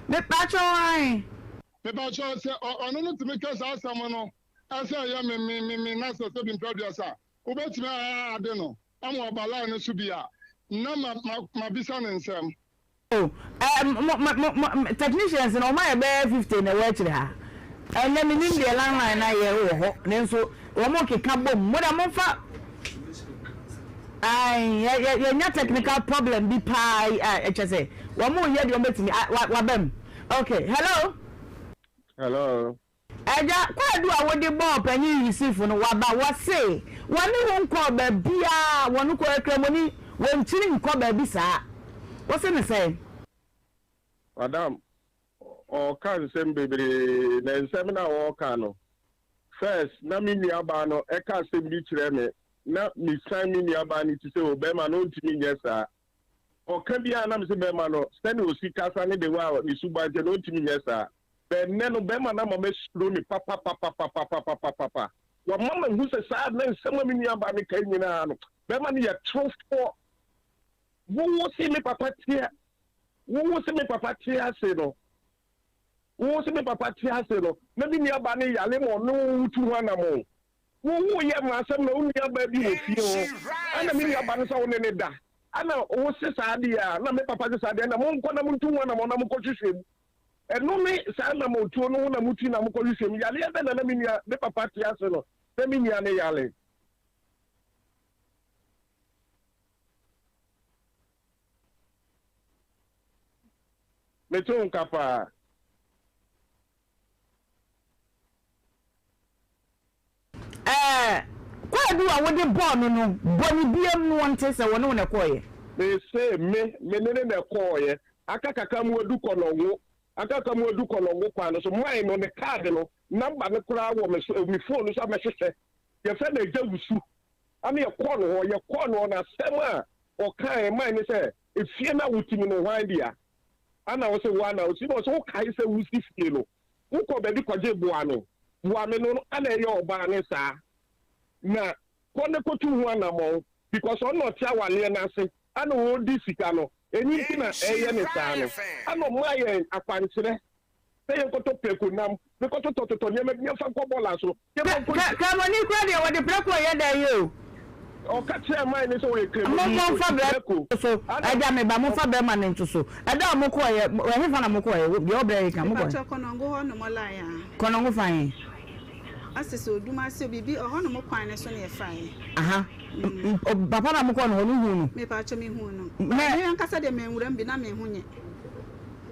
me pacho ai me pacho se ono no timi kasa asamo no asa ayame me na so bi producer obetimi ade no amo obala no so bia na ma bisa ne nsem. Oh, technicians no my be 50 na we kire ha. And let me nim the landline na ye ho. Nenso wo mo keka bom. Mo da mo fa ye nya technical problem bi pa say. Wo mo ye de o betimi wa bam. Okay, hello. Hello. Eja kwa do a wo de ball panyi receive no wa ba wo say. Woni won ko ba bia wonu ko ekremoni won chiri nko ba bi sa. What's in the same? Madam, or can send baby, then seminar or cano. First, na mini abano, a can send beach reme, not me sign mini abani to say, Obama, no to me, yes, sir. Or can be an amazing Bemano, stand with Sikasani de wow, the Subaja, no to me, yes, sir. But then Obama, no, mesh through me, papa. Your mama who's a sad man, some mini abani came in. Bemani, a truth for. Wo se me papa tia se no wo se me papa tia se no na bi ni aba ne yale mo no tu hana mo wo ye ma asem na unu aba bi wo fie ho ana mi ni aba no so ne da ana wo se sa dia na me papa se sa dia na mo nko na mo tu hana mo na mo ko hwehwem eno me sa na mo tu no na mo tu na mo ko hwehwem yale ebe na mi ni me papa tia se no na mi ni ane yale. Meton kapa. Kwa do a wo de ball no boni biem no wonte se woni wona koye. They say me ne koye. Akakaka mu edu kono kwa no so mine no the card no number ne kura wo me phone so me hwehwe. Ye fe na eja wusu. Ana ye kono na sema o kan mine say efie na wutimi no hwan dia. Ana wo se wana o si no so kai se wusi fie no nko be bi kwaje bua me no ana ye oba ne sa na kone ko tu hu ana mo because on not ya wale na se ana wo di sika no eni ti na eye ne sa no ana mo aye akwankyere se ye ko to peku nam be ko to ne me fa ko bola so ka mo ni kwa de wo de preko ye da yo o ka che mai ni so we kremu mo fa breko so aja me ba mo fa be ma ne ntuso ada mo ko ye we he fa na mo ko ye bi obre ka mo ko konongo ho no mo la ya konongo fa yin asese oduma se bibi ho no mo kwan ne so ne fa yin aha papa na mo ko no hu no me pa cho me hu no me an kasa de me nwuram bi na me hu nye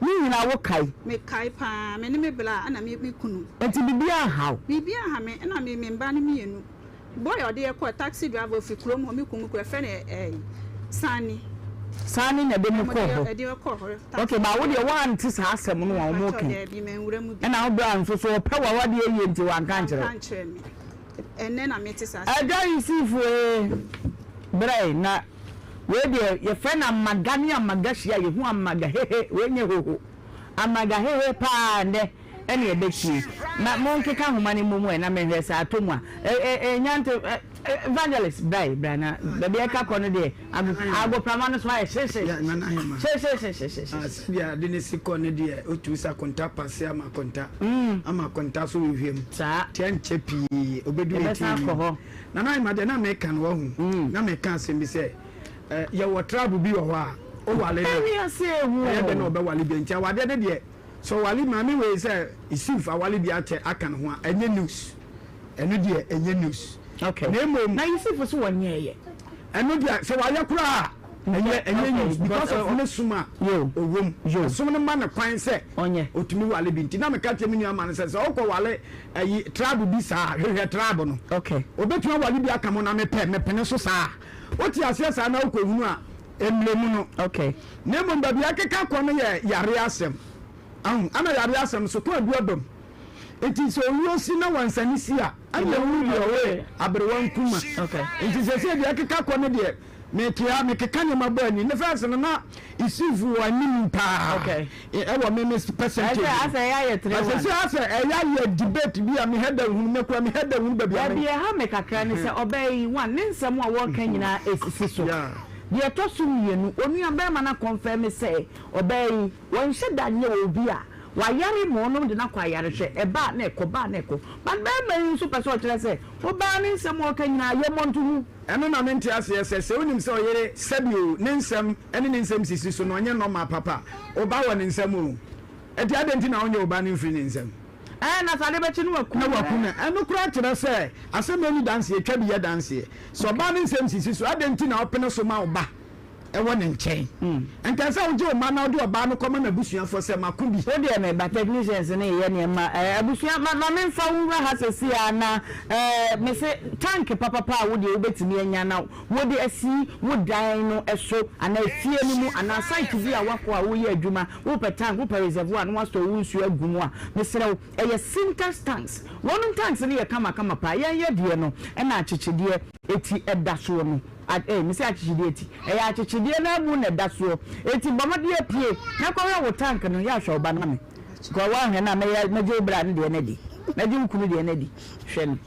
ni nyina wo kai me kai pa me ne me bla ana me kunu enti bibia haw ha me na me mba ne mienu boy ode ye ko taxi driver fi krom ho me kumu ko fe ne sani na be mu ko ho ede ko ho okay ba wo de wan ti sa asem no wa mo kan bi me nwura mu bi na wo bra nso so pe wa wade ye nti wan kan kire me enne na me ti sa ada yusufu brai na we de ye fe na magani amagashi ya ye hu amaga hehe we nye hoho amaga hehe pa nde ene ebeki na monkeka homa ne mumu na mehwe sa atomwa nyante evangelist brai na baby eka kono de ago pramano so aye sheshe na na hema sheshe ya de ne siko ne de otu sa konta passe ama konta so wehwem sa tianche pi obedu eti na na hema de na me kan wo hu na me kan se bi se ya wo travel bi wo ha o wale ya se hu ya de no be wale bi ntia wade de de so wale mami we say isif wale bi ate aka ne ho a enye news eno de enye news okay na isif so wonye ye eno de so wale kura enye news because of ne suma yo owom yo suma ne ma na kwan se onye otumi wale bi nti na me ka temi nua ma ne se okọ wale ayi travel bi sa hwehwe travel no okay obetuma wale bi aka mo na me pene so sa oti ase sa na okọ hunu a emlemu no okay na mo babi akeka kọ no ye yare asem ana yare asem so ko aduodom enti so owuo si na wansani si a ana wuri owe abrewan kuma okay enti se bi akeka kọ no de me keka ne mabani ne fa se na isifu anim pa okay e wo me percentage asa ya ye 3 asa ya debate bi a me head hunu me kura me head hunu babi ya bi ha me kakra ne se obey one ne nsem a wo kan nyina esisi so ye to so mienu onu aba ma na confirm say obey won hye nye obi a wayare mo no de na kwa yare hwe e ba na ekoba na eko but be ma so person kire say oba ne nsem wo kan nyina ye montu eno na mente ase se onim se oyere sabio ne nsem ene ne nsem sisi so no onye no ma papa oba wo ne nsem o eti adenti na onye oba ne mfiri ne nsem na sale be chinu wakuna eno kura kire se asemeni dance e twa bi ya dance so oba ne nsem sisi so adenti na opene so ma oba ewo ne nchen enka se oje o ma na ode oba no koma na busuafo se makubi o de me ba technicians ne ye ne ma abusua ma me mfa wura ha sesi ana me se tank papa wo de obetimi anya na wo de asi wo dan no eso ana fie ni mu ana site bi a wako a wo ye adwuma wo pe tank wo pe reservoir no wasto wo nsu agumu a me se ye sinter tanks wonu tanks ne ye kama pa ye de no na achichide eti edaso no me say achichide eti ya achichide na mu na daso eti bomade apie na kwa wo tank no ya hwe oba na me kwa wa hwe na me je bra ne de na di na je nkunu de na di hwe no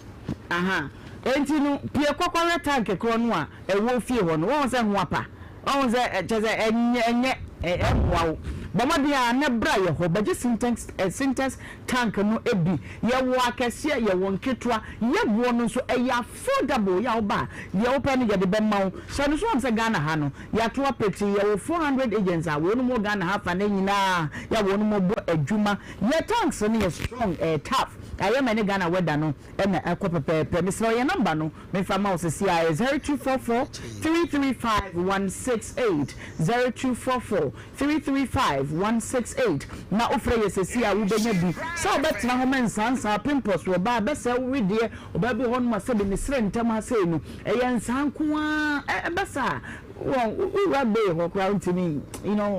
aha enti no pie kokore tank kro no a ewo fie ho no won se ho apa won se cheze enye emwawo bomade a na bra ye ho baje syntax tank no ebi ye wo akese ye wo nketwa ye wo no so affordable ya oba ye open ye de be mawo so no so am se Ghana ha no ya to apeti ye wo 400 agents a wo no mo Ghana ha fa na nyina ya wo no mo bo adwuma ye tanks no ye strong tough aye many Ghana weather no na akwapepe me so ye number no me fa ma osisi a 0244 335 168 0244 335 168 na ofre yesesi a wo benya bi so obetena ho mensansa pimpos wo ba besa wo de oba bi hon ma se be misre ntem ha se nu eyensanko a besa wo be ho crowd to me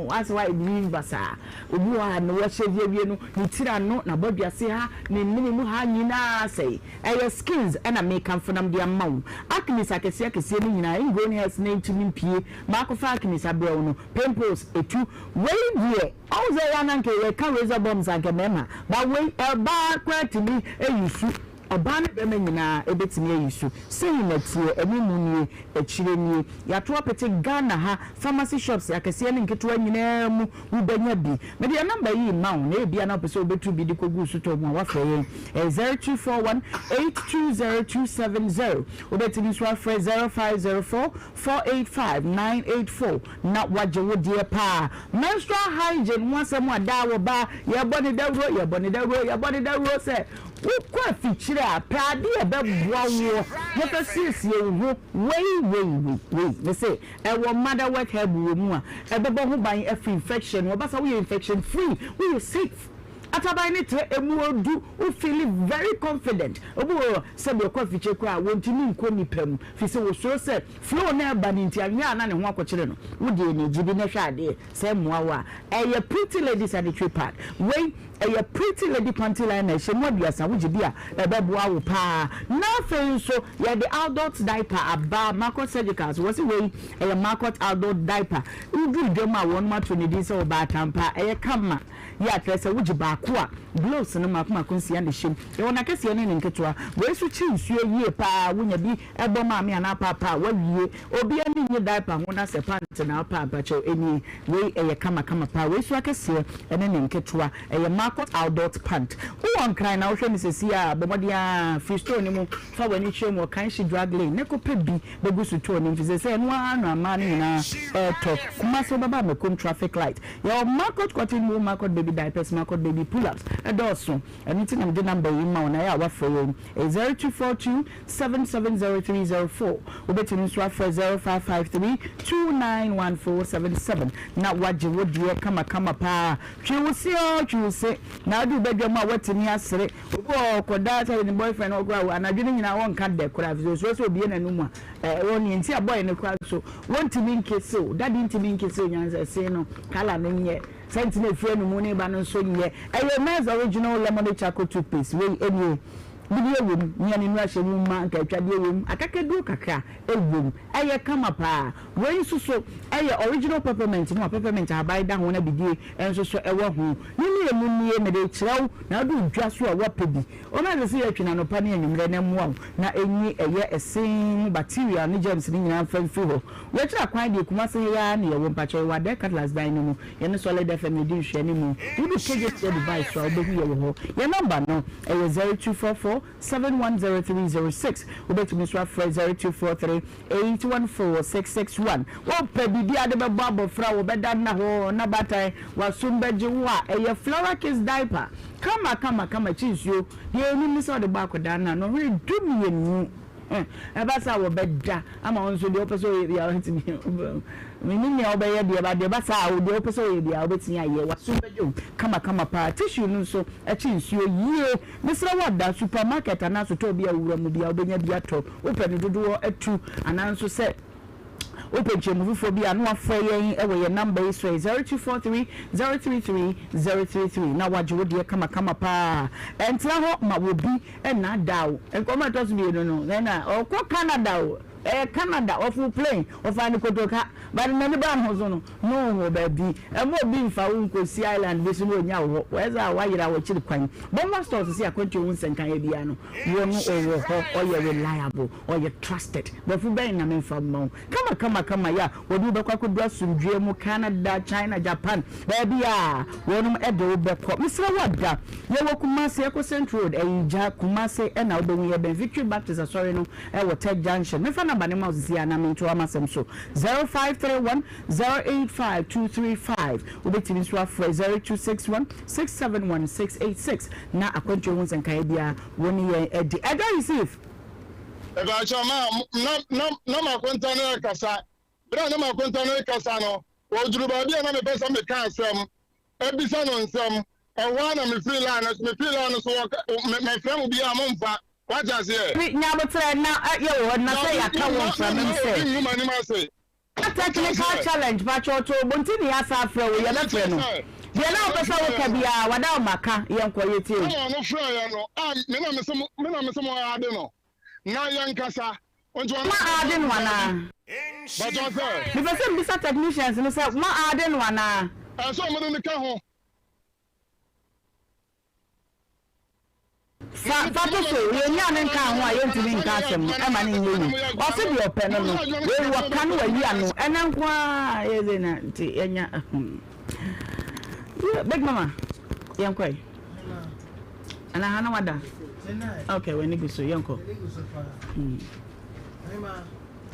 that's why I believe basa obu a no wo hye no ni tira no na bodua se ha ni minimu ha nyina sei skills na make am for them dia maw akni sakese akese ni nyina ingrowing hairs na ntumi pie ma ko fa akni sabrew no pimples etu we die all ze ya na nke ye ka razor bombs anke mema but we ba kwati mi eyusu oba ne be nyina ebetimi ayisu sei na tie enimu nie echire nie ya to apete Ghana ha pharmacy shops akese ne nketo nyina mu ubenya bi me de number yi ma na ebia na pese obetu bi dikogu su to mu wa fra ye 0241 820270 obetimi so afra 0504 485 984 na waje wo die pa menstrual hygiene wasem ada wo ba ye boni dawro se wokɔ afikyire a pɛade ɛbɛboa wo yɛpɛ siesie wo wei ne sɛ ɛwɔ mother wet herb wɔ mu a ɛbɛbɔ ho ban afiri infection wɔbasa woyɛ infection free woyɛ safe ataban ne tre emu odu o feel very confident obu se be kwa fiche kwa wontimi nko nipam fi se wo so se flow na ba ni ntia nya na ne ho akokire no wo de ne jibi na hwa ade se moawa eye pretty lady sanitary pad wey eye pretty lady panty liner she moduasa wo jibi a ebeboa wo pa na fe so ye the adult diaper aba market surgicals wo se wey eye market adult diaper udu dem a won ma to ne di se wo ba tampa eye kama ya trese wo jiba ko a gloves no makoma konsia ne shem e wona kase ne nketoa we so chi nsuo yie pa wonya bi ebo ma me ana papa wawie obi ani nye diaper ho na se pant na papa cho eni we eye kama pa we so akase ene ne nketoa eye market adult pant wo on kran na wo hwe ne sesi a bomodia free store ni mu fa wani hwe mu kan shi drag lane ne ko pe bi begusu to ni mfise se no anu ama ne na to kuma so baba me kom traffic light your market cotton mu market baby diapers market baby pull-ups also anything I'm the number in my na ya wa for 0242 770304 obetini so for 0553 291477 na waje wodie kama pa twiwuse na do bedwam a watini asere obo koda ta ni boyfriend ogwa anadwene nyina won ka de kora so obi na numu a woni nti aboy ne kora so wontimi nkese daddy ntimi nkese nyanza se no kala no nye sentinel friend mu ne ba no so nye ayo nice original lemon charcoal toothpaste we anyway bidiye wom nyane nu ahye mu ma nka twade wom akakedu kakra ewom aye kama pa we suso aye original peppermint no peppermint abai da ho na bidiye enso so ewo ho ni emu nie me de kirew na do dwa so a wapedi o na se yatwina no pa ne enwumre na mu na enyi eye esen bacteria ne germs ni nyina fanfi ho we kira kwan de kuma se ya ne yewo mpache wa de Catalyst dine mu ye ne solid fm di hwe ne mu we be KJ device so obehu ye ho ye number no eye 0244 710306 ubetumi so afra 0243 814661 wo pe bibia de bebo abofra wo beda na ho na batai wasumbeje wo a eye flower kiss diaper kama chinsuo ye ni mi so de ba koda na no re dumi enu ebasa wo beda ama onso de opeso ya ntimi minni obeye de ba de basa wo de opeso ye dia obetini aye wasumbeje kama pa tissue no so chinsuo yie misra wada supermarket anaso to bia wura mu bia obenya bia to open dodo atu ananso se open chemufo bia no afọ yen ewe ye number is 0243 033 033 na waje de kama pa entra ho ma wobi na dawo enkoma to so bi no na okọ Canada Canada of plane of any kotoka but many ban hozo no baby mo bi mfa wo si island be so no nya wo weza wa yira wo chiri kwan but must stores see akwantu wo nsenkan ya bia no wo no owo ho or you reliable or you trusted but fu ben na me from mo kama ya wo du be kwako do asundue mu Canada China Japan baby ya wo no edo be ko misra wada ye wo Kumasi Eco Central Road eja Kumasi na wo be ben Victory Baptist sorry no e wo Tech Junction me fa number ne ma zia na me to amasem so 0531 085235 ubetini so afra 0261 671686 na akwantu won senkan bia woni ye edi eda receive eba chama na ma kwenta na kasa bra na ma kwenta na kasa no oduru ba bia na me pesa me ka asem ebisa no nsem ewa na me feel na so me frem bia momfa what does here? Now, but now, you na say I can't from him say. A technical challenge, but you to Montini as after we are not friend. The other person will be a without Maka, young quality. No, friend, no, some I don't know. Now, young Cassa, on to I didn't wanna. But you say, because some bisa technicians and say, Ma, I didn't wanna. I saw me in the car. Fato so ye nya ne nka ho a ye ntimi nka asem e ma ne nyi o se bi open no we wo kan wa yi ano ena nko a ye ze na ti enya big mama yankoi ana hana wada okay we ni bi so yanko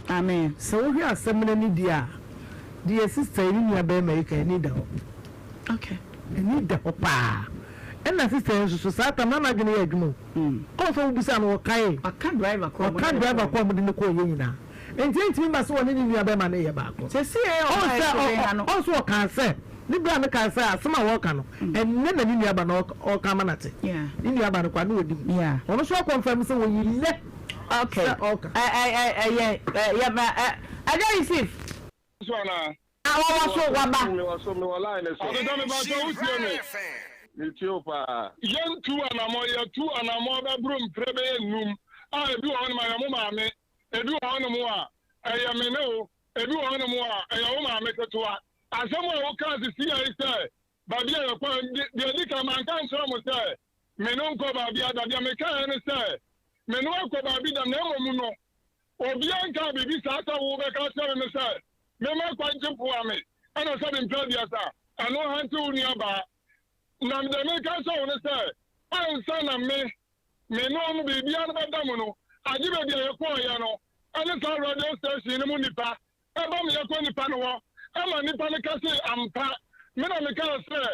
amen so we are asem ni dia dear sister ni nya be America ni da okay ni da pa and the sister so sat and Mama Gini Edmo. Also, be some or Kai, a car driver come in the Koyina. And 20 members one in your Bemania back. Also can say. Libra can say some walk and never in your banok or Kamanati. Yeah, in your banok. Yeah, also confirm so when you let. Okay. Okay. I don't receive. I was so line. Young 2 and a more, 2 and a more bedroom, room. I do on my mamma, I do on more. I am a no, I do on more. I am make it to her. As someone who can't see, I say, but the little man can't say, Menon cover the other American say. Menon cover be the name of Obianca be Sata who make us tell me, sir. Mema quite for me. And I said in Pladiasa, I know how to nearby. Now the American son say, I'm son of me. Menon be beyond Damono. I give it a poyano. And it's all radio station in Munipa. I'm a Panoa. I'm a Nipanicasi. I'm Pat. Menamica say,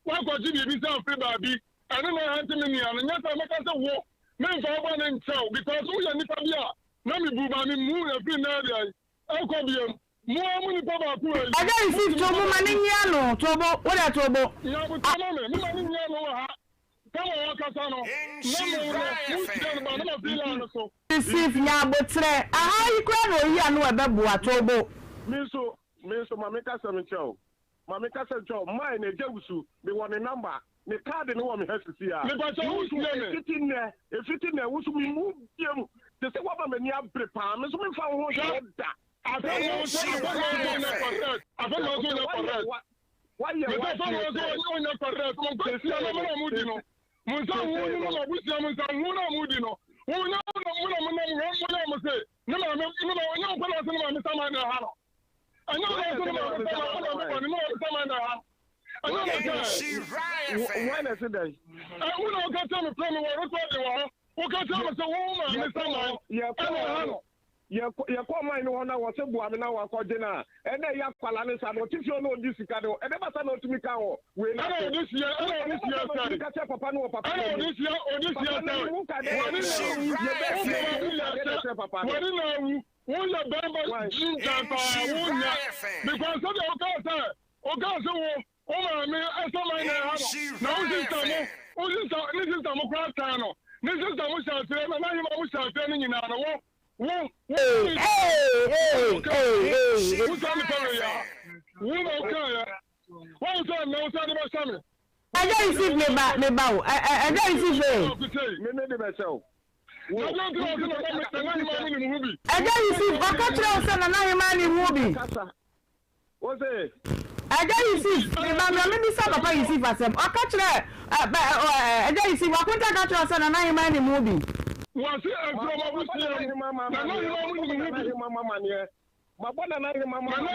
what could you be so free, baby? I don't know how to mean, and yet I make us a war. Men for one and so because we are Nipabia. Nami Bubani moon a free area. Alcobium. More money, Papa. I don't see Tobo Maniano. Tobo, what a Tobo? Receive ya botre. Aha ikwa no ya no ebebo atobo. Miso mameka samicho. Mameka samicho mine ejewusu be one number. The card no one has to see ya. Me but who's sitting there? If sitting there who's we move them. They say what me near prepare. Me so me fa ho da. I don't know. Why you Musa woni no abusia musa wona mudi no wona say no ma no ko na so ma me sama na ha no anya ko so ma sama na ha anya why na say dai wona ka tell me from we record the one o ka tell me say wona me sama ha no ya kwa no na wo se bua me na wa koje na e na ya kwala ne sa no tifio no di sika no e de ba sa no tumi ka ho we na this year ka che papa no papa this year won ya bamba jinja pa won ya because so the o ka say o ma me so ma na ha no this is the mo kwa ta no this is the mo sha tre na hi mo sha tre ni nyina no hey. Who's on the phone? What's on no side of my son? I don't receive me bow. I don't receive it. I don't receive a catcher and another man in movie. What's it? I don't receive. Maybe some of you receive us. A catcher. I don't receive a catcher and another man in movie. Was it a mama? My brother, my mama,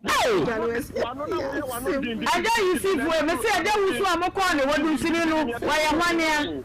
Hey! I don't you see for me say I don't so am call what do see no why am one here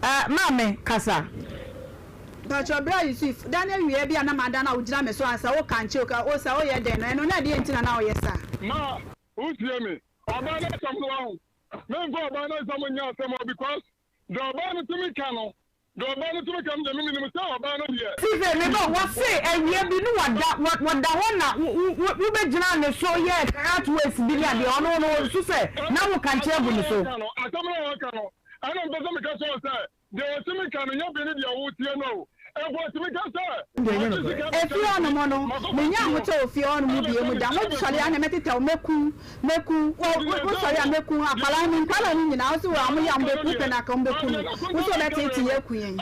Mame kasa but your brother Yusuf Daniel we be na madana ujira me so ansa wo kanche o sa o ye den no na de ntina na o ye sa ma who see me obana some no me go obana some nya some because the obana to me kano the obana to me kam de me me say obana here see me go what say ewie bi no wada ho na wo be gina ne so ye at waste billion de ono no so say na wo kanche abu ni so atamro kano I don't know because the Timmy can you be the Awutia no. Efi ono mono menya hoto ofi ono mu die mu da mo sori ana metete meku wo sori ameku akala ni nkala ni nyina wo so wa mo ya mbeku pe na ka mbeku no wo so na tete ye ku yen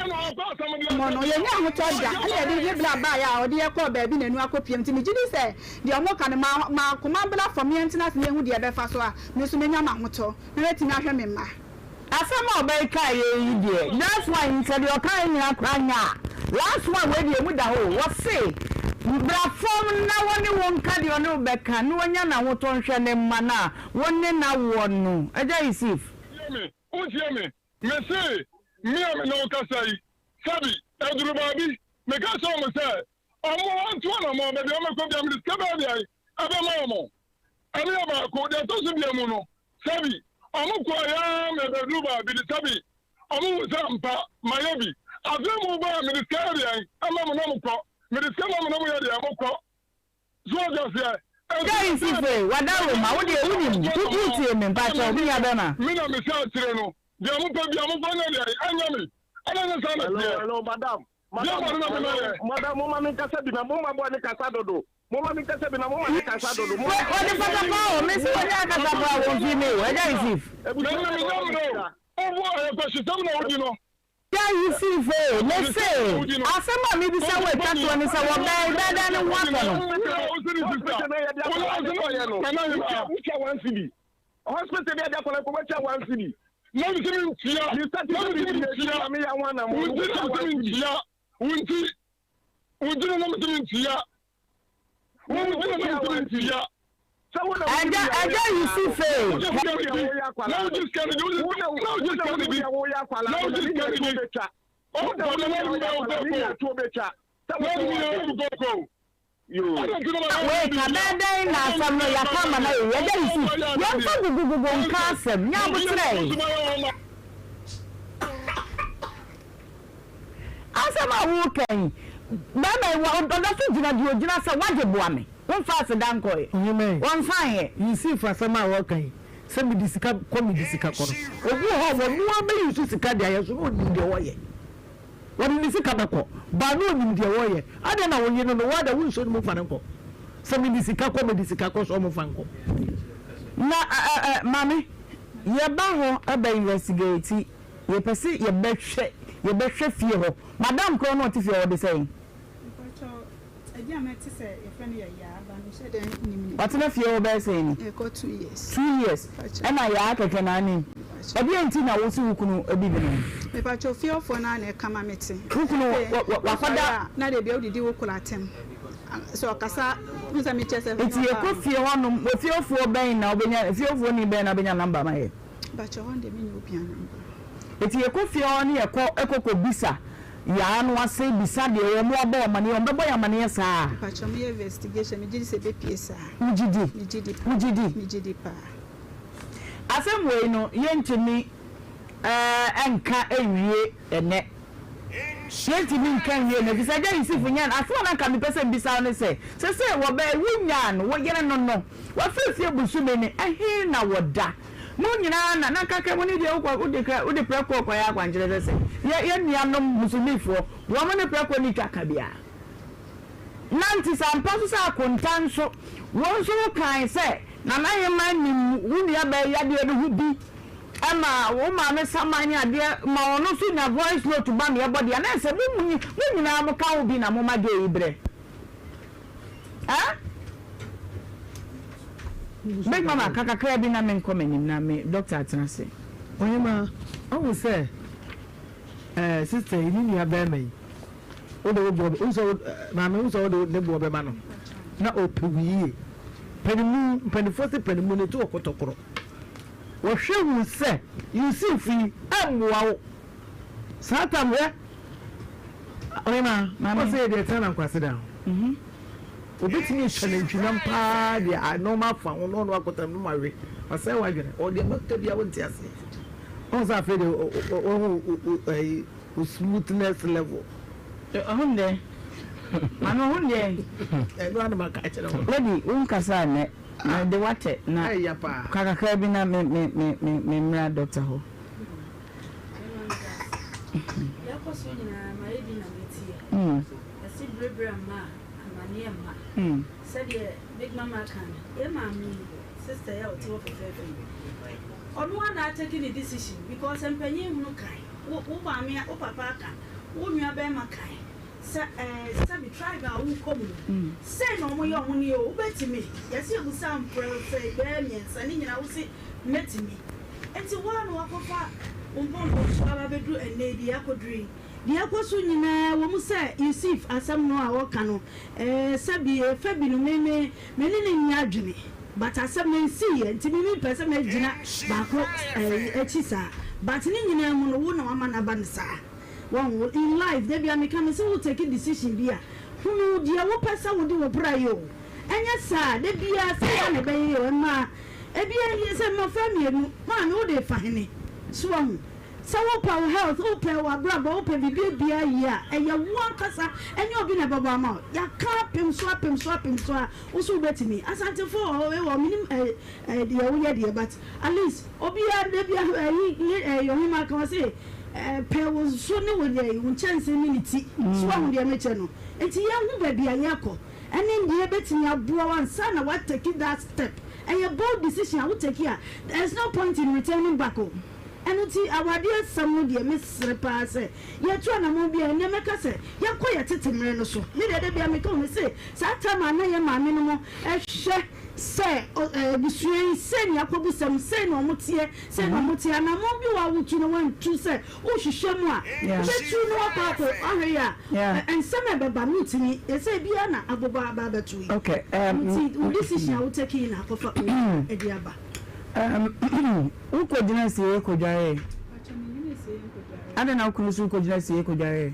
mono ye nya hoto da ana de bla ba ya o de ye ko ba bi nanu akopiem ti mi gidi se de omo ka ne ma kuma bla from ye ntina se hu de be fa so a me so menya ma hoto na weti na hwe me ma asama obey kai ye die that's why he said your kai ni akranya last one we dey mu da ho what say bra form na woni won ka de ono beka no nya na hoto nhwe ne ma na woni na wo no eja isif me say me am no ka sai sabi eduru babi me ka so mo say omo antu na mo be de o me ko bi am discover bi ai aba ma mo abi aba ko de to so bi mu no sabi omo ko ya me be du babi sabi omo zampa mayebi Azemu ba ministerial ama mo ko ministerial mo ya dia mo ko so just here Guys ife wadawo ma wo de ewuni ku tie me pa cho bi ya be na me na me sha tire no dia mo pa bia mo ko na dia anya me ana na sa na hello madam mo ma me kasa bi na mo ma bo ni kasa dodo mo ma me kasa bi na mo ma ni kasa dodo mo o de pata pa o me si o ya kasa pa wo fi me o ja isif o wo e ko shi tam na odi no yeah, you see, let's say, I said, maybe someone can't do any someone better than one. Hospital, they are going to one city. No, you one fast danko one fine you see for some working send me this call me this car ogu ho wo no be use sika dia yeso no nim de woye won ni sika beko ba no nim de woye ade na wonye no wa da wunso no fa nko send me this car call me this car ko so mo fa nko na mami ye ba ho aba investigate ye pese ye behwe fie ho madam ko no tifie wo de say Edia meti se e friend ya ba no se den nimi. What na fie oba say ni? E ko 2 years. 2 years. E na ya keke na ni. E bi enti na wo si wukunu e bi bi no. Me pa cho fie ofo na na e kama meti. Wukunu wa fada na de bia odidi wukula tem. So kasa nza mi chese. Eti e ko fie hono, wo fie ofo ben na obenya fie ofo ni ben na obenya number ma ye. Ba cho won de me ni obi number. Eti e ko fie hono e ko bisa. Ya no ase bisa de e mo aba omane o bebo ya mane sa pa cho me investigation me gidi se be psa ugidi pa asem we no ye ntimi enka ewie ene yentimi nka wie na bisa ja yisifu nyan asema na ka me pese bisa no se wo ba winyan wo yere no wo fefie busume ni ehe na woda no nyina na kaka mo ni de wo de preko kwa ya kwanjere se ye nuanom musumifo wo mo ne preko ni twaka bia nanti sampa so sa kontanso wo so kan se na na ye man ni wunia ba ya de hu bi ama wo ma me samanya de ma ono so na voice note ba me body na se mo nyina mo ka wo bi na mo ma de ibre Big mama kaka krabi na men komenim na me doctor atenase. Ohemaa, I will say sister ni ya be me. O de wo so mama wo so de bo be ma no. Na opewie. Penimu ne to okotokoro. Wo hwe se you see free amwa wo. Satan we. Ohemaa, mama say dey turn am kwase down. Obetini challenge nam pa dia normal fa no no akota no mawe ase wa dwene o de makta bia wonti ase on sa fe de o smoothness level hunde mano hunde no ana maka chere ho lady unkasa ne na de wate na kaka krabi na me mra doctor ho so nyina ma edi na metie esi brebre ma amane ma said big mama kan e ma mi sister ya oti wo fefe onu na taking a decision because empanyin hunu kai wo ba me o papa kan wo nua be ma kai say be try ga wo come say no mo ye ho ni o betimi yesi ebusa mpro say be mi ensa ni nyina wo si metimi enti wa no akofa umbombo baba bedu enedi akodri di akoso nyina wo mu say Yusuf asam no a wo ka no sabi fabi no mene ni nya adwene but asam na nsi enti mi pese na gina ba ko echisa but ni nyina mu no wo na ama na ba nsa one in life they be am say we take a decision bia hunu dia wo pesa wo di wo brayo enya sa de bia say na be yo ma e bia ye say ma family nu ma no de fahene so wo so wo power health wo power braba wo pe bia ya e ye wo kasa enya obi na baba ma ya ka pem so wo so betimi asante for we wo minim de wo ye de but at least obi ya de bia yo hima kan say pe was so ne wo dey won chance minute so wo dey meche no enti ya hu ba bia yakọ ene ndie betimi aboa wan sa na what take that step and a bold decision I would take here. There's no point in returning back home. And our dear some dear Miss Repass, you're trying to move and never say, you're quite a timber so. You did be a me say, Satama, I am my minimum, as say, between saying Yakobusam, say no mutia, say no mutia, and I won't be what you know to say, oh, she show me. Let you know about her, and some of the mutiny, they say, Biana, Ababa Babatui. Okay, this is now taking up for Ediaba. Uko jina siye ko jare. I don't know kunusu ko jina siye ko jare.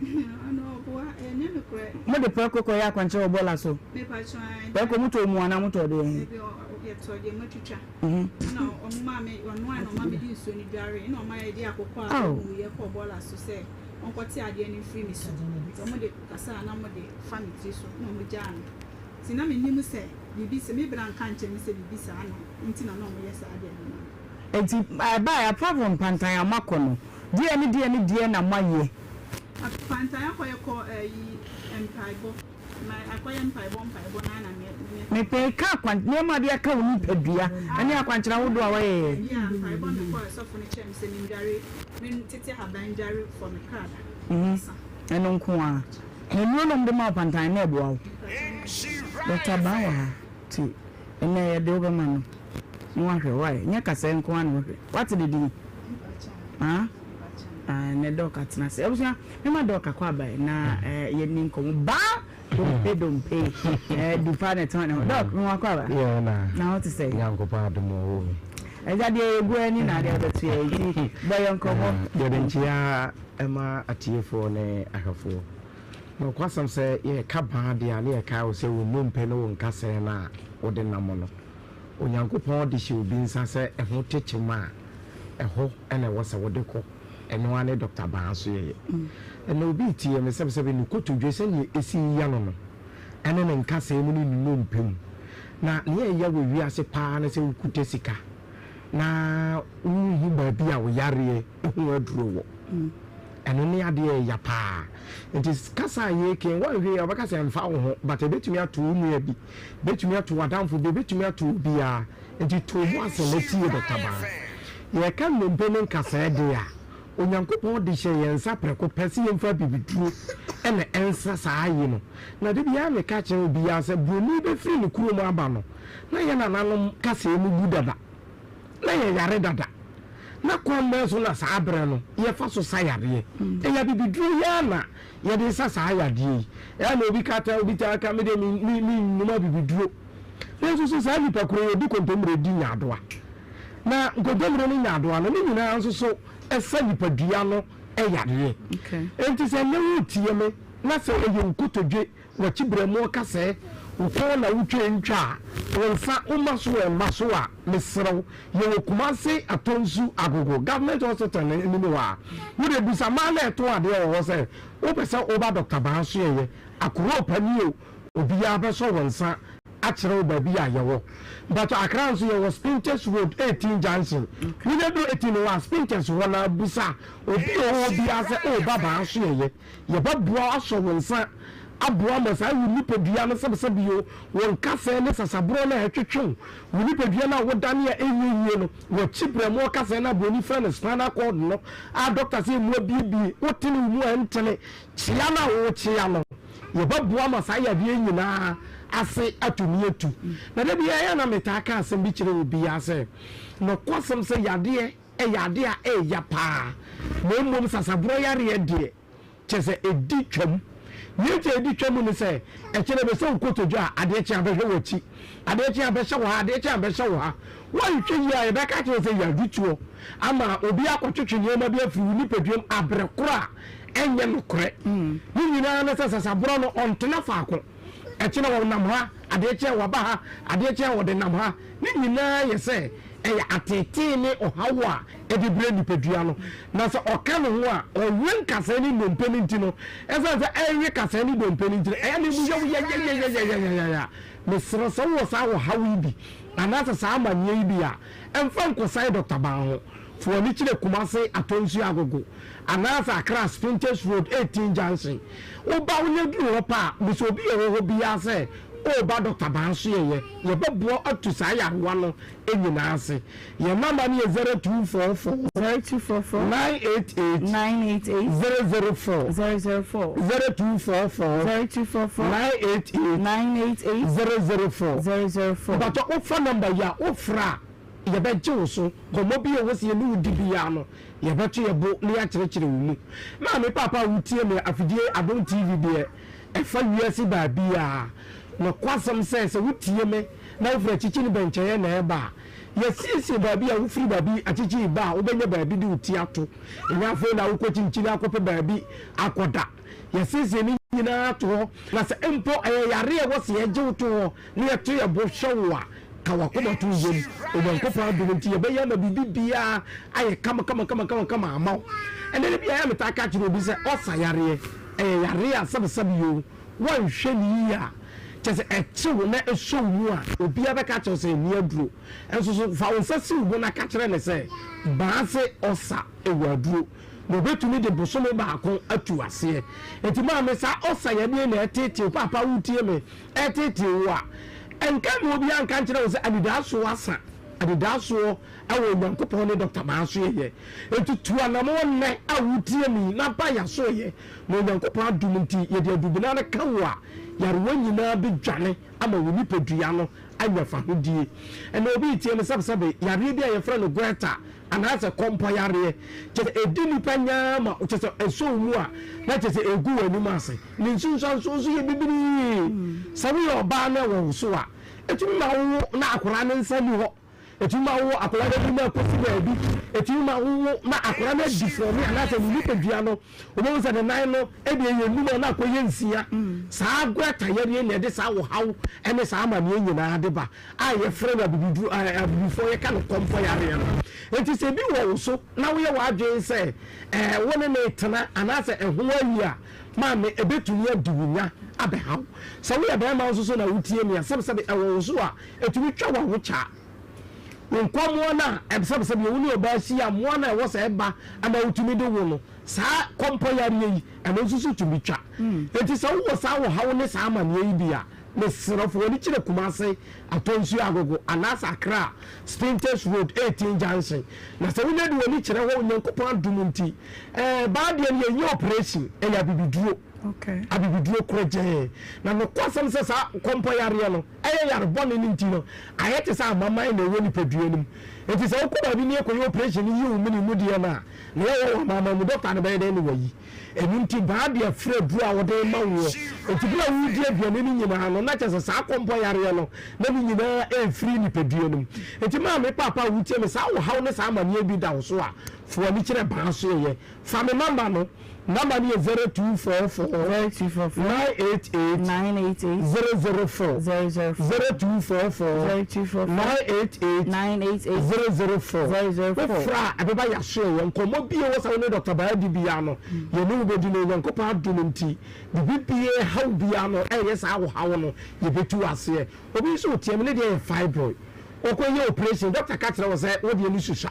No, boy, neme kure. Mo de peko ko ya kwanche obola so. Me pa try. Peko muto mu ana muto de. Ye to de matucha. No, omma me wonu an omma me di so ni jare. No ma ye di akoko a mu ye ko obola so say. Onko ti ade ni free me so. Mo de kasa na mo de family so. No mo jam. Sina me nimu say bibi se me bran kanche me se bibi sa no nti na no mo yes ade no enti ba ya problem pantan amakono die na maye pantan akoye ko empaibo na akoye empaibo na me pe ka kwan ne ma bia ka woni padua ene akwankyera wodo a waye empaibo me ko so funi chem se mi ndare me tete haban ndare for me card eno nko a enu no mde ma pantan na ebuawo Dr. Bawa ti ene ya de obama no nwahwe why nya kasa nko an what did you ne doka tena se ebusia me ma doka kwa ba na ye ni nko ba dompe du pa ne tona dok nwa kwa ba na what to say nyanko pa domo eja de ebu ani na de betu e boyo nko mo de nchia ema atiefo ne ahafo no kwasam se ye ka ba de ale ye ka o se wo mumpe no nka se na wo de nam no onyankopon de hye obi nsa se eho techema eho ene wo se wo de ko eno ane Dr. Banso ye ene obi tie me se be ni kotodwe se ni esi ya no ene ne nka se mu ni mumpem na ne ye wo wi ase pa na se kute sika na wu ba bia wo yare ehu aduro wo eno ne ade ya pa nti kasa ye ken wa hwe obaka se mfa wo ho but betumi ato nua bi betumi ato wadamfo bi betumi ato bia nti to mu aseleti Dr. Ban ye kan no mpene kasa de a onyankopon de hye yensa preko pese yemfa bibiduro ene ensa saa yi no na de bia me ka kire bia se broni be firi ne kuro mu aba no na ye nananom kasa mu budada na ye yare dada na kwambe so na sabre no ye fa so sayare e ya bibiduro ya na ye de sa sayade ya na obi kata obi ta aka me de mi numa bibiduro na so sa ni pakro obi kontomre di nyadoa na kontomre ni nyadoa no ni nyina nso so esa ni padua no e yare enti se ne wutie me na se e nkotodwe wa chibramo kase uko na wutwe ntwa wonfa umaso e maso a mesrew ye Kumasi atonsu agogo government hospital ni wa wo de busama na eto ade wo se wo pese oba Dr. Banso ye akoro panio obi ya be so wonsa akyerɛ baabi a yɛwɔ but akra nso yɛwɔ Spinters Road 18 Junction we dey do 18 wa Spinters hɔ na busa obi o bi ase o baba aso yɛ ba bua aso wonsa aboa ma saa wu nipadua no sɛbsɛbi yo won kasa ne sasabro na etwetwe wu nipadua na wodane a enyiye no wo chibre mo kasa na boni fra na spinal cord no a doctor say mo bibi wotene mu antene chia na wo chia no ye ba boa ma saa ya bi nyina ase atumi atu na da bia ya na metaka asem bi kire obi ase no kwasem se yade yade a ya pa mo mom sasabro yare de chese edi twam yete edi twam ni se kire be se ukotojo a ade chi abehwe wachi ade chi abehwe wa ade chi abehwe wa wan twi ya e be ka kire se ya dutuo ama obi akotwetwe nyema bi afi ni peduam abrekora enye nokore ni nyina na sasabro no ontena faako ekina wo nam ha ade che wo ba ha ade che wo de nam ha ni nyina ye se eya atete ni ohawa edibre ni pedua no na se oka no ho a owen kasa ni dompe ni ntino esa se ewe kasa ni dompe ni ntino eya ni mu ya mesro so wo sa wo hawi bi anasa sa amanye bi a emfa nkosai Dr. Ban for ni chire Kumase atonsu agogo anasa Accra Spinters Road 18 Junction oba wonye duro pa biso obi ewo bi ase oba Dr. Ban so ye bebo atu sa ya wa no enyina ase ye mama ni 0244 988 004 0244 but o phone number ya o fra ye be je so komo bi e wosie ni udi bia no ye beto ye bo ni akyerechire wu ma me papa wutie me afidie Adom TV de e fa wiase ba bia no kwasam se wutie me na ufra chichi ni benche ye na eba ye sisi ba bia ufri ba bi achichi ba obenye ba bi di uti ato enya fo na ukochi nchini akope ba bi akoda ye sisi ni nyina to na se empo yare e wo se ye je to ni ye to ye bo hwewa kawakoba tu yem obankopa adumenti yebeye na bibibia aye kama ama ene bia ya metaka kire bi se osayare yare a sabesabe yo wan hwe ni ya chese echewo na esowu a obi abeka che se ni aduro enso so fa wonsasi ubo na ka kire ne se baase osa ewaduro no betumi de bosome baako atu ase etima me sa osayare na etete papa wutie me etete wa enka mo bi anka nkire wo se adidaso asa adidaso awo nyankopon ne Dr. Manso ye etutu anamo ne awutie mi na ba ya so ye no nyankopon adumunti ye de adubina ne kawa yarwo nyina bi dwane ama woni pedua no anya fa hodie ene obi tie me sabsabe yare bi aye fra no Greta anase kompo yare che edini panya ma che eso mu a na che egu wani mase ni nsunso ye bibiri sabi oba na wo so a etumi ma wo na akora ne nsani ho etumi ma wo akora ne na kosi ba bi etumi ma wo na akora na difromi anase ni pedua no obo se de nan no e de ye nu na akoye nsia saa Greta yare ne de saa wo hawo ene saa ma ne nyina ade ba a ye frɛ na bibidu before ye ka no kompo yare no enti se bi wo so na wo ye wa adwen se wone ne tena anase eho ayi a ma me ebetumi adunya abehaw se wo ye be ma so na wutie mi asebsebe ewo so a etumi twa wo cha nkomo na ebsebsebe wo ni oba si a mo na ewo se eba ama utumi de wo no saa kompo yare yi eno susu tumi twa enti se wo saa wo hawo ne saa ma ne yi bia ne serofo ni kire Kumase atonsu agogo anasa Accra Spinters Road 18 Junction na se wona de woni kire ho nyankopon adumunti ba de ne yi operation ya bibiduro okay abibiduro kroje na no kwasam se sa kompo yare no yare bone ni ntino ayete sa mama na woni pedua nim enti se ko ba bi ne ko operation yi wo mini mu de na wo mama mu doctor na be de ni wayi enunti ba de afre bru a wo de ma wo enti bra wu die aduane ni nyina no na chese sa kompo yare no na ni nyina free ni pedua nim enti ma me papa wu tie me sa wo hawo ne sa amane bi da wo so a for ni kire ban so ye fa me number no number ni 0244 988 004 0244 988 004 fra abeba ya so ye nkomo bi wo sa no Dr. Bayadi bia no ye no be di no nkopa adum nti the BPA how bia no yes how no ye betu ase obi so tiam ne dey fibroid okoye operation Dr. Katra was say wo de ni susha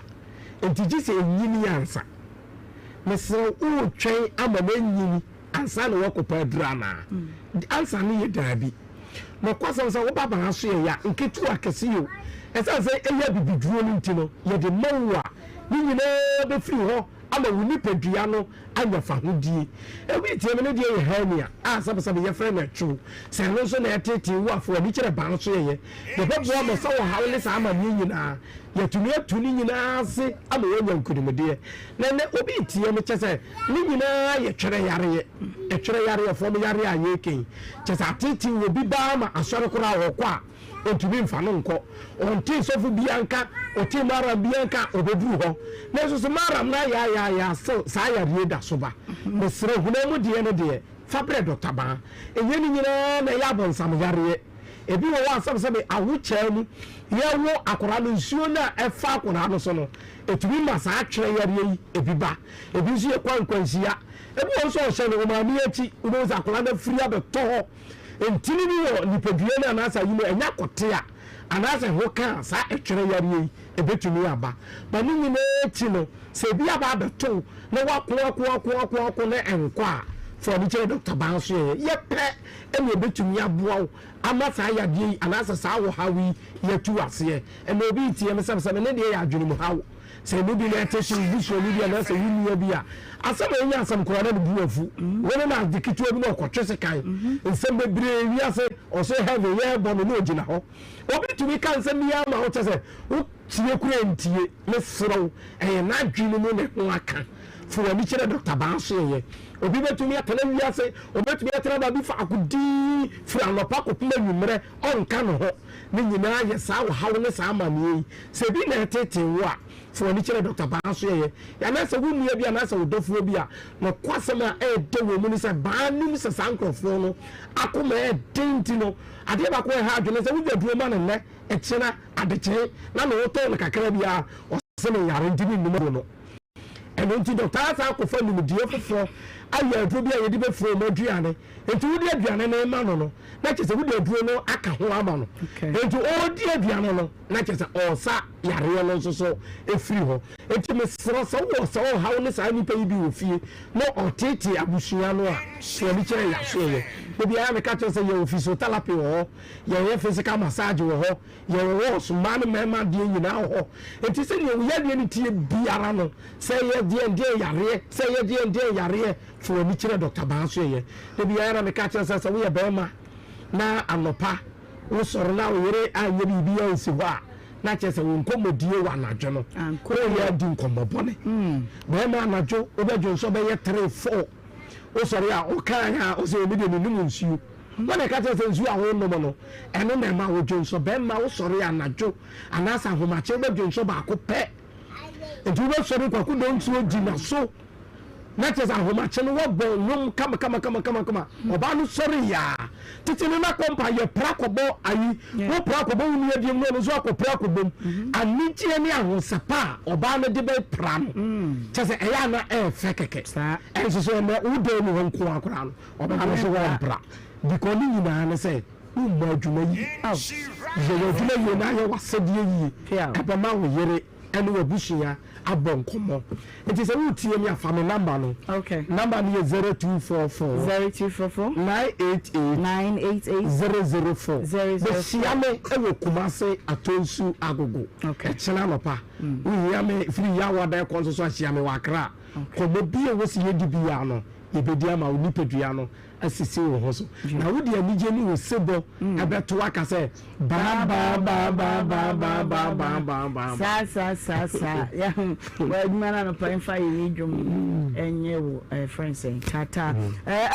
enti ji se enyini ansa mesro o twen ama na enyini ansa na wo kopa drama ansa ne ye dabi no kwasa so wo baba aso ye ya nketu akese yo esa se eya bibiduro ni ntino ye de mawa ni nyina be free ho ama wo ni padua no anya fa hodie ewi tie me ne die ye hernia sabe ye friend na tru se no so na etete wo afo ni kire ban so ye de bebo mo so wo hawle sa ama ni nyina ya tumi atuni nyina ase ama wo nya nkudumede na ne obi tie me chese ni nyina ye twere yare fo me yare aye ken chese atete wo bi ba ma asore kora wo kwa ontumi mfa no nko onti sofu bianka oti mara bianka obeduru ho na so mara na ya sa ya rieda so ba mesre huna mu die no de fabre Dr. Ba enye ni nyina na ya bonsam yare ebi wo asabsabe awucha mu ye wo akora no nsuo na efa akora no so no etumi ma sa atwere yare yi ebi ba ebi nsu ye kwankwansia ebi wo so hye no ma mi achi wo za akora na firi abeto ho entini ni wo nipadua na anasa yi no enya kote a anasa ho ka sa etwere yare yi ebetumi aba ba ni nyina echi no se bi aba abeto na wa ko na enkwa for the Dr. Ba so ye pe emi ebetumi aboa ama sa ya die anasa sa wo hawi ye tu ase e na obi tie me sam ne de ya adwene mu hawo se no bi na attention bi so ni bi anasa wuni bi a asam enya asam kora na bu afu wona na dikitu obi na okotwe sekan nsem bebre wi ase o so have ye bo no ogina ho obi tumi kan se mi ama ho chese o tie kura ntie me sro na adwene mu ne ho aka for ni kire Dr. Ba so ye obi betumi atana wiase obetumi atana ba bi fa akudi fra lopa ko pina nwumre onka no ho ni nyina ye sa wo hawo ne sa amane se bi na etete wo a for ni kire Dr. Ba so ye ya na se wunu bi na se wodofuo bi a no kwasem a de wo mu ni se ba nim se sankrofo no akoma denti no ade ba ko ha adwene se wo dwuo ma ne echena adeche na no to no kakra bi a o se ne yare ndimi numo no and until Dr. Asa ko fa numu die fofo aya aduro bi a yedi be fo maduane enti wodi aduane na ema no na chese wodi aduro no aka ho ama no enti odi aduane no na chese osa yare no so efiri ho enti mesro so wo so hawo ne sa nipa yi bi wo fie no otete abusua no a so bi kire ya so ye obi aya me ka chese ye office therapy wo ye physical massage wo ho ye wo so man mema de nyina ho enti se ne wo ye de ni tie biara no se ye de yare se ye de yare for ni kire Dr. Ba so ye de bi aya me ka chese se wo ye bema na anopa wo soro na wo yere anye bibi ya nsi ho a na chese wo nkomodie wa najo no ko ye di nkomobone bema najo obejo so be ye 3-4 o soro ya o kan ya o se obi de ni numu nsuo wona ka chese nsuo a wo no no eno na ma wo jonso bema wo soro ya najo anasa homache obejo nso ba ko pe nti wo soro kwa ku do nsuo di na so na chese ahomache no wo bon num kama oba no sorry ya titi ni na kompa ye prakobo ayi wo prakobo unu edi mu no so akoprakobo anitie ni ahosapa oba no de be pram chese eya na fekeke enso so me udo ni won ko akora no oba no so won pra because ni nyina na say umma adwuma yi je adwuma yi na ye wasedie yi abama wo yere ene wabushia abon komo it is a routine me afame number no okay number me 0244 988 004 the siame ewo kumase atonsu agogo okay chena nopa we me free ya wada konso so siame wakra komo bi e wosi yedi bia no yebedi ama onipadua no asisi wo ho so na wodi anije ni wo sebo abeto aka se ba sa ya wa mana no pan fa yi dwom enye wo friends en tata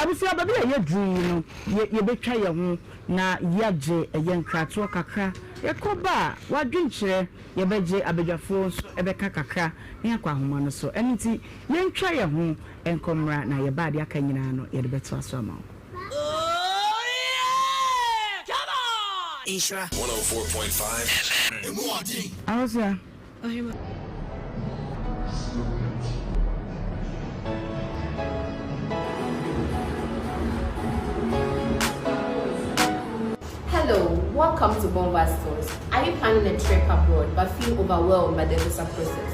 abusia ba bi ye dru no ye betwa ye ho na yaje ye nkrato kakra Yakoba wadwinkyere yɛbɛgye abadwafo so ɛbɛka kakra ne akɔ ahoma no so ɛnti yɛntwa yɛ ho enkomra na yɛba de aka nyina no yɛde bɛto aso ama Nhyira 104.5 FM. Awesome. Hello, welcome to Bomba Stores. Are you planning a trip abroad but feel overwhelmed by the visa process?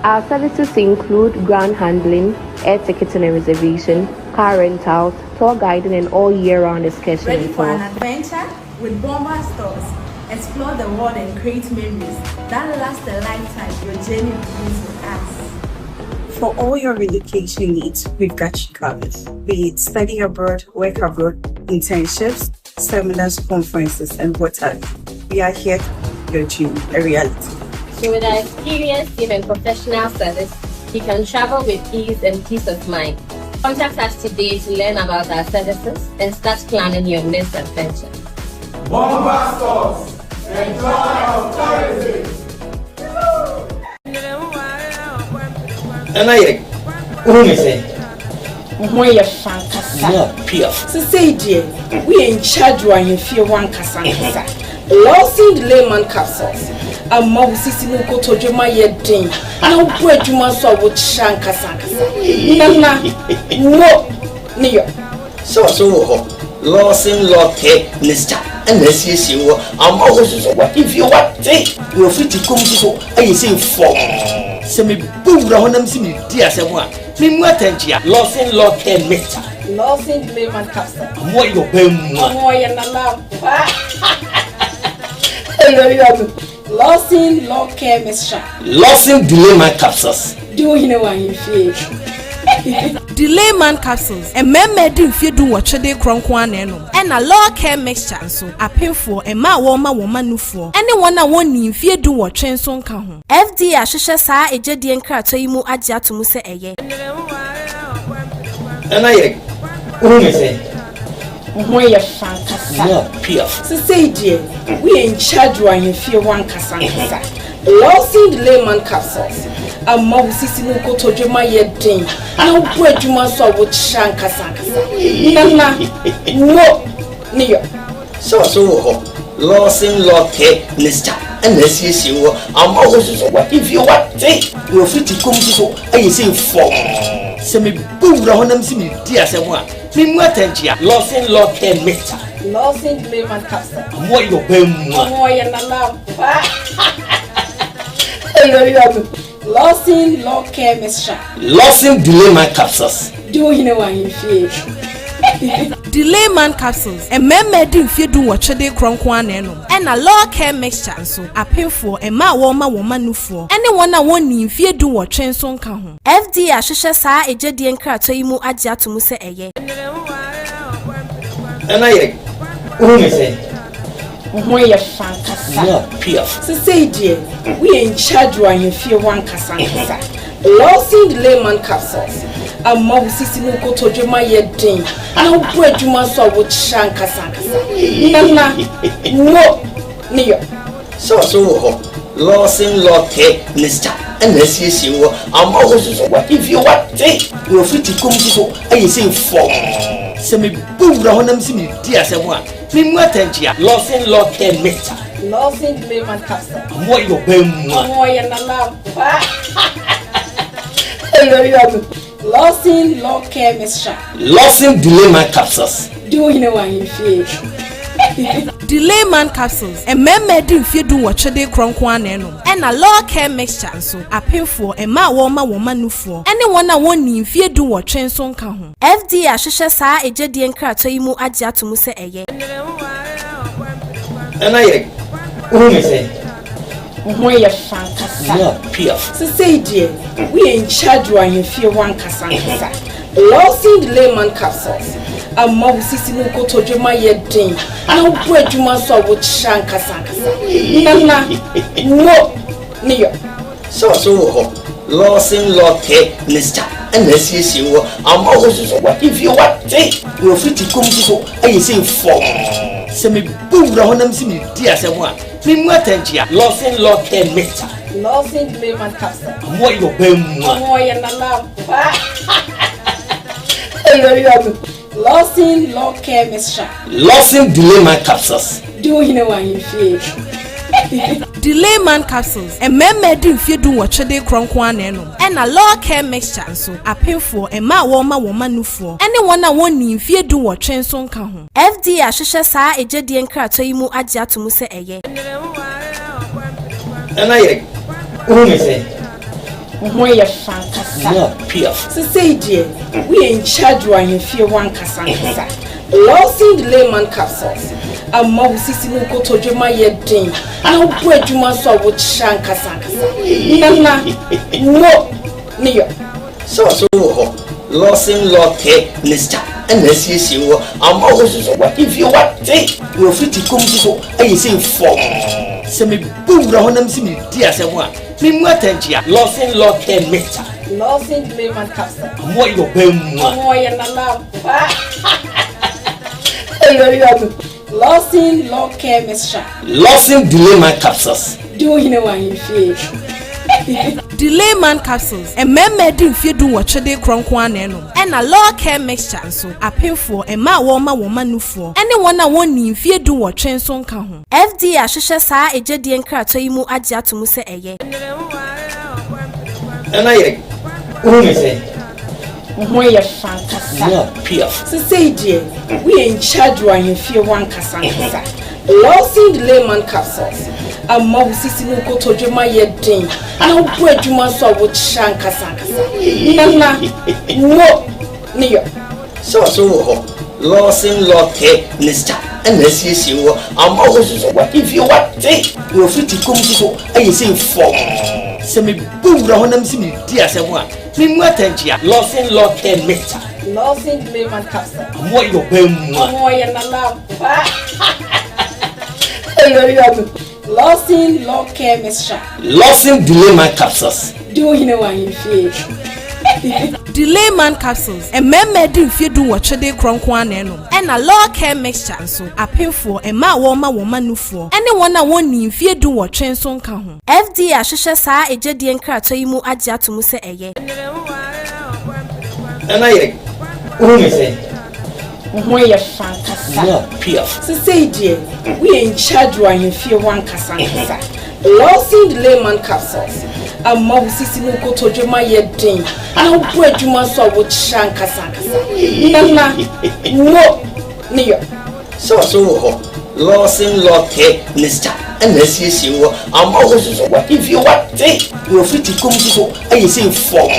Our services include ground handling, air ticketing and reservation, car rentals, tour guiding, and all year-round excursions. Ready for an adventure? With Bomba Stores, explore the world and create memories that last a lifetime. Your journey begins with us. For all your relocation needs, we've got you covered. Be it study abroad, work abroad, internships, seminars, conferences, and what have you. We are here to make your dream a reality. So with our experienced team and professional service, you can travel with ease and peace of mind. Contact us today to learn about our services and start planning your next adventure. Bomba Stores, enjoy authority. And I say, when you're fantastic. Yeah, Pierre. So say, dear, we in charge when you feel one cassan. Losing the layman capsules. A mouse is in Koto Juma yet ding. No bread you must saw with Shankasan. Nana, no, near. So, Losing Locke, Mister, and this is you. I'm always what if you want take. You're free to come to I say for. Semi boom round them see me, dear someone. Me what here. Losing Locke, Mister. Losing the layman capsule. More your bem. More than Losing law care mixture. Losing delay my capsules. Do you know what you feel? Delay man capsules. A man made if you do what they cronk one and a law care mixture. So a painful a ma woman no for. Anyone I want if you do what train son come. FD Ashisha sa a jedi and kratoimu adja to muse a ye. And I say. When you're fantastic. Yeah, Pierre. So say, dear, we in charge when you feel one cassan. Losing the layman capsules. A mouse is in Koto Juma yet ding. No bread you must saw with Shankasan. Nana, no, near. So, Losing Locke, Mister, and this is you. I'm always what if you want take. You're free to come to I say for. Semi boom round them see me, dear someone. Me what here. Losing Locke, Mister. Losing the layman capsule. More your bem. More than alarm. Losing law care mixture. Losing delay my capsules. Do you know what you feel? Delay man capsules. A man made if you do what they cronk one and a law care mixture. So a painful a ma woman no for. Anyone I want if you do what train son come. FD Ashisha sa a jedi and kratoimu adja to muse a ye. And I say. When you're fantastic. Yeah, Pierre. So say, dear, we in charge when you feel one cassan. Losing the layman capsules. A mouse is in Koto Juma yet ding. No bread you must saw with Shankasan. Nana, no, near. So, Losing Locke, Mister, and this is you. I'm always what if you want take. You're free to come to I say for. Semi boom round them see me, dear someone. Me what here. Losing Locke, Mister. Losing the layman capsule. More your bem. More than alarm. Losing law care mixture. Losing delay my capsules. Do you know what you feel? Delay man capsules. A man made if you do what they cronk one and a law care mixture. So a painful a ma woman no for. Anyone I want if you do what train son come. FD Ashisha sa a jedi and kratoimu adja to muse a ye. And I say. When you're fantastic. Yeah, Pierre. So say, dear, we in charge when you feel one cassan. Losing the layman capsules. A mouse is in Koto Juma yet ding. No bread you must saw with Shankasan. Nana, no, near. So, Losing Locke, Mister, and this is you. I'm always what if you want take. You're free to come to I say for. Semi boom round them see me, dear someone. Me Matangia, Lawson Law Care Mixture. Lawson Layman Capsule. What your bem? More than a love. Lawson Law Care Mixture. Lawson Layman Capsules. Do you know why you feel? Layman capsules and memmedi mfiedu watchede kronkwa nenu and a law care mixture so apemfo e ma woma woma nufuo anyone a woni mfiedu watchen so nka ho FDA ahwehwe saa ejede nkrato yi mu age atomu se eye ana ye me say we are fantastic so say dear we in charge wa hemfie wan kasa kasa Lawson Layman capsules amma usisi mu kotojuma yedin na obu adwuma so wo kyanka sankasa nana no niyo so ho Lawson Law Care Mixture and SCC wo amma ususo what if you what take you fit come so ayi say form se me bura honam si me dia se mo a me mu atantia Lawson Law Care Mixture Lawson Layman capsule mo yo bem mo ya na love Lawson Law Care Mixture. Lawson Layman Capsules. Do you know why you feel? Layman capsules and memmedi mfiedu watchede kronkwa nenu and a law care mixture so apemfo e ma woma woma nufuo anyone a woni mfiedu watchen so nka ho FDA ahwehwe saa ejede nkrato yi mu age atomu se eye ana ye me say we are fantastic so say dear we in charge wa hemfie wan kasa kasa Lawson Layman capsules amma usisi mu kotojuma yedin na obu adwuma so wo kyanka sankasa nana no niyo so ho Lawson Law Care Mixture and SCC wo amma ususo what if you what take you fit come so ayi say form se me bura honam si me dia se mo a me mu atantia Lawson Law Care Mixture Lawson Layman capsule mo yo bem mo ya na love Lawson Law Care Mixture Lawson Layman Capsules. Do you know why you feel? Layman capsules and memmedi mfiedu watchede kronkwa nenu and a law care mixture so apemfo e ma woma woma nufuo anyone a woni mfiedu watchen so nka ho FDA ahwehwe saa ejede nkrato yi mu age atomu se eye ana ye me say we are fantastic so say dear we in charge wa hemfie wan kasa kasa Lawson Layman capsules amma usisi mu kotojuma yedin na obu adwuma so wo kyanka sankasa nana no niyo so ho Lawson Law Care Mixture and SCC wo amma ususo what if you what take you fit come so ayi say form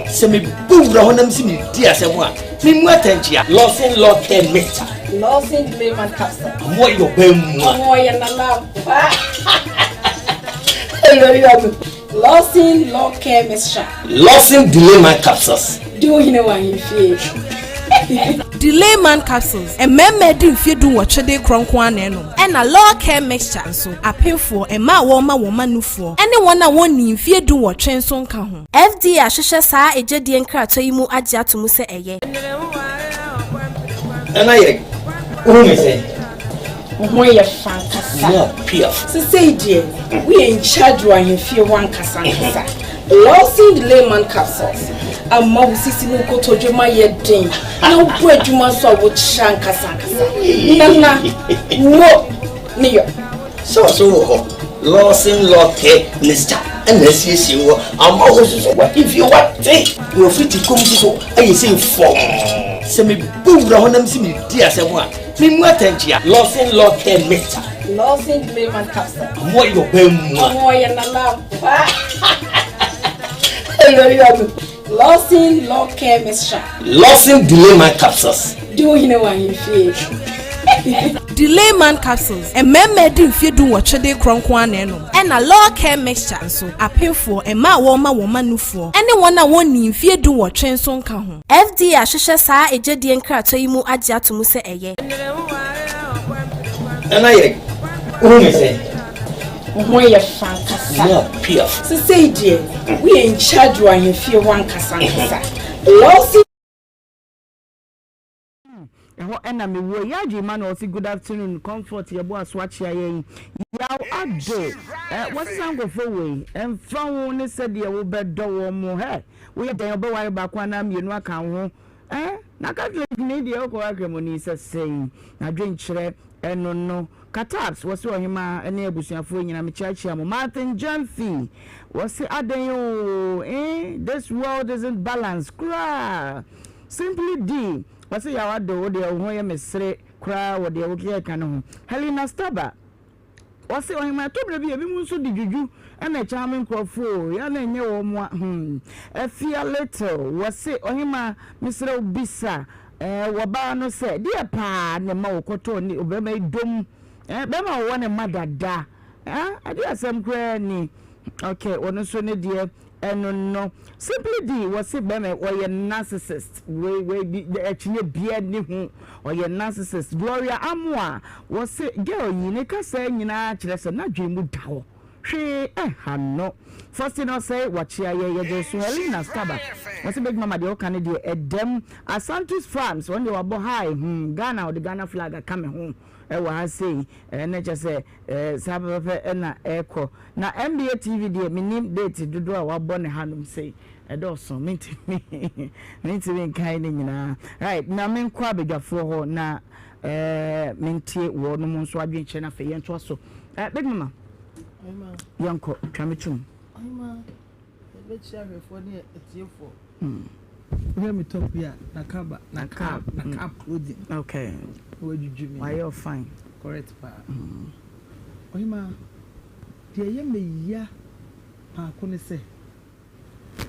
se me bura honam si me dia se mo a me mu atantia Lawson Law Care Mixture Lawson Layman capsule mo yo bem mo ya na love Lawson Law Care Mixture Lawson Layman Capsules. Do you know why you feel? Layman capsules and memmedi mfiedu watchede kronkwa nenu and a law care mixture so apemfo e ma woma woma nufuo anyone a woni mfiedu watchen so nka ho FDA ahwehwe saa ejede nkrato yi mu age atomu se eye ana ye me say we are fantastic so say dear we in charge wa hemfie wan kasa kasa Lawson Layman capsules amma usisi mu kotojuma yedin na obu adwuma so wo kyanka sankasa nana no niyo so ho Lawson Law Care Mixture and SCC wo amma ususo what if you what take you fit come so ayi say form se me bura honam si me dia se mo a me mu atantia Lawson Law Care Mixture Lawson Layman capsule mo yo bem mo ya na love Lawson Law Care Mixture Lawson Layman Capsules. Do you know why you feel? Layman capsules and memmedi mfiedu watchede kronkwa nenu and a law care mixture so apemfo e ma woma woma nufuo anyone a woni mfiedu watchen so nka ho FDA ahwehwe saa ejede nkrato yi mu age atomu se eye ana ye me say we are fantastic so say dear we in charge wa hemfie wan kasa kasa Lawson Eho ena me wo yaji man o si good afternoon comfort ye bo aswachi ayen yaw ado wasan go for we emfa wo ne se de wo bedo wo mo he we den obo ware ba kwa na mienu aka ho na Catholic ni de o ko akremoni se sei na dwenkyere eno no Katabs wasi Ohemaa ene abusuafo nyina me chiachia mo Martin Jamfi wasi aden yo this world isn't balanced cry simply D wasi yawado de ho ye mesre kra wo de wo kiye kan ho Helena Staba wasi Ohemaa tobre bi ebi mu so di juju ena chamen crofo ya na enye wo mo afia little wasi Ohemaa mesre obisa wo ba no se de pa ne ma wo koto ni obema idom bema wo ne madada ade asem kra ni okay wono so ne de no simply di wasi bema wo ye narcissist we bi achinye bia ni hu wo ye narcissist Gloria Amwa wasi girl yi ne kasa nyina kire se na dwemu dawo hwe no first no say wachia ye je so Helena Staba wasi big mama de okane de edem Asantus Farms when they were bo high Ghana or the Ghana flag come home wa say na je say sababe na eko na NBA TV de minim date dodo a wa bo ne hanum say edoso minti kan ni nyina right na men kwa bedwafo ho na minti wo no mo so adwenche na fe yento so big mama yanko twamitum Ohemaa be chia hwefo ne etiefo we me talk here na cap clothing okay we juju me why you fine correct pa Ohemaa de ye me ya pa ko ne se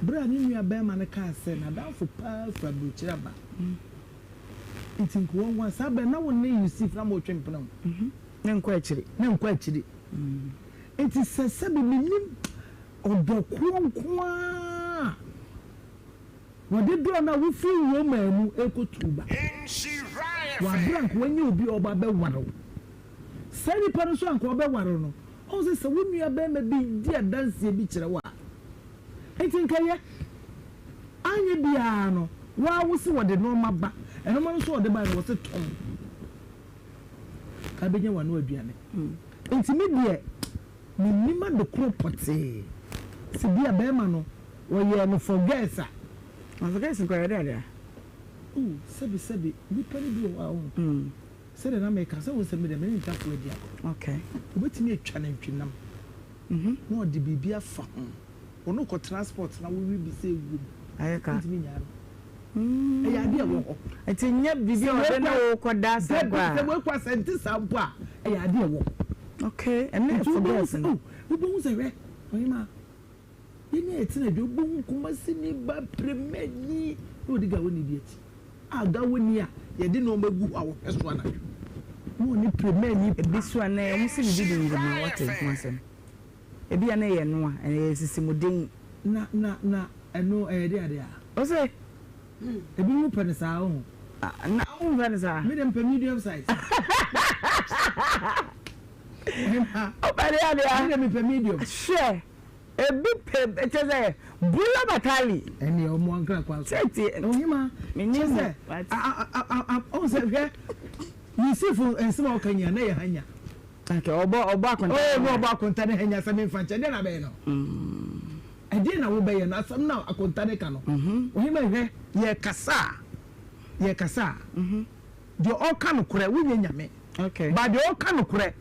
bra ni nua ba ma ne ka se na da fo pa fra buchira ba itin ko won sa ba na won ne yusi fra mo twem pnam ne nkwa akiri enti sese bi minim odokronkwa wode do na wo fi wo manu ekotuba wa brank wenye obi oba be waro sani pano so anko oba waro no o se wo nua be ma bi di adanse bi kire wa enti nkaye anye bia no wa wo se wode no maba eno man so wode ba no se tom ka benye wa no aduane enti me die minima de kropote se bia be ma no wo ye no forgesa kwa dada sebi nipa ni bi wa se de na me ka se wo se me de me nta fo dia okay obetimi atwa na ntwinam no de bibia fa ono ko transport na wo wi bi se egu ayeka ntimi nyaaro ya de wo ho enti nya bibia o de na wo koda sa gwa se wo kwa senti sampo a ya de wo okay and me forget no wo bo se we Ohemaa yini etina de bo nkuma sini ba premeni no diga woni bi eti aga woni a ye de no magu awo eso na mo ni premeni ebisu ana e musi bi di ngama wate kumasem ebi ana ye no a e sisimuden na eno e de ade a o se ebi mu pene sa ho na o pene sa me dem medium size o pere ade a me dem medium share ebi eteze bula batali eni omo ankra kwa seti Ohemaa menise o se hwe yusufu ensema okanya na ye hanya okay obo akonta no obo akonta ne hanya se me fanche de na be no ade na wo be ye na asam na akonta ne ka no Ohemaa hwe ye kasa de o ka no kure wo nyame okay ba de o ka no kure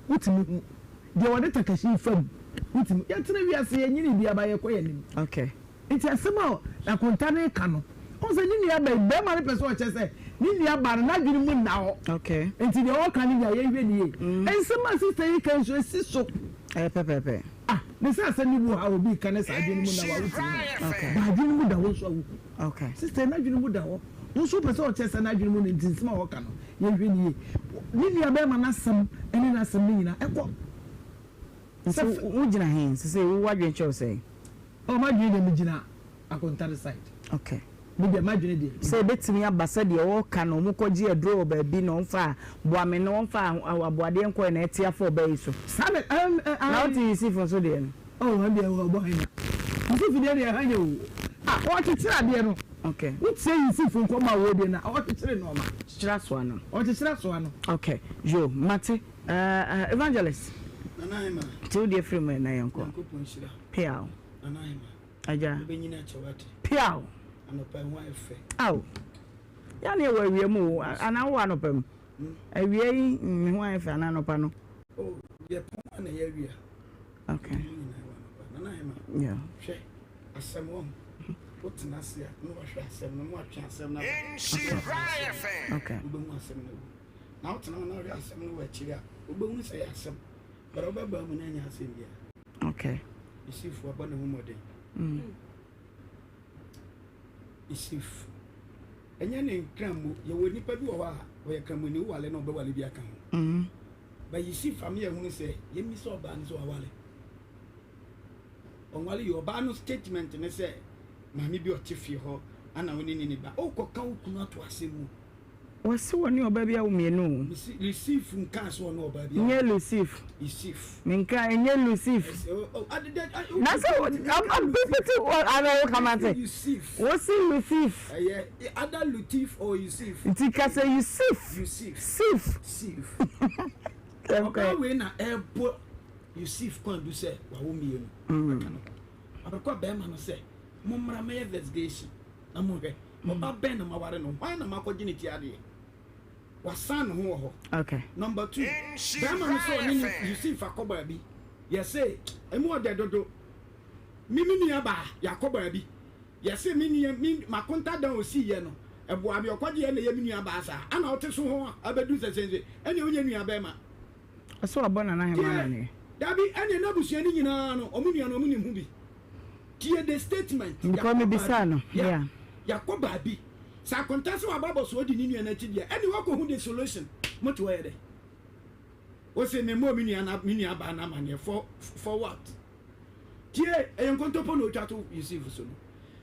wutimi de wo de takashi fam wutimi ya tena wi ase nyini bia ba ye koye nim okay enti asema akonta ne ka no o se ni nia ba be ma ne pese o chese ni nia ba na dwene mu na ho okay enti de o ka ni ya ye hwe ni ye ensema sister yi kan so siso pepe ne sa se ni bu ha obi kan sa dwene mu na wa wutimi okay ba dwene mu da wo so awu okay sister na dwene mu da ho wo so pese o chese na dwene mu ne enti nsema ho ka no ye hwe ni ye ni nia ba ma na sam eni na sam ni na ekọ so ujina hin so say what you show say oh my dream dem gina akonta side okay me be my dream dey say betimi abasa de o ka no mo koji edro ba bi no mfa boame no mfa aboade enko na etia for ba yi so sabe now to you see for so dey oh we be o bo hina so fi dey hanya o what is it? Okay. What say you see from come away na? What is it no ma? Straswano. What is Straswano? Okay. Yo, Mate, evangelist. Nanaima. Till the free man na yanko. Piao. Nanaima. Aja. Benyina chawati. Piao. Anopa ho afa. Aw. Ya na we wie mu ana wo anopam. Awie yi ho afa na anopa no. Oh, ye pon na ye wie. Okay. Nanaima. Yeah. Hwe. Asem wo. What na sia? No wa hwe asem no mo atwa asem na. Okay. Ubehu asem na. Na wotena na hwe asem no wa chiri a. Ubehu say asem. But obaba mu na nya asem bia. Okay. Isif wa bana hu modern. Isif. Enya ne kramu ye wo nipa bi wo wa wo ye kramu ni wo wale na obawale bi aka ho. Ba Isif am ye hu say ye mi so oba ni so wale. Onwale yo oba no statement ne say mami bi o tifi ho ana woni ni ba o ko kan kunu ato asemu. Wasi woni oba bia wo mienu. Receive nka so no oba bia. Nye receive. Isif. Minka enye receive. Na so am people ara come and say. Isif. Wasi receive. Either Lutif or Isif. It can say Isif. Isif. Sif. Sif. Okay. We na airport Isif kon do say wa wo mienu. Abakwa be ma no say mummra me investigation na mo hwe oba ben na maware no why na makogi ne ti ade wasan ho ho. Okay. Number 2 be ma no so ni Isif akoba bi ye say emu ode dodo mimi ni aba yakoba bi ye say mi makonta dan osi ye no ebo abi okogi ye na ye mi aba asa ana ote so ho abedu sesense ene onye nua be ma so abona na hema ni dabi ene na busu ani nyina no omunua no omuni hu bi tie the statement because me bisano yeah yakoba bi sa kontase wa babo so odi ni nua na chibia ene wako hu the solution moto were de o se me mo mi nua ba na mane for what tie en kontopo no twato Yusuf so no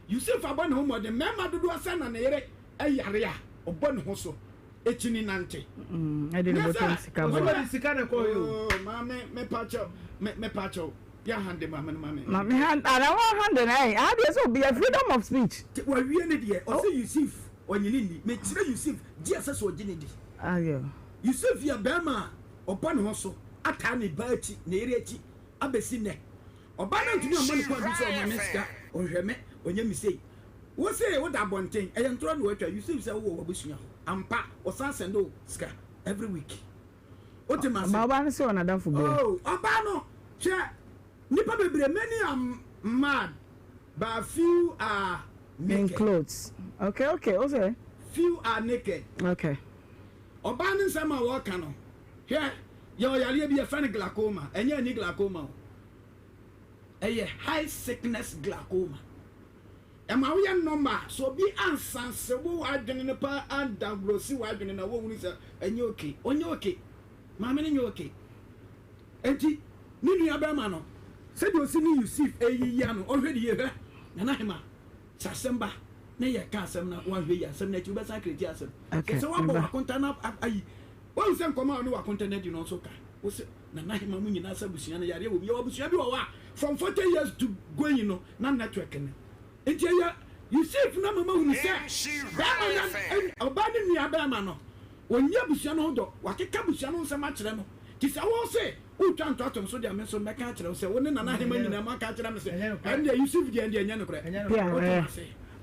Yusuf abana ho modern mema dodo asa na yere ayare a obon ho so echini nante I didn't go to sika bo sika na ko yo ma me pacho ya hande mama me hand ara wa hande na how dey so be a freedom of speech wa wie ne de o say Yusuf onyini ni me kire Yusuf di asa so ogini di ayo Yusuf ya bema obon ho so ata ne ba echi na ere echi abesi ne oba na ntumi amani kwa bi so o ma sika ohweme onye mi sei wo say wo da bonten e ntro na watwa Yusuf say wo wabusua ampa o san sendo ska every week otima say baba no say on adam for oh oba no che nipa bebre many am mad but few are in clothes okay okay few are naked okay oba no sama wo ka no hwe yo yale bi e fa glaucoma enye ni glaucoma eye high sickness glaucoma ema wo ye number so bi ansanse wo adwene ne pa andabrosi wo adwene na wo hunu se enye okay onye okay ma me ne nye okay enti ni nua ba ma no se do si ni Yusuf eyi ya no ohwedi ye hwe na hema sasemba ne ye ka asem na wa hwe ya asem na ti ubesa kreti asem so wa bo akonta na ayi wo se nkoma no wa akonta na di no so ka wo se na hema mu nyina asabusua na yare wo bi wa busua bi wo wa from 40 years to going no na network ne enti ya Yusuf na mama hu ni se ba na obani ni abema no onye busua no do wakeka busua no nsema kire no ti se wo se u twanto atom so dia me so meka kire se wo ne na hema nyina maka kire me se ende Yusuf dia ende enya no kure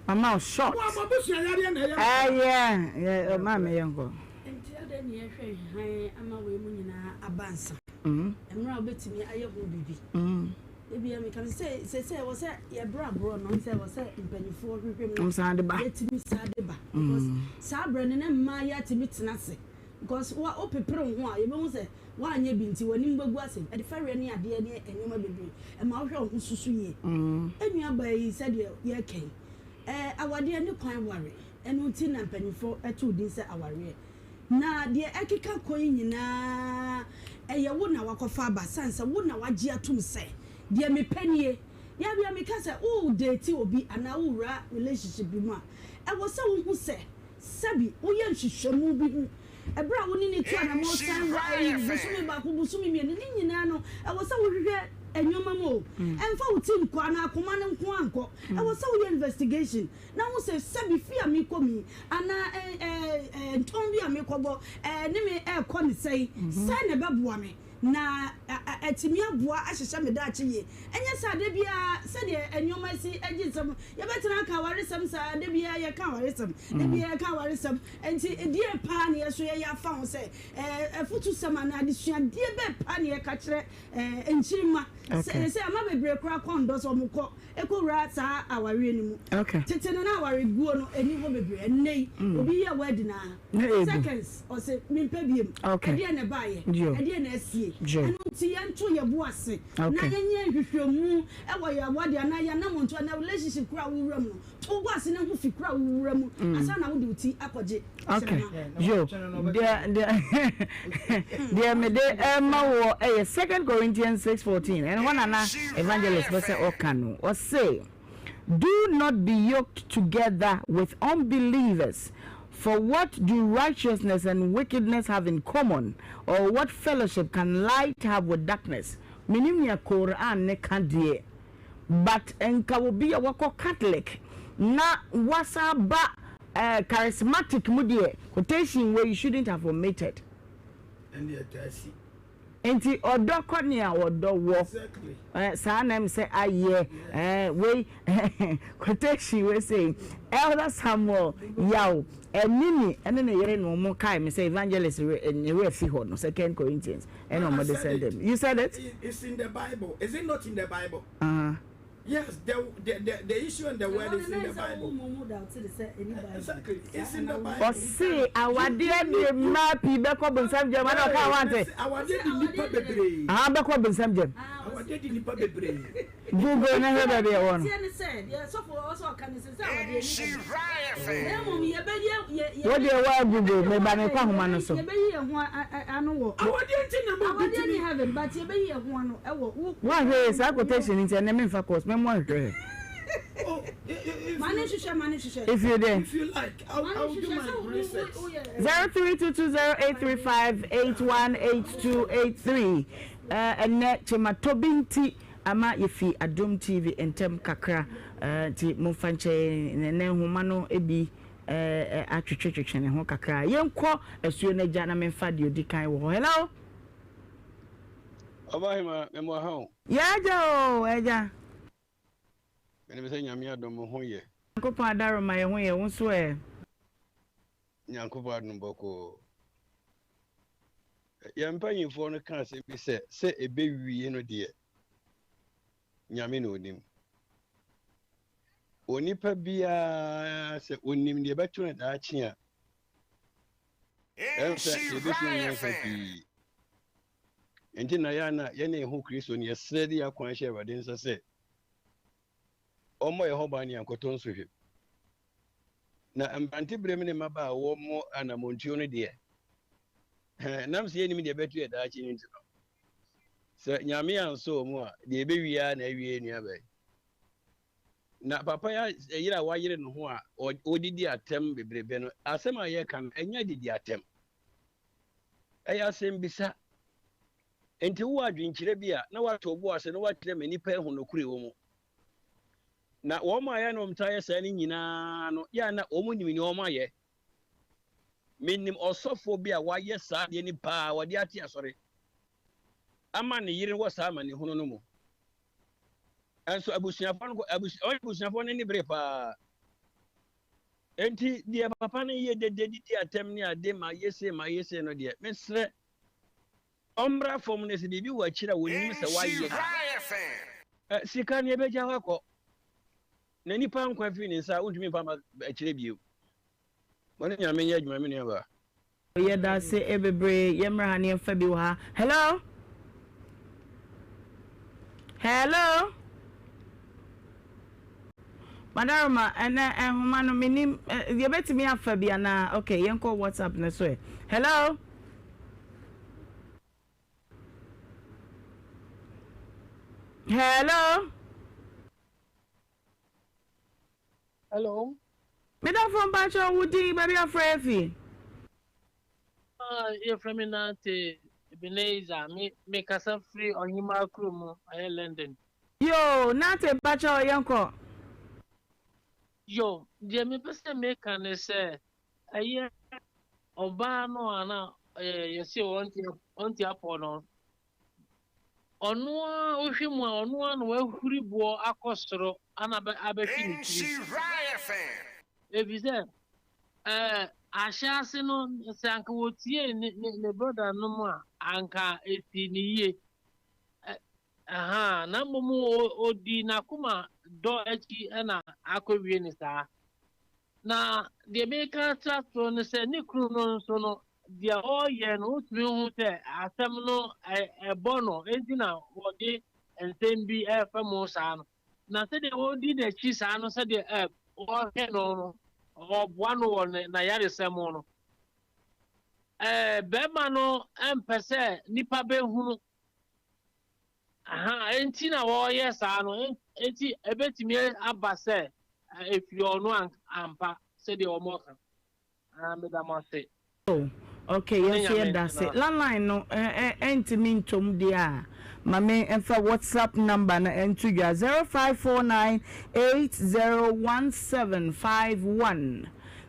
mama short wa ma busua yare na ya yeah mama yengo enti ade ni ehwe han ama we mu nyina abansa emra obetimi aye ho bibi ebi ya me kan say wo say ye bra no say wo say mpanifo hwehwem no yetimi sadeba because sabra ne na ma ya timi tenase because wa opepere ho a ye be hu say wa anya bi nti wani mbagu ase e de fare ne ade ne enyoma bebre e ma wo hwe ho susu ye enua ba yi said ye ken awade ne kwan ware enu ti na mpanifo etu din say aware na de ekeka koyi nyina eye wo na wakofa abasansa wo na wagie atum say dia me panie ya bia me ka say o date obi ana wo ra relationship bi mu a e wo say wo hu say sabi wo ye nhwehwemu bi hu e bra wo ni tu ana mo san wa busumi ba ko busumi mi ni nyina no e wo say wo hwehwe enyoma mo emfa uti nko ana akoma ne nko anko e wo se wo investigation na wo se sabi fi ami komi ana nton bi ami kobo ne me e ko ne sei sai ne beboa me na etimi aboa ahyehye me da akye enye sa de bia se de enyoma si agisem ye betena ka waresem sa de bia ye ka waresem de bia ka waresem enti die pa ne ye so ye afa ho se efutu sema na adesua die be pa ne ye ka kire enchirima se ama bebre kra kondo so mukọ ekowura sa aware ni mu tete no na aware guo no eni ho bebre enei obi ye word na seconds o se mimpe biem e ne baye e na asie enu ti ye nto ye bo ase na yenye hwehwemu e wo ye word na ya na monto na relationship kra wura mu to bo ase na ho fi kra wura mu asa na wo de uti akoje yo dia me de ma wo 2 Corinthians 6:14 and one ana evangelist verse okano or say, do not be yoked together with unbelievers. For what do righteousness and wickedness have in common? Or what fellowship can light have with darkness? Minimia Quran ne kandie. But enka will be a wako Catholic. Na wasa ba charismatic mudie quotation where you shouldn't have omitted. And the attached. Enti odo konia odo wo sa na me say aye we quotation we say Elder Samuel yaw enini ene ne yere no mo kai me say evangelist we fi ho no 2 Corinthians and no more send them. You said it? It's in the Bible. Is it not in the Bible? Yes, the issue and the word is in the Bible. Exactly. It's in the Bible. Or say our dear map be ko bensam jam na ka want. Our dear nipa bebre. Be ko bensam jam. Our dear nipa bebre. Google na he be won. So for also can say our dear nipa. What dey wa Google me ba me kwa homa no so. Ye be yi ho anu wo. Our dear tin na our dear ni have but ye be yi ho anu e wo. One way is quotation in na me fa course me mo hwe. If you're there, if you like, I'll do my research. 03220835818283. And net Chimatobinti ama yefi Adom TV entem kakra ti mumfanche ne humano ebi atwetwetwe ne ho kakra yenko asuo na gya na memfa de odikan wo. Hello Ohemaa Benewaa. Eja Mene say nyame adom ho ye. Nkopa adaro ma ye ho ye wo so Nyankopa adom boko. Ya mpanyimfo no kan se bi se ebewie no de. Nyame no onim. Onipa bia se onim de beto na daachi a. Ense ebesu nyansapi. Enti na ya na ye na ehu Kristo ne yesre de yakwan hye Awurade nsa se omo ye ho ba ni ankoto nso hwe na mbante brem ne maba wo mo anamontuo no de nam se enim de betu e daachi ni ntino se nyame anso mu a de ebewia na awie enu abai na papa ya yira wa yire no ho a odidi atem bebrebe no asem aye kan enya didi atem eya asem bisa enti wo adwenkyire bia na wato bo ase na watrɛ manipa ehu no kure wo mu na wo ma ya no mtaye sa ni nyina no ya na wo mu nyimi ni wo ma ye minim osofo bia wa ye sa de ni pa wa de ate asore ama ne yire wo sa ama ne hunu no mu enso abusuafo no ni bre pa enti de papa ne ye de atem ni ade ma yese no de mesre Ombra from this bibi wa chira woni se waye sika ne beja hako na nipa nkwa fi ni nsa untumi pa ma chire biu woni nyame nya adwuma me ne ba ye da se ebebre yemra ha ne mfa bi wa hello Madaroma ana ehuma no minim ye betimi afa bi ana okay yenko WhatsApp na so hello Me da from Bacho Woody, baby afraid. You're from Nante Ebenezer, me kasa free Ohemaa Kurumu, London. Yo, not a patch or yanko. Yo, dear me person make an say, a year Obano ana you see on the upon Onua Oshimwa, Onua, where Huribo Akostro, Anabefin. If you say, Ashasi no sanka wotie ne brother no mu anka etiniye na mumu odi na kuma do echi na akowie ni saa na de be ka trato no se ne kru no nso no de oye no utumi hu te asem no ebono enti na wode ensem bi efamo saa no na se de odi na chi saa no se de o he no one one na yare semo no bema no empese nipa be hunu enti na wo yes ano enti ebetimi abase efiri onu ampa se de omoka me da mo se okay yes here that's it landline no enti min tom dia mame enfa WhatsApp number na entu ya 0549801751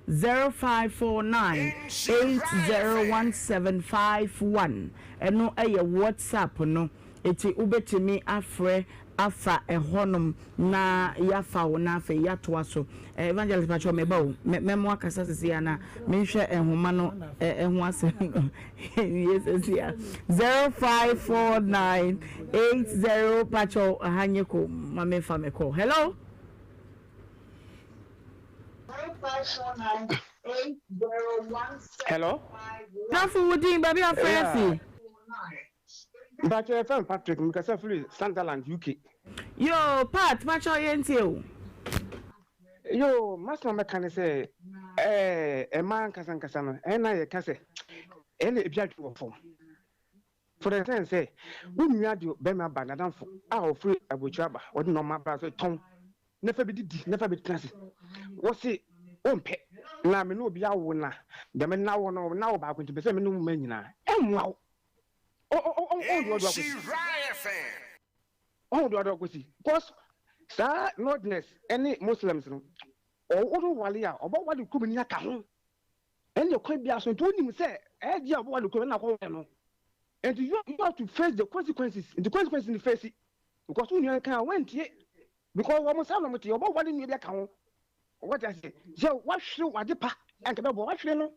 0549801751 eno eye WhatsApp no eti ubetimi afre afa ehonum na yafa wona afa yatoa so evangelist pacho meba o memo akasa sisi na menhwe ehoma no ehu ase yes ya 054980 pacho hanyeko mame fa me call hello 05498017 hello Dafu wudi baby afrefi But FM Patrick, because I'm free Sunderland, UK. Yo, Pat, match your yentio. Yo, Master Mechanic say, a man Casan, and I can say, any object of form. For the time say, when you had you Bema Banadan for our free Abuchaba, or no my brother Tom, never be classy. What's it? Pet. Now, me no be our winner. The men now about going to be some new men. And wow. Because sir, notness any Muslims no or walia about what you come in your car. And you could be as to him say, dear, what you come in. And you have to face the consequences in the face it. Because you can't went yet. Because almost how much about what in your account. What I say, so what should I depart and about what you know?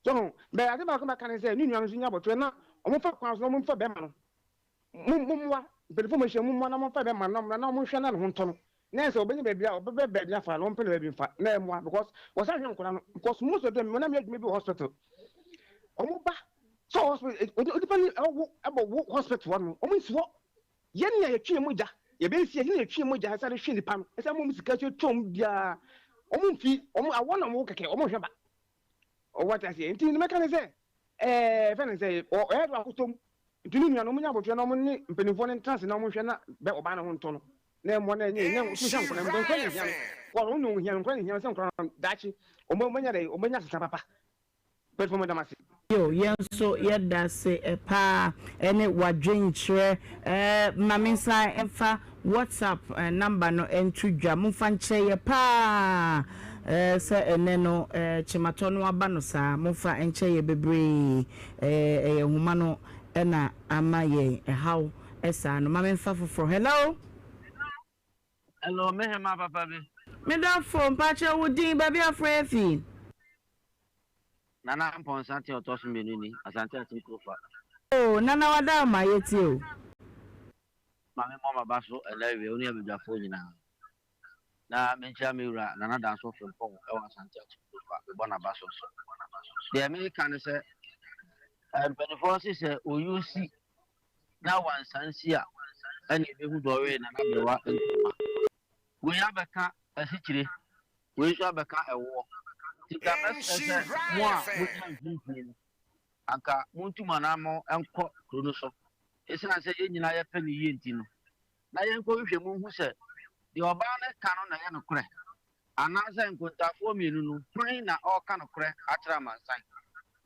So, but I don't come back and say, you know, about to omo fa kwa so omo fa be ma no mumwa information mumwa na mo fa be ma no na mo hwe na ho nto no na so obenye be bia obe be bia fa no mpele be fa na emwa because was I hwe nkora no because most of them when am maybe hospital omo ba so hospital depend about hospital one omo nsiwo ye na ye twe moja ye be nsi ye na ye twe moja sa re hwe ni pam esa mo musika twe tom bia omo mfi omo awona mo keke omo hwe ba o what I say nti me kan say fene say o do akutom ntuni nua no munya botwe no mo ni mpenifo ne trans na mo hwe na be oba na ho nto no na mo na nye nya so hyan kona mbo kwa nya ko no no hyan kwa nya se nkora dachi o mo nya dai o nya sesa papa perform da masi yo yenso yeda se pa ene wadwenkyre maminsa emfa WhatsApp number no entudwa mfa nche ye pa se ene no chimato no aba no sa mfa enche ye bebre huma no na ama ye how esa no maminfa foforo hello mehema papa bi me da phone pa che wudin baby afrefi Nana Ponsati or Tossing Benini, as Anti Kofa. Oh, Nana Wada, my yet you. Mamma Mama Basso, and Larry only have a phone now. Now, Mencha Mira, Nana dance off from Pong, or Santi Kofa, the Bonabasso. The American said, and Beneforce said, oh, you see, now one Sansia, and if you do it, and we have a car, a city, we shall be a war. Anka muntu manamo enko krono so esina se enyina ya pani yenti no na yenko hwehwe mu hu se de oba ne ka no na ye no kure ana se nkontafo mienu no prin na o ka no kure akira mansan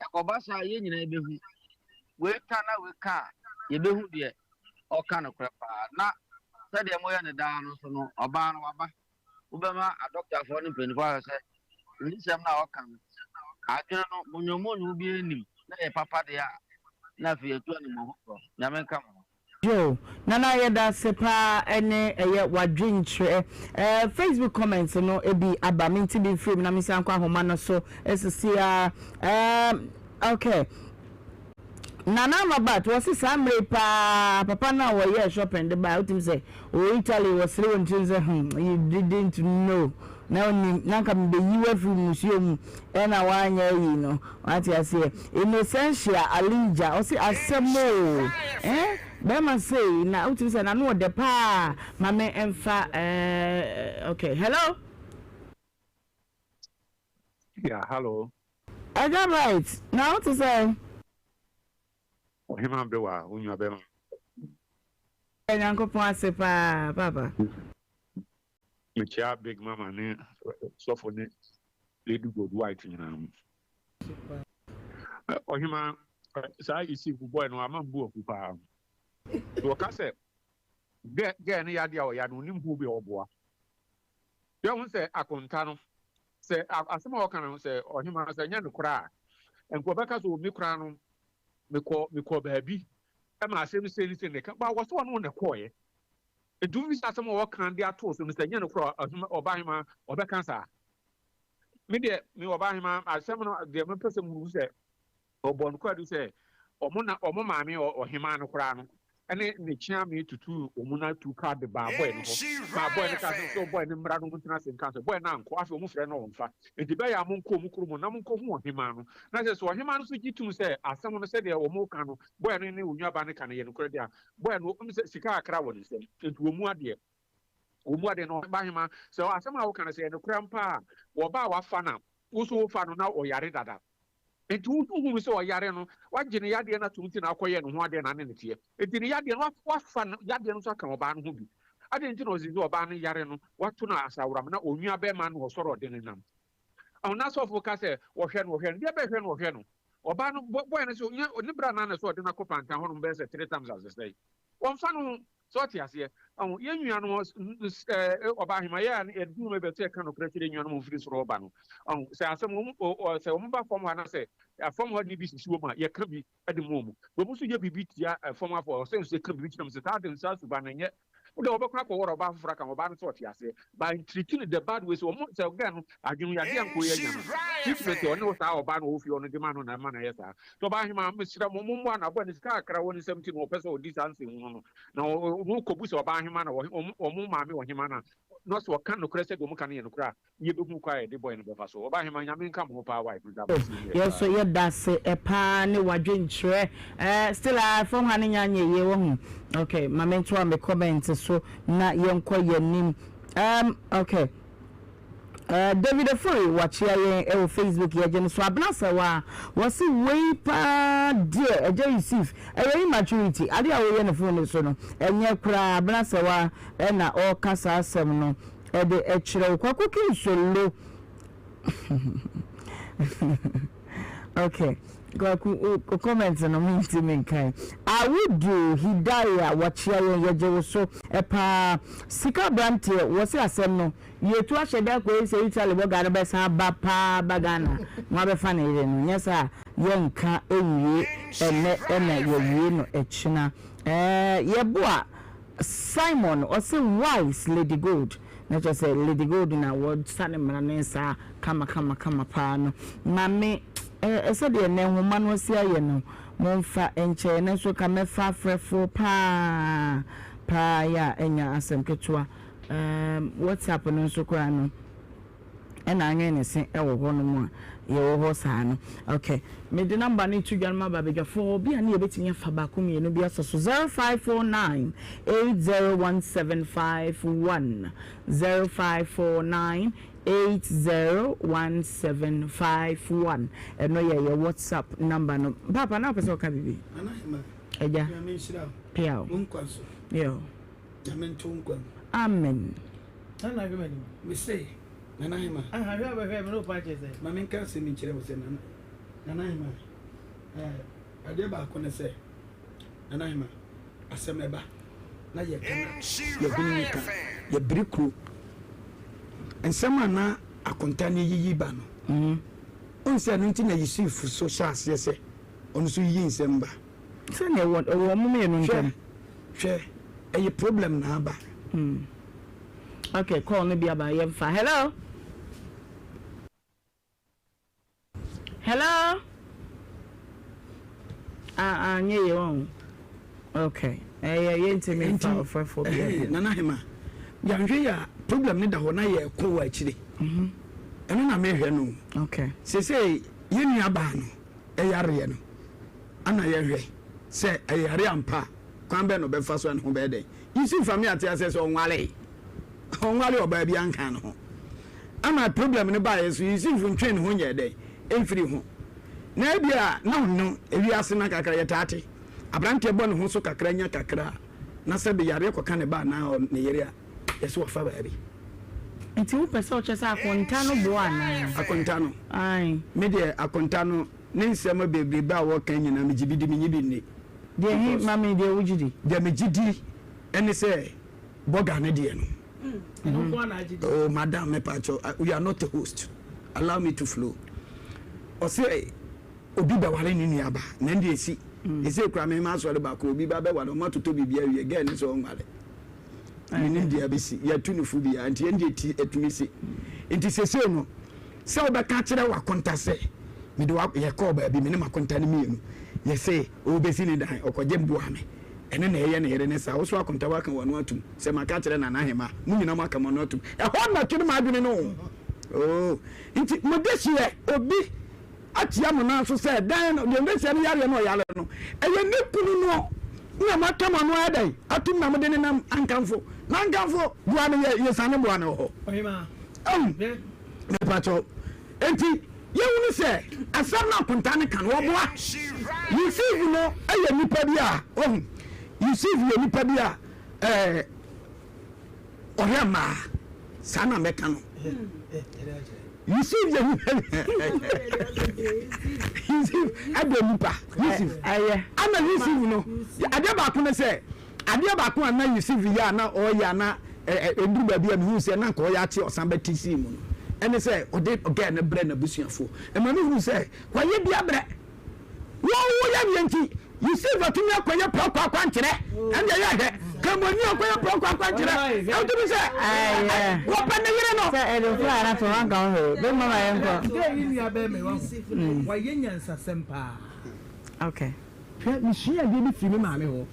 yakoba sa ye nyina ebehu we ka ye be hu de o ka no kra pa na se de mo ye ne da no so no oba no waba wo be ma a doctor for ni pen kwa se ni sem na o kan adwene no monyomonyo bi enim na ye papa de a na fi etu ani mo ho nyame nka mo Yo, Nana Yeda Sepa ene wadwintre Facebook comments no ebi abaminti bi frame na misi ankwa homa no so esia okay Nana Mabat was samre pa papa na wo ye shopping the buy utim say o Italy was really say you didn't know now nanka mbe yiwe fi museum na wanya yi no what you say innocential alija o say asemo Bema say na utim say na no de pa mame emfa okay hello yeah hello I got right now to say Ohemaa Benewaa unyu bema Enyanko pon pa papa Nhyira big mama ne so for ne lady gold white nyina Ohemaa sa isi boy no amambu okupa so ka se ge ne yade a o ya no nim hu bi oboa ye hu se akonta no se asema o kan se Ohemaa se nya no kura enko beka so mi kura no meko baabi e ma asem se ni se ne ka ba wo so no ne koye edu bi asem o kan de ato so se nya no kura Ohemaa obeka sa me de me Ohemaa asem no de me pese mu se obon kwa du se omo maame Ohemaa no kura no ene ne chia me tutu omuna tu card ba boy no ba boy ne ka so boy ne mra no mutena se nka so boy na nko afi omu frɛ no omfa enti ba ya mo nko mu kuro mu na mo nko hu Ohemaa no na se so Ohemaa no so gitum se asem no se de omo ka no boy no ne onwa ba ne ka ne ye no kura dia boy no o se sika akra wɔ ne se enti omu ade no ba Ohemaa se asem a wo ka ne se no kura mpa wo ba wa fa na wo so wo fa no na o yare dada enti hu se o yare no wagene yade na tumti na akoye no ho ade na ne tie enti ne yade no wafa yade no so kan oba no ho bi ade enti no zizi oba no yare no wato na asawram na onua be ma no soro de ne nam na so fo ka se wo hwe no de be hwe no oba no boy no so ne bra na so de na kopanta ho no be se 3 times as say won fa no so ti ase ye nwua no oba Ohemaa ya edu me be te kan no kra kire nwua no mo firi soro oba no se asem se o mba fom ana se fom ho ni bi sisi wo ma ye ka bi ade mo mu bo mu so ye bibi tia fom afo se ka bi tinam se ta de nsa su ba na nye ude obekwa ko woro ba fufura kan oba no so ti ase by treating the bad way so mo se ga no adwun ya de anko ye nya treatment o ne sa oba no ofi ono de ma no na ma na ye sa to ba Ohemaa mesira mo ana bo ne sika akra woni 17 no pese o distance no na o ko bu se oba Ohemaa na o mo maame Ohemaa na no so kan no kra se go mo kan ye no kra ye be hu kwa ye de boy no be fa so oba Ohemaa nyame nka mo pa wife da bo yes so ye da se e pa ne wadwentre still from ha ne nya ye wo hu okay mama nto am comment so na yenko yenim okay David Afuri wachia ye e Facebook ye je so ablasa wa wasi wey pa dear eje receive e maturity ade a we ye no phone so no enye kura ablasa wa e na o kasa asem no e de e kire kwakoki solo okay go comment no minti menkai I would do Hidaya wachia ye je so e pa sika brante wasi asem no yetu asheda ko se Italy bo gana be sa ba pa bagana mo be fa na ire no nyesa ye nka ewie ene ye no echina ye boa Simon or say wise Lady Gold na just say Lady Gold na word sane mranensa kama pa no mame ese de ne homa no sia ye no momfa enche ne so ka mefa frefo pa ya enya asem ketwa WhatsApp no so kra no ena anwe ne se e wo ho no mu ye wo ho saa no okay me de number ni tu gyanma ba bega for bi ani e betimi fa ba ko mi no bi aso 0549 801751 0549 801751 eno ye WhatsApp number no papa na pese o ka bibi Anahima eja ya menshira piao munkwanso yo ya mentunkwan amen ana gbe ni me say Anahima aha hwa ba hwa me no pa che say mamenka se mi kire wo se Anahima ade ba ko ne se ana hima asem eba na ye kana ye hunu ka ye brikru ensem ana akonta ne yiyi ba no onse no nti na Yusuf so chance ye se onu so yi nsem ba se ne wo mo me no ntam hwe eye problem na aba okay call no be aba ye fa hello nye ye won okay ye ntimi fa for be nana hema ya nhwe ya problem ni da ho na ye ko wa akire eno na me hwe no okay se ye nua ba no yare no ana ye hwe se yare ampa kwan be no be fa so ne ho be den yisi family atia se onwale oba bi anka no ana problem ni ba ye so yisi ntwe ne ho nye den emfiri ho na bia na no ewi ase na kakra ye tate abrante bo ne ho so kakra nya kakra na se be yare koka ne ba na ne yere a yeso wa fa ba bi nti wo pese o chese akonta no bo ana akonta no ai me de akonta no ne nsema bebre ba wo kan nyina me gibidi me nyibi ne de hi mama de wujidi de me gidi ene se boga ne de no oh madam me pacho we are not a host allow me to flow o say obi ba wale ni nuaba na ndi esi ese kura me ma so le ba ko obi ba be wale o ma toto bibia wie ga ni so nwale ni ndi abisi ya tunufu bia anti ndi eti etumisi nti sese no se obeka kire wa konta se me de wa ye ko ba bi me ne makonta ne mienu ye se obesi ni dan okoje mboa me ene na ye ne yere ne sa wo so akonta wa kan wonu atum se maka kire na hema mu nyina maka mo no atum e ho na twene ma adwene no oh nti modesi obi atia mo na so se dan no de mbese ne yare no yare no eye ne kunu no na makama no adai atum na mode ne nam ankanfo bua ne ye sane bua ne ho Ohemaa ne pacho enti ye wonu se asam na konta ne kan wo boa Yusuf no eye nipa bi a Yusuf ye nipa bi a Ohemaa sana meka no Yusuf ye Yusuf adonipa Yusuf ana Yusuf no ade ba ko ne se ade ba ko na Yusuf ya na o ya na enduru ba bia me hu se na ko ya che osan ba tisi mu no ene se ode oga na bre na busuafo e ma me hu se kwa ye bia bre wo ya nti Yusuf atumi akoye prokwa kwankyere ande ya he kamboni akoye prokwa kwankyere e to bi se wo pa ne yire no se e do fly na to wan kan ho be mama yen ko ge yi ni abe me wa ye nyansa sempa okay mi shi ya bi fi mi ma me ho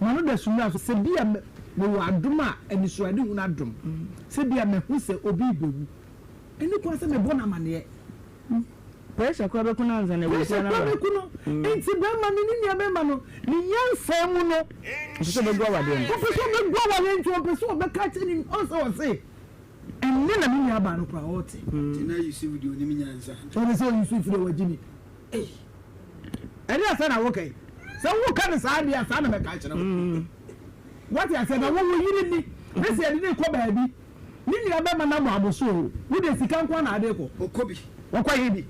ma no da sunu so se bia me wo aduma eni so ade hu na dum se bia me hu se obi bewu eni ko se me bona mane pressure ko be kuna nza ne we se na ba kuno enti be ma ni ni be ma no ni nyansa mu no so be gwa wade ko so be gwa wade nti o be so be ka che ni o se enne na mi aba no kwa ote tina Yusuf video ni mi nyansa so be so Yusuf video wajini eri asa na wo kai so wo kan sa dia sa na me ka che no what I said, I want you need this year didn't come baby. Nini abema na mo aboso wo de sika nkwa na ade ko okobi wakwa yibi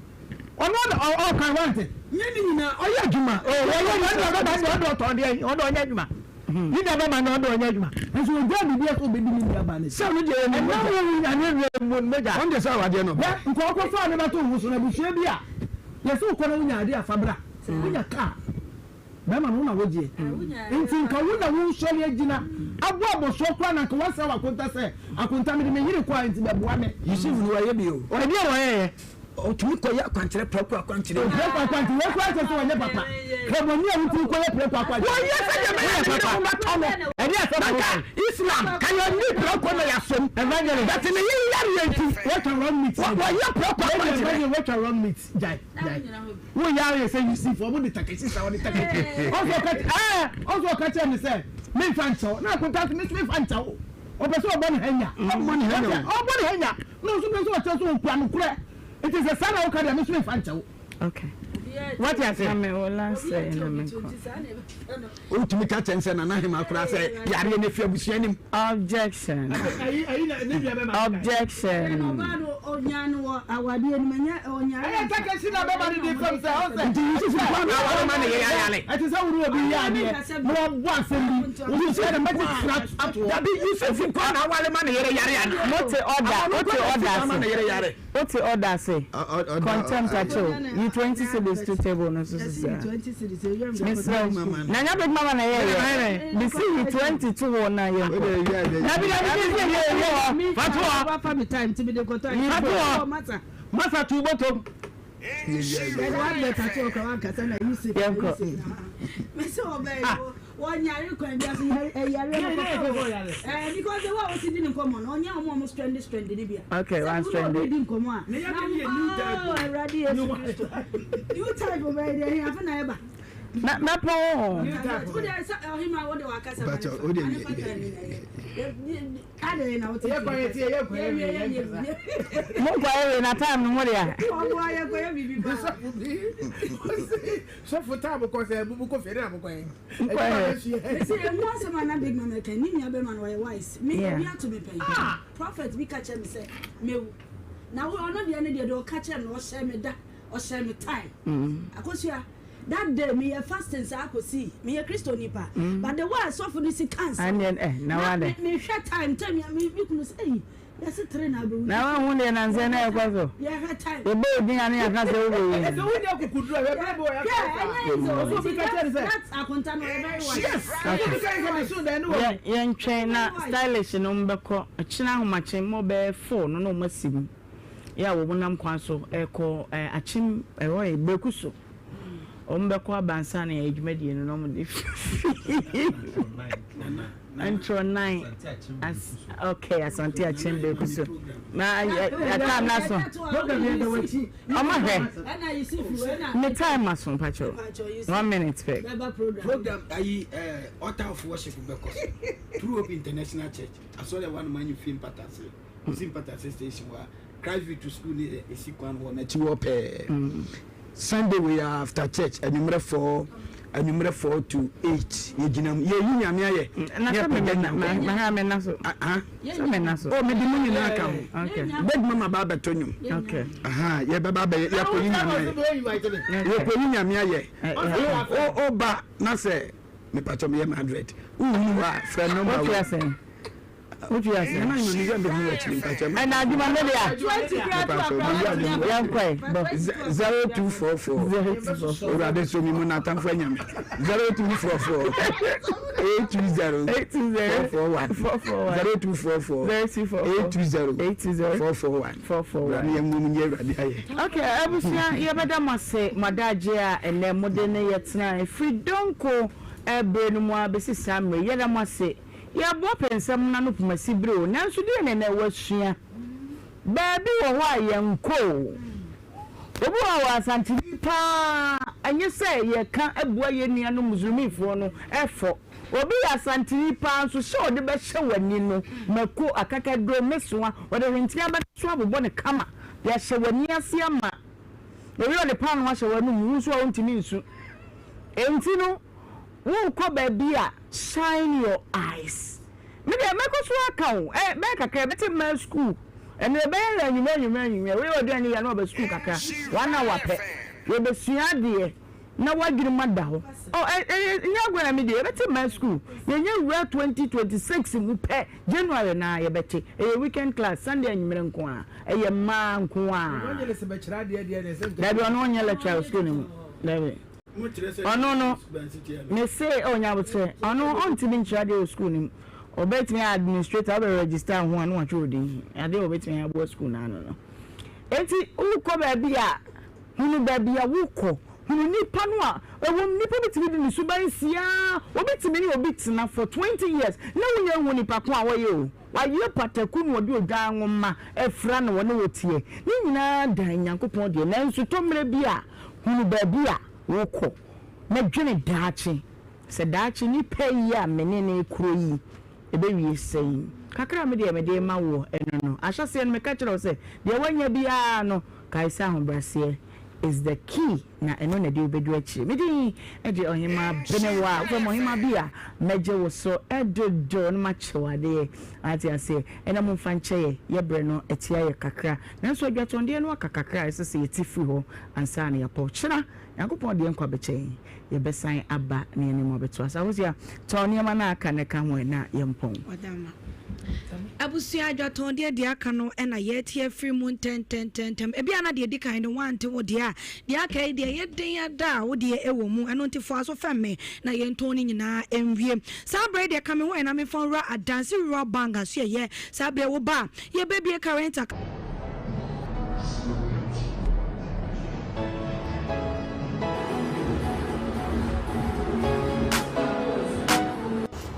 ono all kan want nyeni na oya adwuma o to de odo onya adwuma nini abema na odo onya adwuma enso o gba bibi to be dimi aba ne se no je ni na wo nya ne mo meja on de sa wade no nko ko fa ne ba to wusu na buhie bia yesu ko na wunya ade afabra wunya ka bema no na woje enti nka wo na wo hwele agina abo aboso kwa na nka wasa wakonta se akonta me de me yire kwa enti beboa me Yusuf no waye bi o o de wo ye o tumi ko ya kwankyere prokwa kwankyere wo kwa se so wonye papa kebo ni a wuti ko ye prokwa kwa wo ye se je me papa ma tomo e de asa Islam kan yo ni prokwa na ya som evangelist that me yin yare enti what a wrong meet wo ye prokwa kwankyere what a wrong meet jai wo yare say you see for mo de takechi sa woni takechi also catch me say me fancho na contact me fancho o be so obo ni hanya no so be so o so kwa no kure it is a sana o kada me so fancho Okay. What you say? Me will say in the to me catch and send an animal class. Yari and if you have seen him. Objection. Objection. Our dear man, I can't see nobody different. It is how we will be. More once you said a magic scratch up to that. You said, if you call our money, what's the order? What's the order say? Contempt at all. You 20 cities to table. No, 20 cities. Nanya big mama na here. They see you 22 or na here. Fatwa. Family time to be the control. Fatwa. Masa tu bottom. One year, because the war was in common. On your almost stranded Libya. Okay, one stranded. Didn't come on. New type of idea. Half an hour. Not more. So for time because I book of it. Prophet, we catch him say, now we are not the end of the catch him or share me that or share me time. Because you are. That day, me a fasting, so I could see me a Christian nipa. But the word so for this cancer. And then, now me share time. Tell me, me could say, yes, a trainer. Now I want to answer now. Yeah, her time. The boy didn't have to go. The window could drive. That's a container. Yes. Young China stylish and umbeko. A china much more bare phone, no massive. Yeah, woman, I'm quaso, echo, a chim, a roy, bekuso. Ombeko abansa na edwumadi no no de Antro 9 as okay asante a chembe kuso na ya time na so oma he na you see me time aso pacho 1 minute back program ayi altar of worship beko through Hope International Church I saw the one man you film patase station wa drive to school is equal one na chiwo pe Sunday we are after church and number 4 to 8 yejinam ye yinyame aye na me so oh me di munyi na aka okay big mama baba tonyum okay ye baba ba ya ko yinyame aye o ba na say me pacho me 100 wa friend number 1 what you are saying? And I demand 0244 rather so me na tan for nyame 0244 820 0244 okay abusia ye beda mase madaje a ene modene yetna freedom ko ebrenu mu abesi samre ye da mase ya bo pensam na no pumasi bro nanso de ne na wasua baabi wo ho ayenko obu wa asantini pa anye se ye kan abua ye nua no musulmifo no efo obi asantini pa nso so de be hye wani no mako akaka do mesoa wo de hintia ba so abobɔ ne kama ya hye wani ase ama obi o de pa no hye wani mu nso a ontimi nsu enti no wo ko baabi a shine your eyes me dey make us work out be kakra beti ma school and we be anyume we odu ani ya no be school kakra 1 hour pe we be sua de na wadwiri mada ho nya gwara me dey beti ma school nya wura 2026 mu pe January na ye beti weekend class Sunday anyume nko a ye ma nko a onye se be kira de da bi ono onye lecture school ni mu dawe no me say onya botre ono ontimi nchade school ni obetimi administrator obe register ho anu atwodi ade obetimi abo school na no enti uko ba bia hunu ba bia wuko hunu nipa no a ewo nipa bitimi di suban sia obetimi ni obitina for 20 years na wuye hu nipa ko a woye o waye pataku no odi odwa nwoma efra no wona wotie ni nyina dan Nyankopon de na nsu tomre bia hunu ba bia woko na dwene daachi se daachi ni peyi a menene kuro yi ebe wie sei kakra me de ma wo eno no ahase no me ka kire wo se de wanya bia no kaisa ho brase is the key na eno na de obedu achi medi e de Ohemaa Benewaa from Ohemaa bia meje wo so edodo no machewade ati ase ena mo fanche ye bre no etia ye kakra nanso adwatonde no akakakra ese ye tifi ho ansa na ya pochira yakopon de nkwa beche ye besan aba ne ne mo beto asa wo sia toni ma na aka ne ka ho na ye mpon wadama abusu adwaton de aka no na ye tie free mu 10 ebi ana de di kan no wante wo de a de aka de ye den ya da wo de ewo mu eno ntifo aso femme na ye ntoni nyina enwie sabre de ka me ho na me fon ra adanse ro banga so ye sabre wo ba ye baby current aka.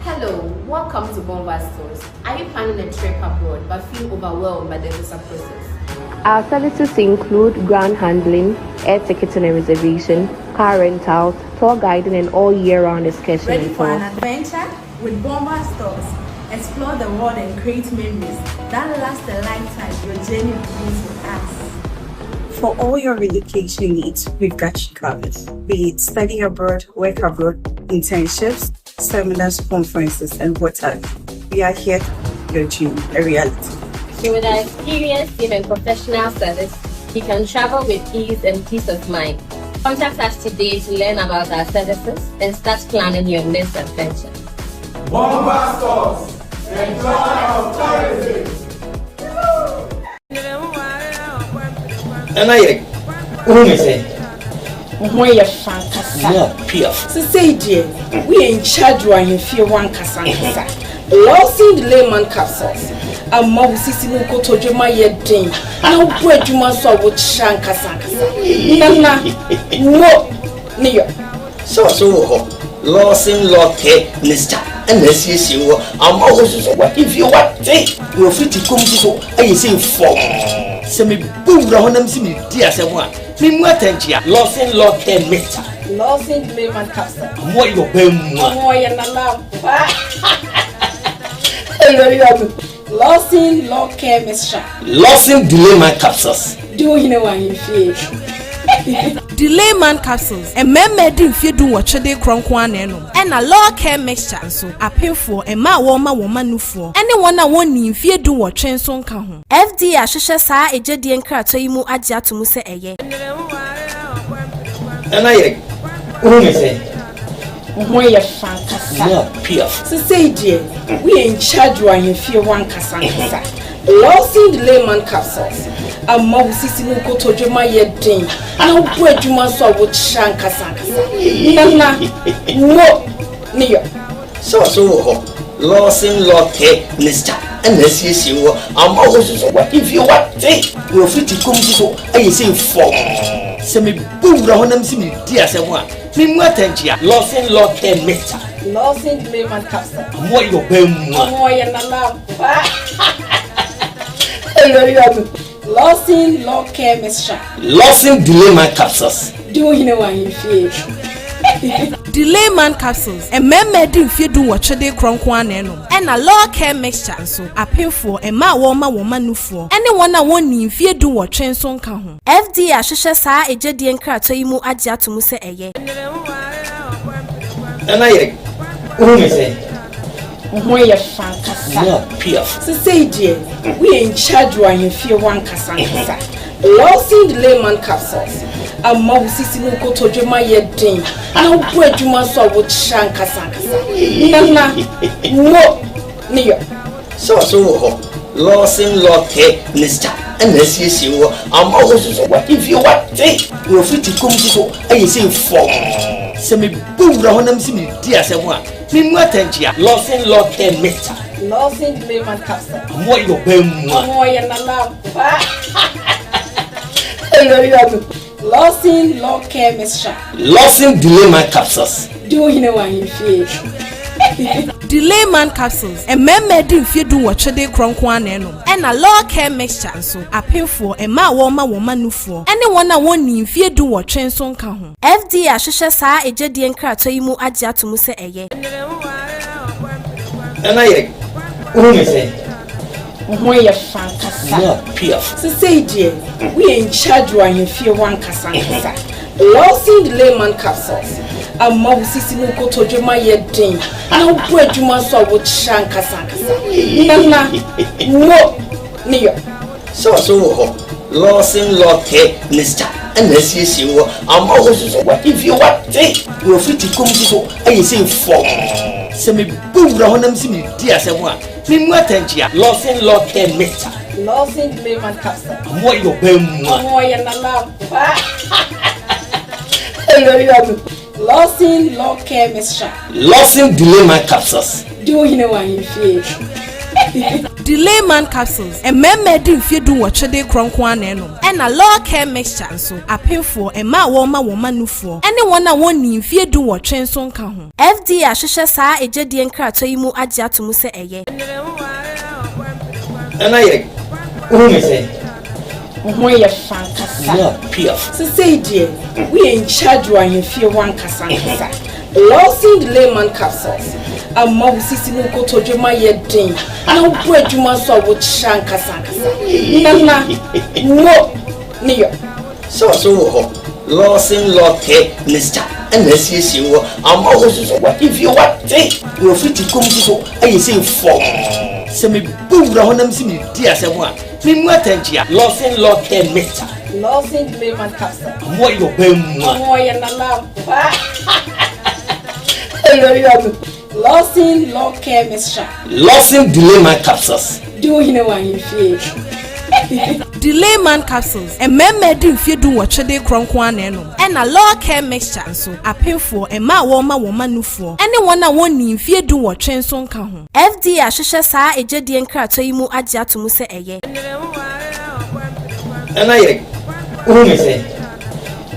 Hello, welcome to Bomba Stores. Are you planning a trip abroad but feel overwhelmed by the visa process? Our services include ground handling, air ticketing and reservation, car rentals, tour guiding and all year-round excursion. Ready for an adventure? With Bomba Stores, explore the world and create memories that last a lifetime. Your journey begins with us. For all your relocation needs, we've got you covered. Be it study abroad, work abroad, internships, seminars, conferences, and what have you. We are here to make your dream a reality. So with our experienced team and professional service, you can travel with ease and peace of mind. Contact us today to learn about our services and start planning your next adventure. Bomba Stores, the joy of tourism. And I who may say, Why you fantastic? No, Pierre. So say, dear, we in charge when you feel one cassansa. Losing the layman capsules. A mouse in Kotojo, my yedding. No bread you must saw with Shankasanga. Nana, no, near. So, losing Locke, Mr. And let's see you. I'm always what if you want to. You're free to come to so I say for. Semi boom round them see me dear someone. Me attention. Losing Locke, Mr. Losing the layman capsule. What you been more than a lamb. Losing Lord Care Mixture. Losing delay my capsules. Do you know why you feel? Delay man capsules. A member didn't feel do what they cronkwan and a Lord Care Mixture. So I pay for a ma woman for anyone I want in fear do what train song can. FD Ashisha sa a jedi and kratoimu adja to muse a ye. And I who may say, why you fantastic? No, Pierre. So say, dear, we in charge when you feel one cassansa. Losing the layman capsules. A mouse in Kotojo, my yedding. No bread you must saw with Shankasanga. Nana, no, near. So, losing Locke, Mr. And let's see you. I'm always what if you want to. You're free to come to so I say for. Semi boom round them see me dear someone. Me attention. Losing Locke, Mr. Losing the layman capsule. What you been more than a lamb. Losing Lord Care Mixture. Losing delay my capsules. Do you know why you feel? Delay man capsules. A member didn't feel do what they cronkwan and a Lord Care Mixture. So I pay for a ma woman for anyone I want in fear do what train song can. FD Ashisha sa a jedi and kratoimu adja to muse a ye. And I who may say, why you fantastic? No, Pierre. So say, dear, we in charge when you feel one cassansa. Losing the layman capsules. A mouse in Kotojo, my yedding. No bread you must saw with Shankasanga. Nana, no, near. So, losing Locke, Mr. And let's see you. I'm always what if you want to. You're free to come to so I say for. Semi boom round them see me dear someone. Me attention. Losing Locke, Mr. Losing the layman capsule. What you been more than a lamb. Losing Lord Care Mixture. Losing delay my capsules. Do you know why you feel? Delay man capsules. A member didn't feel do what they cronkwan and a Lord Care Mixture. So I pay for a ma woman for anyone I want in fear do what train song can. FD Ashisha sa a jedi and kratoimu adja to muse a ye. And I who may say, Oho ye fankasa. Yeah, PF. So say dear, we in charge wa yefie wan kasa kasa. Losing the layman capsules. Amma usisi no kotojuma ye den. Na wo adwuma so wo kyan kasa kasa. Nana. No. Niyo. So ho. Losing loke Mr. And let's see you. Amma ususo what if you what say? You fit to come so I say form. Semi boom ra honam simi dia semwa. Mi matentia. Losing loke Mr. Losing the layman capsules. Mo yo bem. Mo ye na love. Losing law care mixture. Losing delay my capsules. Do you know why you feel? Delay man capsules. A member if you do what they cronkwan and a law care mixture so a pay for a ma woman no for anyone I want if you do what train son can. FD Ashisha sa a jedi and kratoimu adia to muse a ye. And I say. Oho ye fankasa. Yeah, PF. So say dear, we in charge wa yefie wan kasa kasa. Losing the layman capsules. Amma usisi no kotojuma ye den. Na wo adwuma so wo kyan kasa kasa. Nana. No. Niyo. So ho. Losing loke Mr. And let's see you. Amma ususo what if you what say? You fit to come so I say form. Semi boom ra honam simi dia semwa. Mi matentia. Losing loke Mr. Losing the layman capsule. Mo yo bem. Mo ye na love. Losing law care mixture. Losing delay my capsules. Do you know why you feel? Delay man capsules. A member if you do what they cronkwan and a law care mixture so a pay for a ma woman no for anyone I want if you do what train son can. FD Ashisha sa a jedi and kratoimu adia to muse a ye. And I say.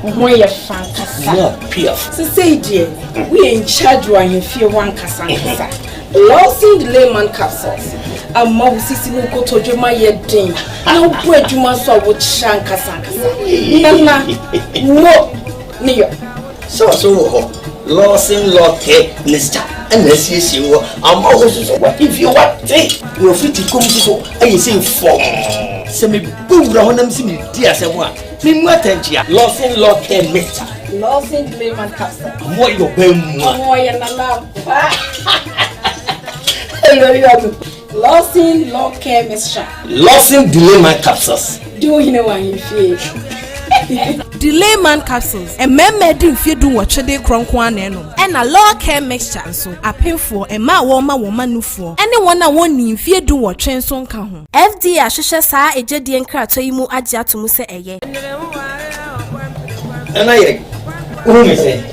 Oho ye fankasa. Yeah, PF. So say dear, we in charge wa yefie wan kasa kasa. Losing the layman capsules. Amma usisi no kotojuma ye den. Na wo adwuma so wo kyan kasa kasa. Nana. No. Niyo. So ho. Losing loke Mr. And let's see you. Amma ususo what if you what say? You fit to come so I say form. Semi boom ra honam simi dia semwa. Mi matentia. Losing loke Mr. Losing the layman capsules. Mo yo bem. Mo ye na love. Losing law care mixture. Losing delay my capsules. Do you know why you feel? Delay man capsules. A member if you do what they cronkwan and a law care mixture so a pay for a ma woman no for anyone I want if you do what train son can. FD Ashisha sa a jedi and kratoimu adia to muse a ye. And I say.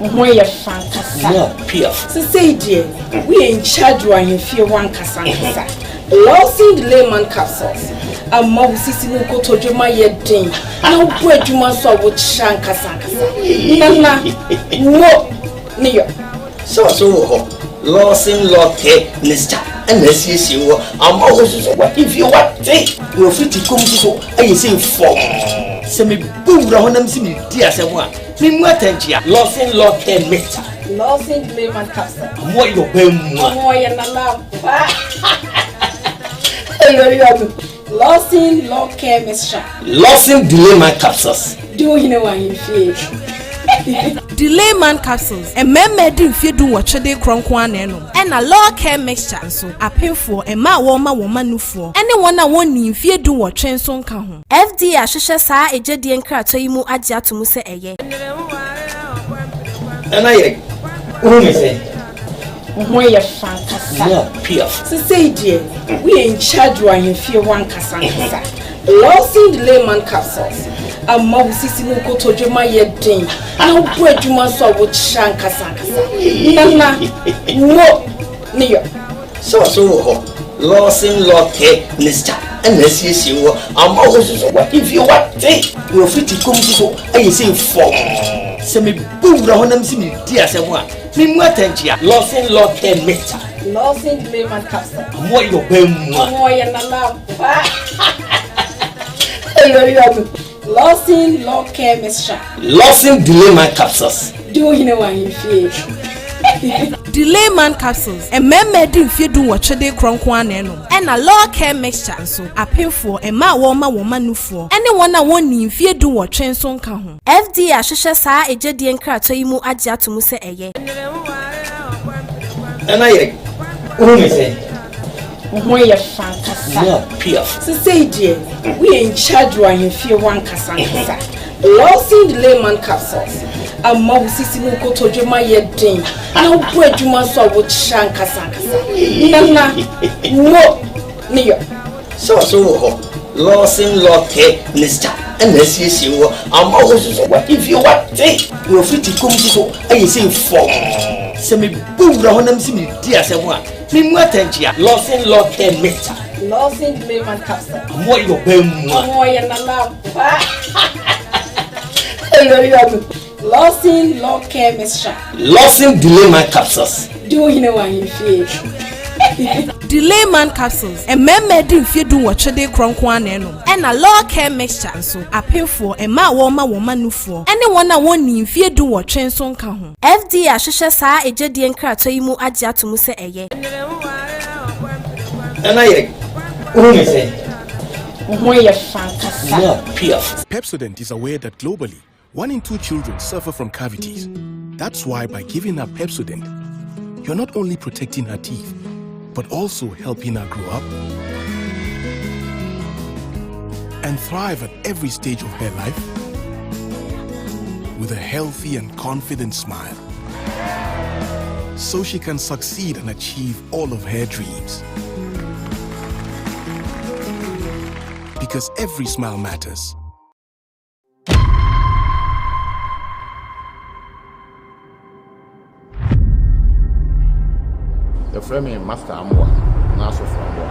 Oho ye fankasa. Yeah, PF. So say dear, we in charge wa yefie wan kasa kasa. Losing the layman capsules. Amma usisi no kotojuma ye den. Na wo adwuma so wo kyan kasa kasa. Nana. No. Niyo. So ho. Losing loke Mr. And let's see you. Amma ususo what if you what say? You fit to come so I say form. Semi boom ra honam simi dia semwa. Mi matentia. Losing loke Mr. Losing the layman capsule. Mo yo bem. Mo ye na love. Losing law care mixture. Losing delay my capsules. Do you know why you feel? Delay man capsules. A member if you do what they cronkwan and a law care mixture so a pay for a ma woman no for anyone I want if you do what train son can. FD Ashisha sa a jedi and kratoimu adia to muse a ye. And I say. Oho ye fankasa. Yeah, PF. So say dear, we in charge wa yefie wan kasa kasa. Losing the layman capsules. Amma usisi no kotojuma ye den. Na wo adwuma so wo kyan kasa kasa. Nana. No. Niyo. So ho. Losing loke Mr. And let's see you. Amma ususo what if you what say? You fit to come so I say form. Semi boom ra honam simi dia semwa. Mi matentia. Losing loke Mr. Losing the layman capsule. Mo yo bem. Mo ye na love. Losing law care mixture. Losing delay my capsules. Do you know why you feel? Delay man capsules. A memedi fedu watchade cronkwaneno. And a law care mixture so a painful a ma woman nufo. Anyone I want in fedu what train son kahun. FD Ashisha sa a jedian kratoimu adja to muse eye. And I say, when you're fantastic. Yeah, Pierre. So say, dear, we in charge when you feel one cassansa. Losing the layman capsules. A mouse is in go to Juma yet ding. No bread you must saw what shankasa. Nana, no, near. So, losing locket, Mr. And this is you. I'm always what if you want take your free to come so I say for semi boom round them see me dear someone. Losing locket, Mr. Losing the layman capsules. What your bem? More than a lamb. Losing law care mixture. Losing delay man capsules. Do you know what you feel? Delay man capsules. A memedi fedu watchade cronkwaneno. And a law care mixture so a painful a ma woman nufo. Anyone I want in fedu what train son kahun. FD Ashisha sa a jedian kratoimu adja to muse eye. And I say, when you're fantastic. Yeah, Pierre. Pepsodent is aware that globally, 1 in 2 children suffer from cavities. That's why by giving her Pepsodent, you're not only protecting her teeth, but also helping her grow up and thrive at every stage of her life with a healthy and confident smile, so she can succeed and achieve all of her dreams. Because every smile matters. The frame master Amwa, Naso Framwa.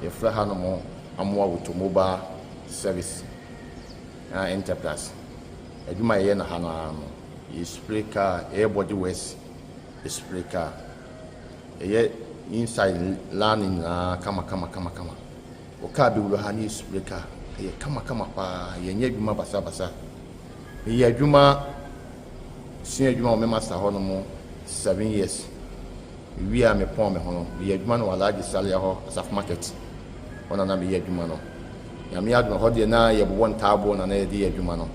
The Frahanamo Amwa with mobile service enterprise. I do my yen Hana, is spray car, airbody west, is spray car. Inside learning, kama. Okabi will have new spray car, kama pa, Yanyabima Basa. Yajuma, Senior Juma Master Honomo. 7 years. We are me pon me hono. We adwuma no large salary ho as market. Ona na me adwuma no. Nyame adwuma ho de na ye bo ntabo na na ye de adwuma no.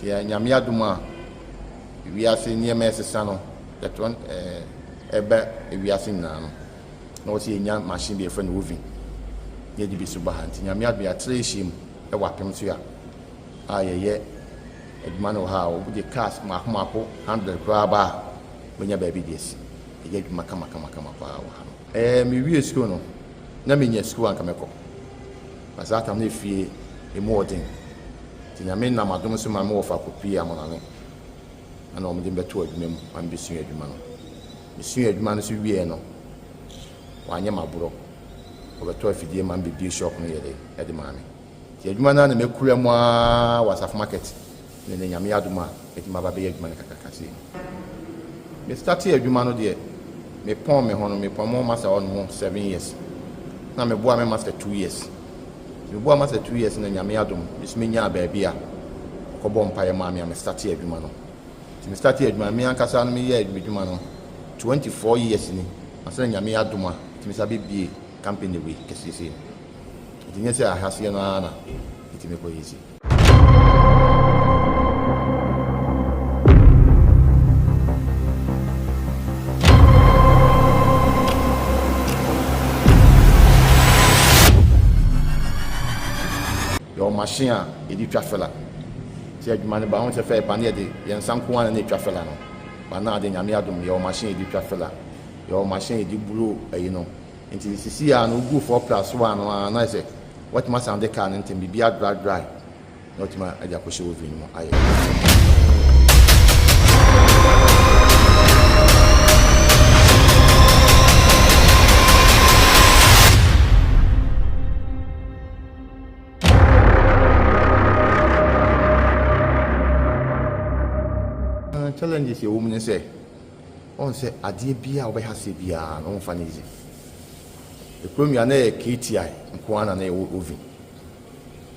Ti nyame adwuma we are seeing near mesesa no. That one ebe we are seeing na no. Na o ti nya machine be friend oven. Ye di bi so ba hanti nyame adwuma ya treshim e wapem so ya. Ye adwuma no ha o de cars ma ho 100 kwa ba. When your baby this, you get kama pa. Me we school no. Na me nya school anka meko. But that am na fie e more thing. Ti na me na madom so ma me wo fa kopi amona no. Ana o me dem beto adwuma mu, am be sua adwuma no. Me sua adwuma no so wie no. Wa nya maburo. O beto afidie ma be bi shop no yede, e de ma me. Ti adwuma na me kura mu a wasaf market. Ne nyame adoma, e ti ma ba be adwuma ne kakakase. Me started adwuma no de me pon me hono me pon mo master on 7 years na me boa me master 2 years me boa master 2 years na nyame adom me nya ba bia ko bom paye ma me started adwuma no me started adwuma me ankasa no me ye adwuma no 24 years ni asa nyame adoma me sabe bie company we kesese ti nya se ahase no ana ti me ko yisi. Machine a edi twafela ti adwuma ne ba won se fe pa ne de yen sanko an ne twafela no ba na de nyame adom yo machine edi twafela yo machine edi bulu ayi no enti sisi a no gu 4+1 no na se what ma sound de car ntem bibia dry not ma aja ko she oven mo aye. Challenges your woman say, on say, Adia Bia, or Behasi Bia, on Fanny. The premier ne KTI, and Kwana ne Ovi.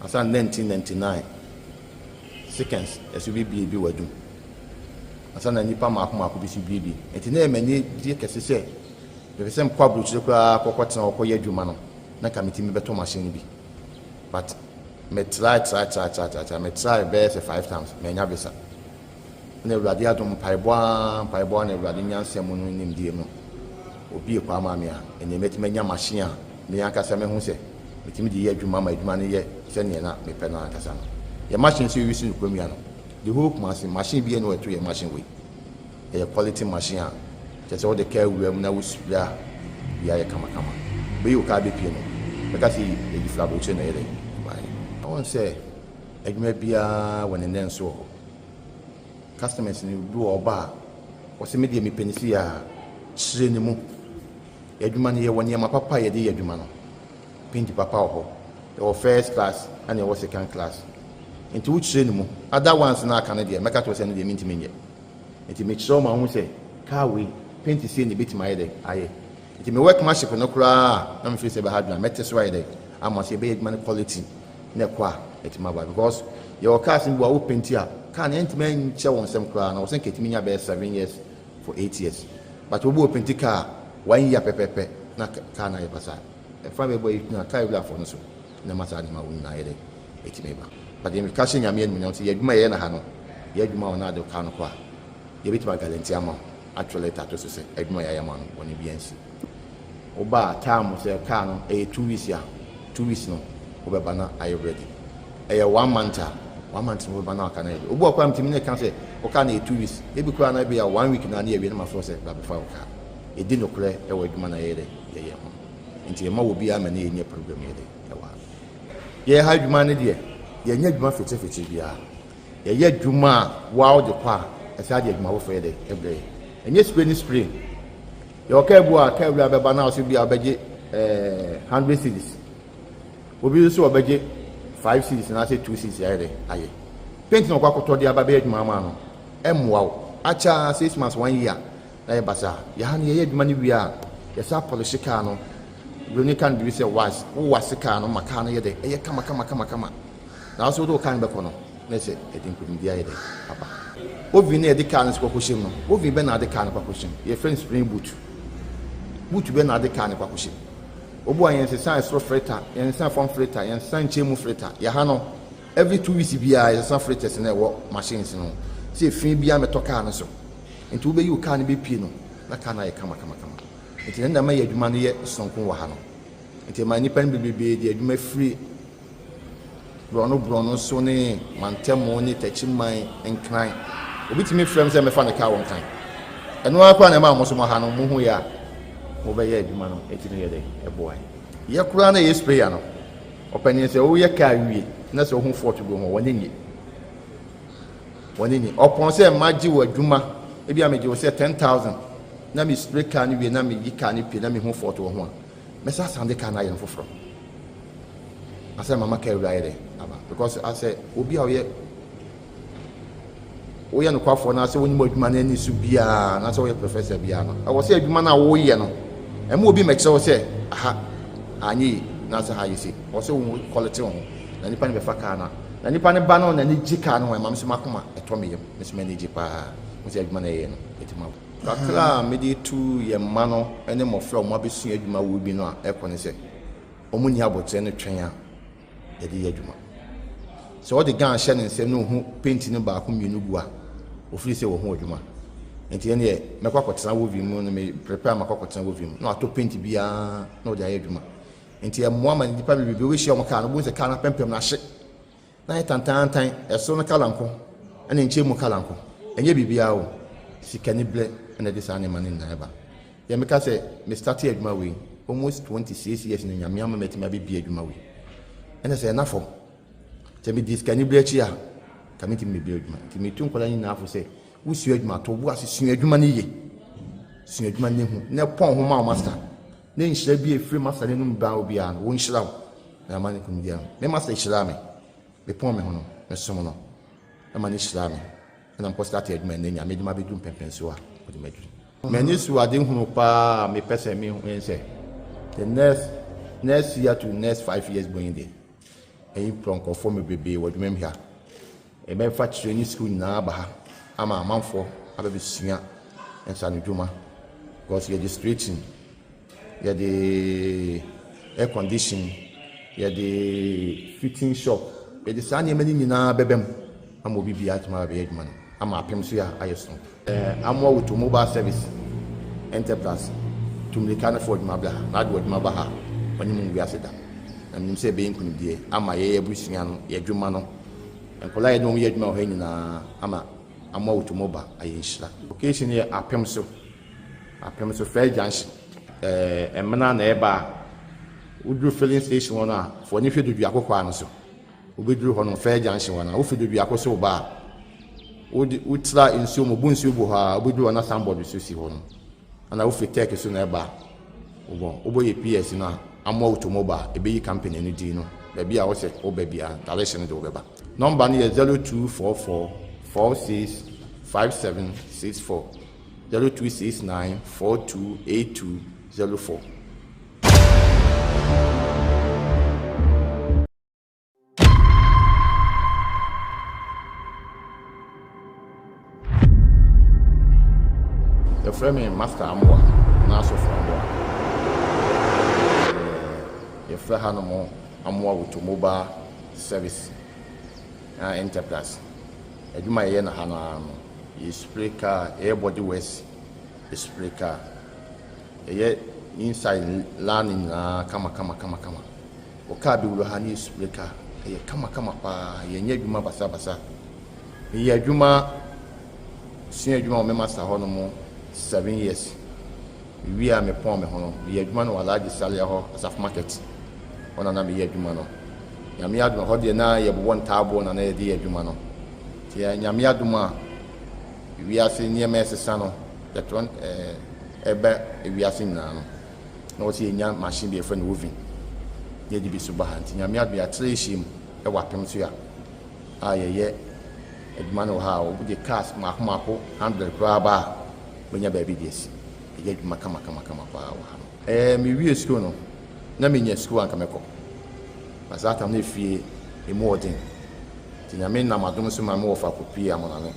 As 1999, seconds, as you be were do. asana nipa maako bi si biebi enti na emani die kese se be se mkwa bruchire kwa kokotena okoye adwuma no na kamitimi beto machine bi but me try me try best 5 times me nya bisa na Awurade adom paibwa na Awurade nyansem no nim die no obi kwa ma me a ene metime nya machine a me yankasa me hu se metimi de ye adwuma ma adwuma ne ye se ne na me pe no ankasa no ye machine so use no kwamia no the whole machine bi no to ye machine we a quality machine a just all the care we na usubia ya kama be you ka be pie no because e di flabo che na yele I want say adwuma bia when nen so customers ni do oba o se me de me penisi a chire ni mu adwuma ne ye woni ma papa ye de adwuma no pinti papa ho the first class and the second class into which chire ni mu other ones na aka na de make to say no de minti menye enti me chiro ma hu say car we paint see ni bit my de aye enti me work machine no kura na me feel say be hard na metes right there I must say be adwuma quality na kwa enti ma ba because your car sin bo paint a car na enti man che won sem kura na wo sen ketimi nya be 7 years for 8 years but we bo paint car 1 year pepepe na car na e pasa e fa be boy na car we afo no so na masa ni ma won na yede enti me ba but the car nya me no say adwuma ye na ha no ye adwuma wona de car no kwa ye bit ma guarantee am actually tato so say adwuma ya man woni biansi oba time say car no e 2 weeks ya 2 weeks no obeba na are you ready e 1 month no obeba na kana e obo akwa mtimi ne kan say o ka na 2 weeks e bi kura na be ya 1 week na na e wi na ma for say ba before o ka e di no kure e wa adwuma na ye de ye ho nti e ma wo bi ama na enye program ye de e wa ye ha adwuma ne de ye nya adwuma fete bia ye adwuma wa o de kwa e sa de adwuma wo for ye de every enye spray your kebu a kebu abeba na o se bia obeje 100 cedis obi so obeje 5 cedis na say 2 cedis ya de aye paint no kwa koto de ababe adwuma ma no emwa wo acha 6 months 1 year na ye basa ya ha ne ye adwuma ne wi a ye sa polish car no broni kan bi say was wo was car no maka no ye de ye kama na so do kan be ko no na say e din ko ndi aye de papa ovi na ye de car no ko koshim no ovi be na de car no ko koshim ye friend spring boot be na de car no ko koshim obu ayen se san so freta yen san form freta yen san chemu freta ya ha no every 2 weeks bia yen san fretas na wo machines no se fin bia meto car no so enti obe yi car no be pie no na car na ye kama enti na ma ye adwuma no ye sonkon wa ha no enti ma ni pan bebe de adwuma free brono so ne mantemo ne tachiman enkran obi timi frem se me fa ne car won kan eno akwa na ma mo so mo ha no mo hu ya obeye adwuma no etini ye de eboy ye kura na ye spray ya no opani se wo ye ka wie na se wo hu fort go ho wonenyi opon se maji wo adwuma e bia me je wo se 10,000 na me spray ka ni wie na me yi ka ni pie na me hu fort wo ho a me sa sande ka na ye foforo asa mama ka ewura ye de aba because I say obi a wo ye no kwafo na se woni mo adwuma na ni su bia na se wo ye professor bia no I was say adwuma na wo ye no e mo obi meche wo se aha anyi na se ha yisi wo se wo quality wo na nipa ne be fa ka na nipa ne ba no na ni jika no e mam se makoma e to me yem me se me ni jipa wo se adwuma na ye no etima kakra me di tu ye ma no ene mo fra mo abesu adwuma wo bi no a e ko ne se omo ni abotre ne twen a e di adwuma so the gan share ne nsem no hu paint ne ba ko mienu bua ofiri se wo hu adwuma enti ene ye mekwa kwotena wo vi mu no me prepare makwa kwotena wo vi mu no ato paint bia na o de aye adwuma enti e mo ama nipa bebe we hye o ka no bo se ka na pempem na hye na tantan eso no kalanko ene nche mu kalanko enye bibia o sikani ble ene de sa ne mane na eba ye meka se me start adwuma we almost 26 years ni nyame ama metima bibia adwuma we ene se na fo te me diskani ble chi a kamiti me bibia adwuma ti me tu nkola ni na afo se wusu adwuma to bu ase su adwuma ne ye su adwuma ne hu ne pon ho ma master ne nhyira bi efiri master ne num ba obi an wo nhyira wo na mane kumdia me master nhyira me be pon me ho no me som no na mane nhyira me na mpo start adwuma ne nya me dwuma be dum pempenso a o de madwuma me ni su ade hu pa me pese me hu ense the next year to next 5 years going there e pronko for me bebe wo dwuma me ha e be fa training school na ba ha ama amanfo abɛbɛsua nsa no dwuma because yɛde straightening yɛde air condition yɛde fitting shop yɛde saa nneɛma no nyinaa bɛbɛm ama obi biara atuma abɛyɛ adwuma no ama apem so yɛ ayɛ so amoa with mobile service enterprise tumlika no for adwuma bla na ade adwuma ba ha ɔne mu wiase da na menim sɛ ɛbɛyɛ nkonimdie ama yɛyɛ abusua no yɛadwuma no nkɔla yɛ ne ɔmo yɛ adwuma wɔ ha nyinaa ama amoa with mobile ayɛ nhyira location yɛ apem so fair junction ɛmena na ɛba woduru filling station hɔ no a fo ne hwɛ dodu akɔkɔ ano so wobɛduru hɔ no fair junction hɔ no a wofi dodu akɔ so ba a wotira nsuo mu bu nsuo bu hɔ a wobɛduru hɔ na sandboard so si hɔ no ana wofi tech so na ɛba wobɛyɛ PS no a amoa automobile ɛbɛyi company no din no baabi a wɔsɛ woba bia direction no de wobɛba number no yɛ 0244 465764 0269 428204. The frame master Amwa, Naso from Amwa. The Frahanamo Amwa with mobile service enterprise. A Juma Yen Hana is speaker, airbody west, is speaker. A inside learning, kama. Okabi Lohani is speaker, a kama pa, ye Juma Basa. Ye Juma, Senior Juma Master Honomo. 7 years. We are me pon me hono. We adwuma no large salary ho asaf market. Ona na me adwuma no. Nyame adwuma ho de na ye bo ntaabo na ye de adwuma no. Ti nyame adwuma we ase niema esesa no. That one ebe we ase na no. Na o ti nya machine be friend oven. Ye di bi so ba hanti nyame adwuma ya treshim e wapem so ya. Ye adwuma no ha o de cars mako 100 kra ba. When your baby this, you get kama pa. Me we school no, na me nye school anka meko. But that time ne fie e more thing. Ti na me na madom so ma me wo fa kopi amona no.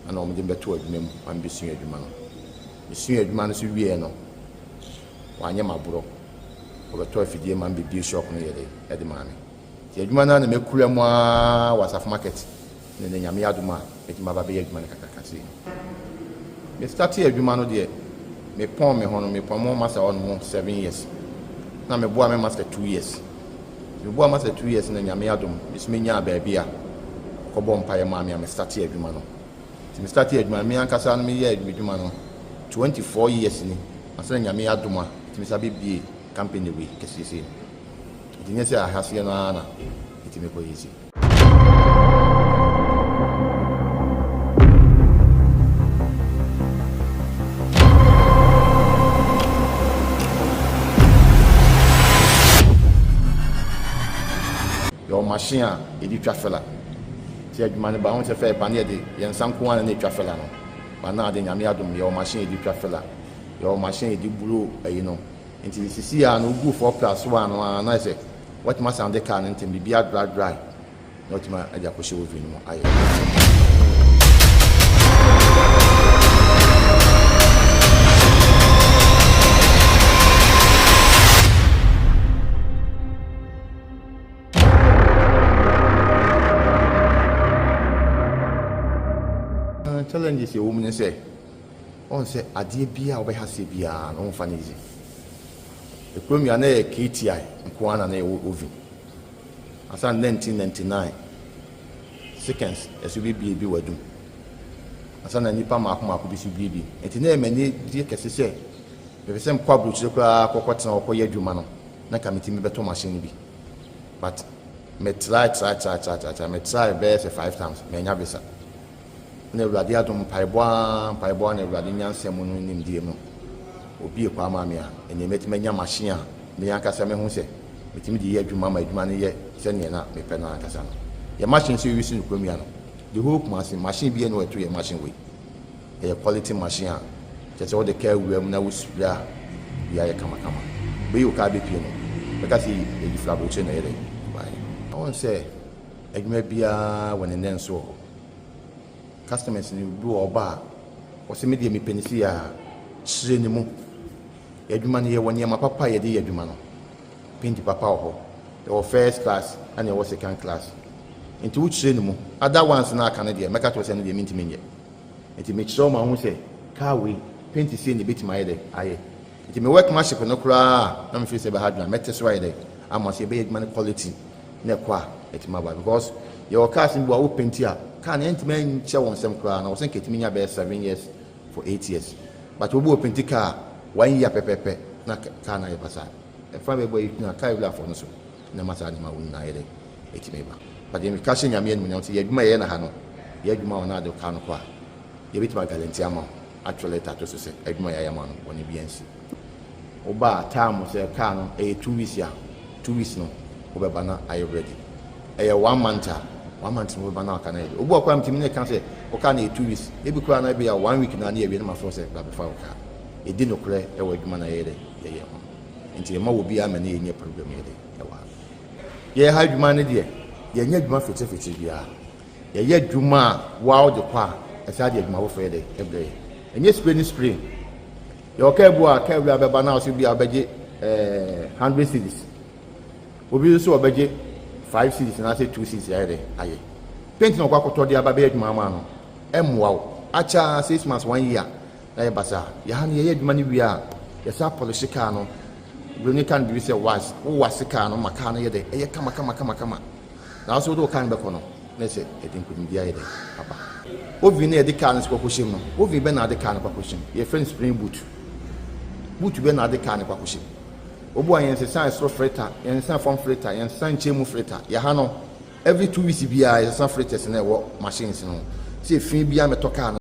Ana o me dem beto adwuma mu, am be sua adwuma no. Me sua adwuma no so wie no. Wa anya maburo. O beto afidie ma be bi shop no yede, e de ma me. Ti adwuma na me kura mu a wasaf market. Ne nyame adwuma, e ti ma ba be adwuma ne kakakase. Me started adwuma no de me pon me hono me pon mo master on 7 years na me boa me master 2 years me boa master 2 years na nyame adom me nya ba bia ko bom paye ma me started adwuma no ti me started adwuma me ankasa no me ye adwuma no 24 years ni asa nyame adom a ti me sabe bie company we kesese ti nya se ahase no ana ti me ko easy. Machine a edi twafela ti adwuma ne ba won se fe ba ne de yen sanko an ne twafela no ba na de nyame adom ye machine edi twafela ye machine edi buru ayi no nti sisi a no gu 4+1 no na se what ma sound the car nti bibia dry not ma aja ko she ovi no aye. Challenges you woman say on say adie bia obehase bia no mfa ne easy e krom ya na KTI nko na ovi asa 1999 seconds esu bi wadum asa na nipa mako bi su bi enti na emani die kese se be se mkwa bruche kwa kokotena okoye adwuma no na kamiti me beto machine bi but me try me try best 5 times me nya bisa na Ewurade adom paeboa na Ewurade nyansem no nim die no obi ekwa ma me a ene metima nya machine a me yankasa me hu se metimi de ye adwuma ma adwuma ne ye se ne na me pe na yankasa no ye machine so use no kwamia no the whole machine bi no eto ye machine we ye quality machine a chese wo de ka wuam na wusura bia ye kama be you ka be pie no because e di flabo che na ye dey I won say adwuma bia won ne nso customers ni bi oba o se me de me penisi ya chire ni mu adwuma no ye woni ma papa ye de adwuma no paint papa ho the first class and the second class into which chire ni mu other ones na aka na de meka to se no de minti menye enti me chiro ma hu se car we paint see ni bit my de aye enti me workmanship no kura na me feel say be hard na meteso aye de ama se be adwuma quality na kwa enti ma ba because your car sin bo paint ya car na enti man che won sem kura na wo se nketimi nya be 7 years for 8 years but we bo paint car 1 year pepepe na car na e pasa e fa be boy na car wila for no so na masa ni ma won na ere enti me ba but dem ka she nyame enu nyam se yadwuma ye na ha no yadwuma wona de car no kwa ye bit ma guarantee ama actually tato so se yadwuma ya ma no woni biansi oba time se car no e 2 weeks ya 2 weeks no obeba na are you ready e 1 month 1 month no obeba na aka na e obu akwa mtimi ne kan se o ka na 2 weeks e bi kwa na be ya 1 week na na e bi na ma for se ba be fa o ka e di no kure e wa adwuma na ye de ye ho nti ma wo bi ama na ye problem ye de e wa ye ha adwuma ne de ye nya adwuma fete bia ye adwuma wa o de kwa e sa de adwuma wo fe de e bre enye spray ye o ka bu a ka wi abeba na o se bi abeje 100 cedis obi so obeje 5 cedis na say 2 cedis ya de aye paint no kwa koto de ababe adwuma ma no emwa o acha 6 months 1 year na ye basa ya ha ne ye adwuma ne wi a ye sa polish car no broni kan bi say was wo wase car no maka no ye de ye kama na so do kan be ko no na say e din kudin dia ye de papa ovi na ye de car no ko koshim no ovi be na de car no ko koshim ye friend spring boot be na de car no ko koshim obu ayen se san so freta yen san form freta yen san chemu freta ya ha no every 2 weeks bia ye san freta se na wo machines no se fin bia me to car